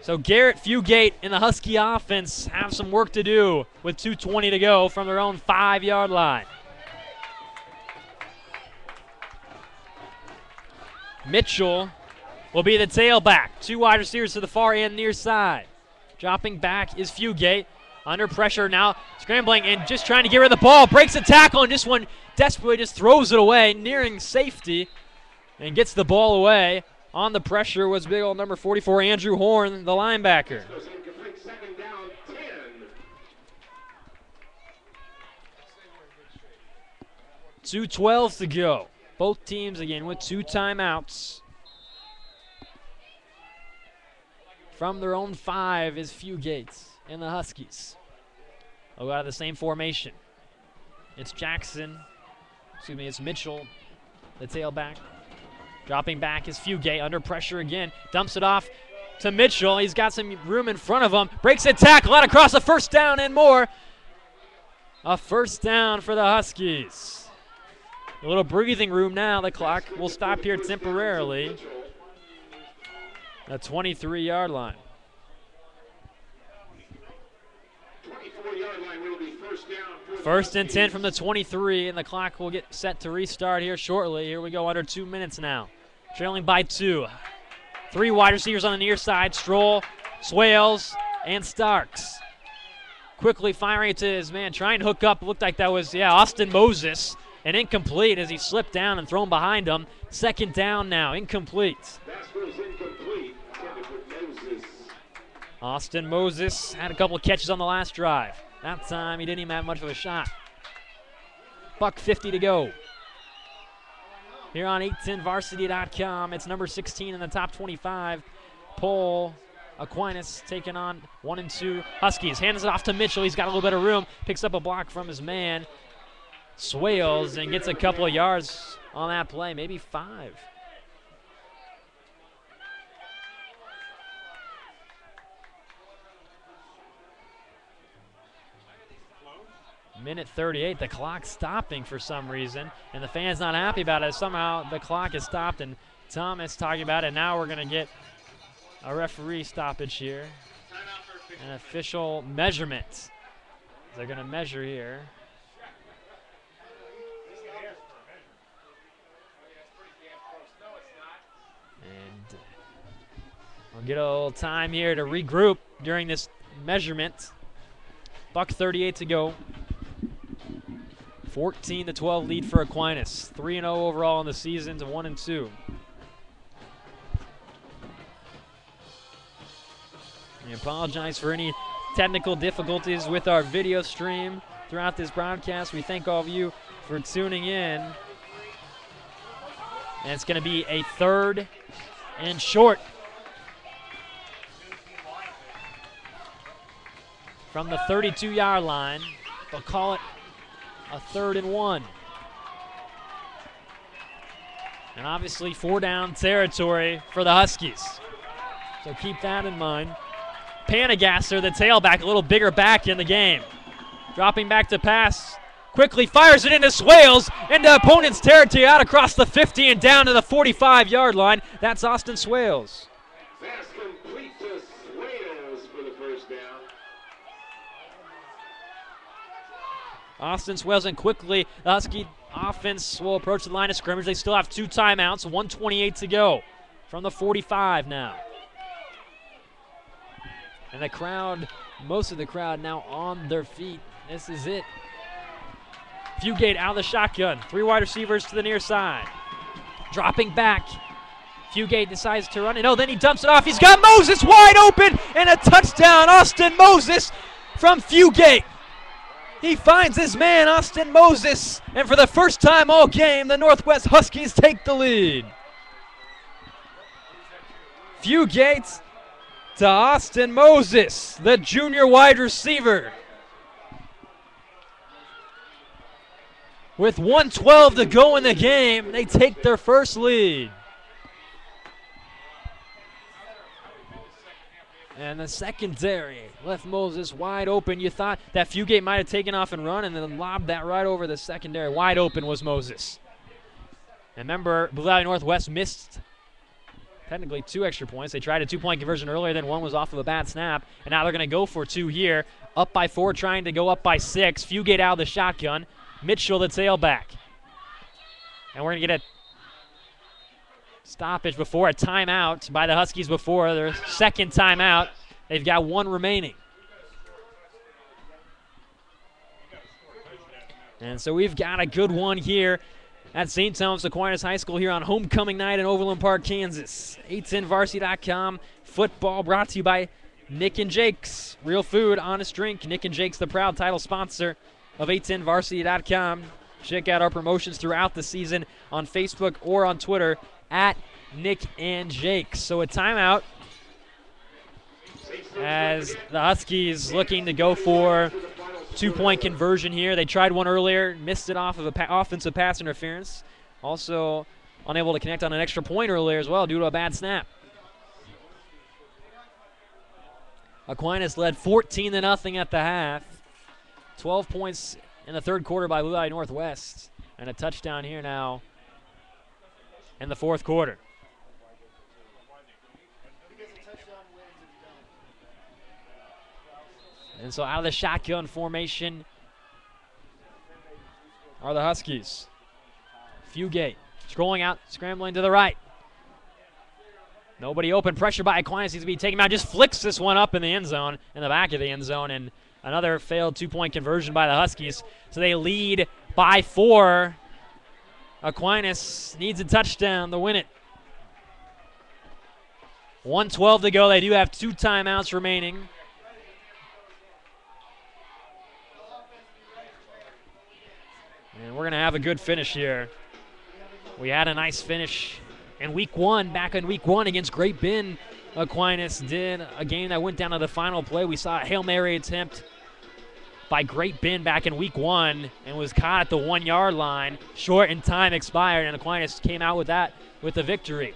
So Garrett Fugate and the Husky offense have some work to do with 2:20 to go from their own 5-yard line. Mitchell will be the tailback. 2 wide receivers to the far and near side. Dropping back is Fugate. Under pressure now, scrambling and just trying to get rid of the ball. Breaks a tackle, and this one desperately just throws it away, nearing safety, and gets the ball away. On the pressure was big old number 44, Andrew Horn, the linebacker. 2:12 to go. Both teams again with 2 timeouts. From their own 5 is Fugate and the Huskies. They'll go out of the same formation. It's Mitchell, the tailback. Dropping back is Fugate, under pressure again. Dumps it off to Mitchell. He's got some room in front of him. Breaks a tackle out across, a first down and more. A first down for the Huskies. A little breathing room now. The clock will stop here temporarily. The 23-yard line. 24-yard line will be first down. First and 10 from the 23, and the clock will get set to restart here shortly. Here we go, under 2 minutes now. Trailing by 2. 3 wide receivers on the near side. Stroll, Swales, and Starks. Quickly firing it to his man, trying to hook up. Looked like that was, Austin Moses. And incomplete as he slipped down and thrown behind him. Second down now, incomplete. Incomplete. Austin Moses had a couple of catches on the last drive. That time he didn't even have much of a shot. $1:50 to go. Here on 810varsity.com, it's number 16 in the top 25 poll. Aquinas taking on 1 and 2 Huskies. Hands it off to Mitchell. He's got a little bit of room. Picks up a block from his man, Swales, and gets a couple of yards on that play, maybe 5. Minute 38, the clock stopping for some reason, and the fans not happy about it. Somehow the clock is stopped, and Thomas talking about it. Now we're going to get a referee stoppage here, an official measurement. They're going to measure here. And we'll get a little time here to regroup during this measurement. $1:38 to go. 14-12 lead for Aquinas. 3-0 overall in the season to 1 and 2. I apologize for any technical difficulties with our video stream throughout this broadcast. We thank all of you for tuning in. And it's going to be a 3rd and short from the 32-yard line. They'll call it a 3rd and 1. And obviously 4-down territory for the Huskies. So keep that in mind. Panagasser, the tailback, a little bigger back in the game. Dropping back to pass. Quickly fires it into Swales, into opponent's territory, out across the 50 and down to the 45-yard line. That's Austin Swales. That's complete to Swales for the first down. Austin Swales, and quickly the Husky offense will approach the line of scrimmage. They still have 2 timeouts, 1:28 to go from the 45 now. And the crowd, most of the crowd now on their feet. This is it. Fugate out of the shotgun. 3 wide receivers to the near side. Dropping back Fugate decides to run it. Oh, then he dumps it off. He's got Moses wide open and a touchdown. Austin Moses from Fugate. He finds his man, Austin Moses, and for the first time all game, the Northwest Huskies take the lead. Fugate to Austin Moses, the junior wide receiver. With 1:12 to go in the game, they take their first lead. And the secondary left Moses wide open. You thought that Fugate might have taken off and run and then lobbed that right over the secondary. Wide open was Moses. And remember, Blue Valley Northwest missed technically 2 extra points. They tried a 2-point conversion earlier, then one was off of a bad snap. And now they're going to go for 2 here. Up by 4, trying to go up by 6. Fugate out of the shotgun. Mitchell, the tailback. And we're going to get a stoppage before a timeout by the Huskies before their second timeout. They've got 1 remaining. And so we've got a good one here at St. Thomas Aquinas High School here on homecoming night in Overland Park, Kansas. 810varsity.com football brought to you by Nick and Jake's. Real food, honest drink. Nick and Jake's, the proud title sponsor of 810varsity.com. Check out our promotions throughout the season on Facebook or on Twitter at Nick and Jake. So a timeout as the Huskies looking to go for 2-point conversion here. They tried one earlier, missed it off of an offensive pass interference. Also unable to connect on an extra point earlier as well due to a bad snap. Aquinas led 14-0 at the half. 12 points in the third quarter by Blue Valley Northwest. And a touchdown here now in the fourth quarter. And so out of the shotgun formation are the Huskies. Fugate scrolling out, scrambling to the right. Nobody open, pressure by Aquinas needs to be taken out. Just flicks this one up in the end zone, in the back of the end zone, and another failed 2-point conversion by the Huskies. So they lead by 4. Aquinas needs a touchdown to win it. 1:12 to go. They do have 2 timeouts remaining. And we're going to have a good finish here. We had a nice finish in week 1, back in week 1 against Great Bend. Aquinas did a game that went down to the final play. We saw a Hail Mary attempt by Great Bend back in week 1 and was caught at the 1-yard line. Short and time expired, and Aquinas came out with that with the victory.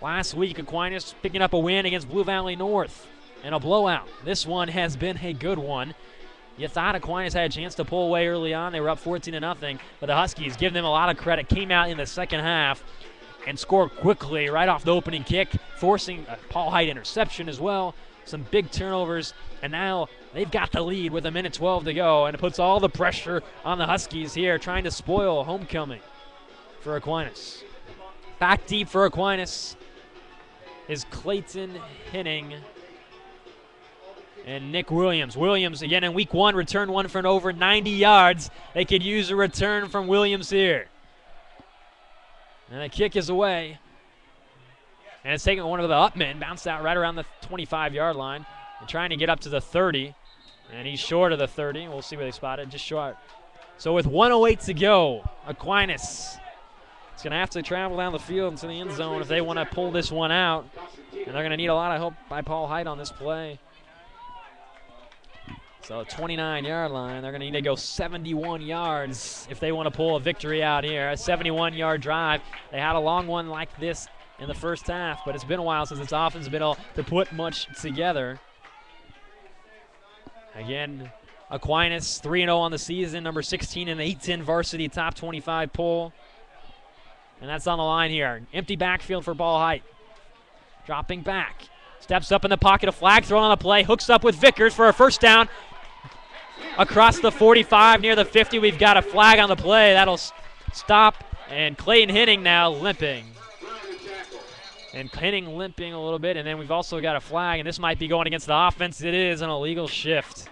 Last week, Aquinas picking up a win against Blue Valley North and a blowout. This one has been a good one. You thought Aquinas had a chance to pull away early on. They were up 14-0, but the Huskies, give them a lot of credit, came out in the second half and scored quickly right off the opening kick, forcing a Paul Height interception as well. Some big turnovers, and now they've got the lead with 1:12 to go, and it puts all the pressure on the Huskies here, trying to spoil homecoming for Aquinas. Back deep for Aquinas is Clayton Henning and Nick Williams. Williams, again in week 1, returned one for an over 90 yards. They could use a return from Williams here. And the kick is away. And it's taking one of the upmen, bounced out right around the 25-yard line. And trying to get up to the 30. And he's short of the 30. We'll see where they spot it, just short. So with 1:08 to go, Aquinas is going to have to travel down the field into the end zone if they want to pull this one out. And they're going to need a lot of help by Paul Height on this play. So 29-yard line, they're going to need to go 71 yards if they want to pull a victory out here. A 71-yard drive. They had a long one like this in the first half, but it's been a while since this offense has been able to put much together. Again, Aquinas 3-0 on the season, number 16 in the 810 varsity top 25 poll. And that's on the line here. Empty backfield for Paul Height. Dropping back. Steps up in the pocket, a flag thrown on the play, hooks up with Vickers for a first down. Across the 45 near the 50, we've got a flag on the play. That'll stop, and Clayton Henning now limping. And Henning limping a little bit, and then we've also got a flag, and this might be going against the offense. It is an illegal shift.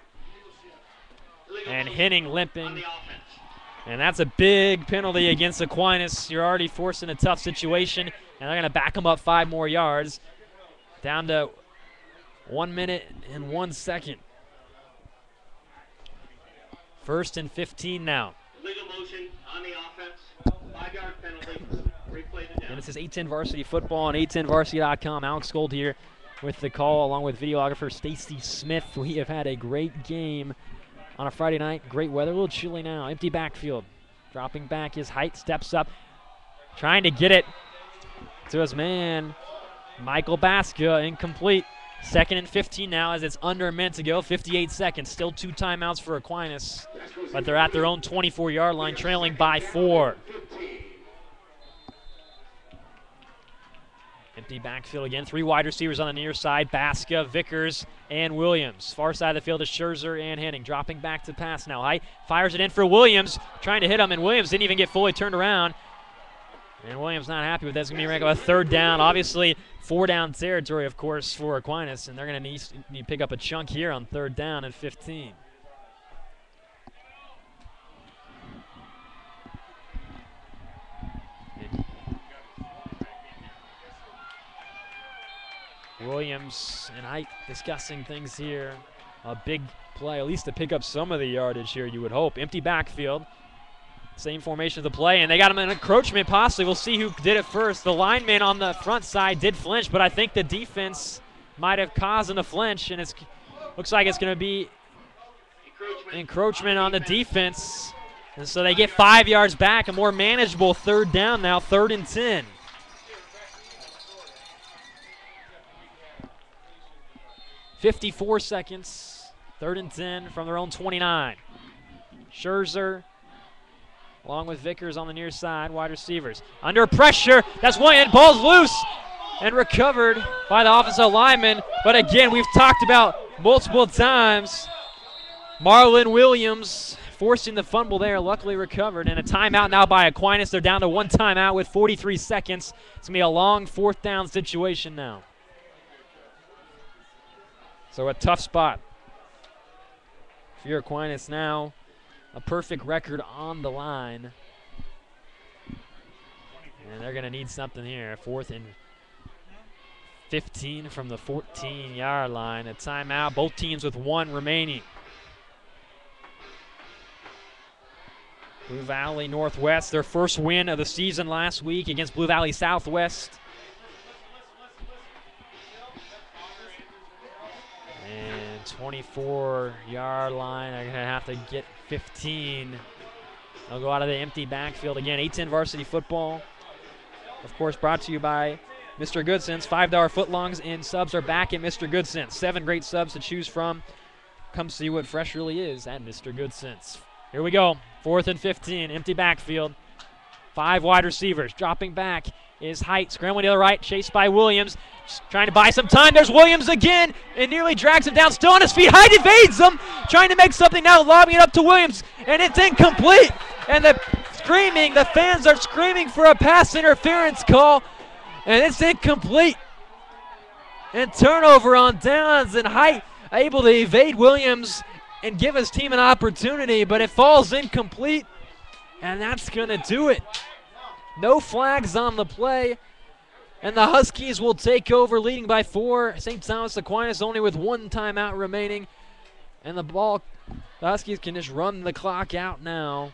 And Henning limping And that's a big penalty against Aquinas. You're already forced in a tough situation, and they're going to back them up 5 more yards. Down to 1 minute and 1 second. 1st and 15 now. Legal motion on the offense. 5-yard penalty. Replay the down. And this is 810 Varsity Football on 810varsity.com. Alex Gold here with the call, along with videographer Stacy Smith. We have had a great game on a Friday night. Great weather, a little chilly now. Empty backfield. Dropping back his height, steps up, trying to get it to his man, Michael Baska, incomplete. 2nd and 15 now as it's under a minute to go, 58 seconds. Still 2 timeouts for Aquinas, but they're at their own 24-yard line, trailing by 4. Empty backfield again. 3 wide receivers on the near side, Baska, Vickers, and Williams. Far side of the field is Scherzer and Henning. Dropping back to pass now. Height fires it in for Williams, trying to hit him, and Williams didn't even get fully turned around. And Williams not happy with that. It's going to be ranked about 3rd down. Obviously, 4-down territory, of course, for Aquinas, and they're going to need to pick up a chunk here on 3rd down and 15. Williams and Height discussing things here. A big play, at least to pick up some of the yardage here, you would hope. Empty backfield. Same formation of the play, and they got him in encroachment possibly. We'll see who did it first. The lineman on the front side did flinch, but I think the defense might have caused him to flinch, and it looks like it's going to be encroachment on the defense. And so they get 5 yards back, a more manageable 3rd down now, 3rd and 10. .54 seconds, 3rd and 10 from their own 29. Scherzer, along with Vickers on the near side, wide receivers. Under pressure, that's one, ball's loose and recovered by the offensive lineman. But again, we've talked about multiple times, Marlon Williams forcing the fumble there, luckily recovered. And a timeout now by Aquinas. They're down to 1 timeout with 43 seconds. It's going to be a long 4th down situation now. So a tough spot for your Aquinas now. A perfect record on the line. And they're going to need something here. 4th and 15 from the 14-yard line. A timeout, both teams with 1 remaining. Blue Valley Northwest, their first win of the season last week against Blue Valley Southwest. And 24-yard line, they're going to have to get 15. They'll go out of the empty backfield again. 810 Varsity Football, of course, brought to you by Mr. Goodson's. $5 footlongs and subs are back at Mr. Goodson's. 7 great subs to choose from. Come see what fresh really is at Mr. Goodson's. Here we go. 4th and 15, empty backfield. 5 wide receivers. Dropping back is Height, scrambling to the right, chased by Williams. Just trying to buy some time. There's Williams again, and nearly drags him down. Still on his feet. Height evades him, trying to make something now, lobbing it up to Williams, and it's incomplete. And the fans are screaming for a pass interference call, and it's incomplete. And turnover on downs, and Height able to evade Williams and give his team an opportunity, but it falls incomplete, and that's going to do it. No flags on the play, and the Huskies will take over, leading by 4. St. Thomas Aquinas only with 1 timeout remaining, and the Huskies can just run the clock out now.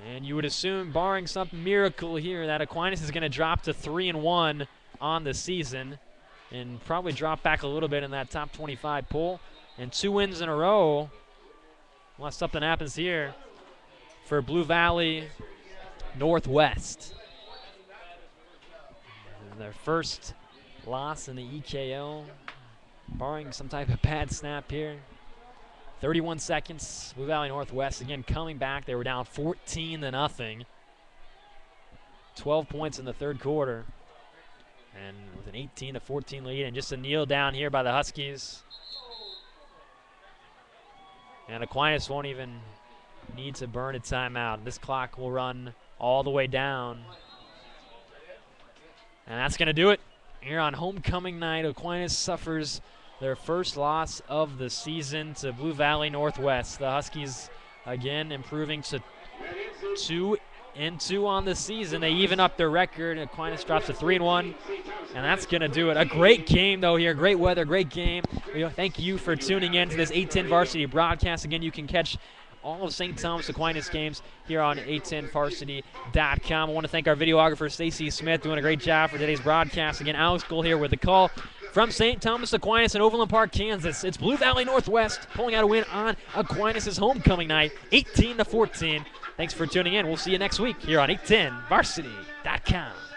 And you would assume, barring some miracle here, that Aquinas is going to drop to 3-1 on the season and probably drop back a little bit in that top 25 poll. And 2 wins in a row, unless something happens here, for Blue Valley Northwest. And their first loss in the EKO, barring some type of bad snap here. 31 seconds, Blue Valley Northwest again coming back. They were down 14-0. 12 points in the 3rd quarter. And with an 18-14 lead, and just a kneel down here by the Huskies. And Aquinas won't even need to burn a timeout. This clock will run all the way down. And that's going to do it here on homecoming night. Aquinas suffers their first loss of the season to Blue Valley Northwest. The Huskies again improving to 2-2 on the season. They even up their record. Aquinas drops to 3-1, and that's going to do it. A great game, though, here. Great weather, great game. Thank you for tuning in to this 810 Varsity broadcast. Again, you can catch all of St. Thomas Aquinas games here on 810varsity.com. I want to thank our videographer, Stacey Smith, doing a great job for today's broadcast. Again, Alex Gold here with the call from St. Thomas Aquinas in Overland Park, Kansas. It's Blue Valley Northwest pulling out a win on Aquinas' homecoming night, 18-14. Thanks for tuning in. We'll see you next week here on 810varsity.com.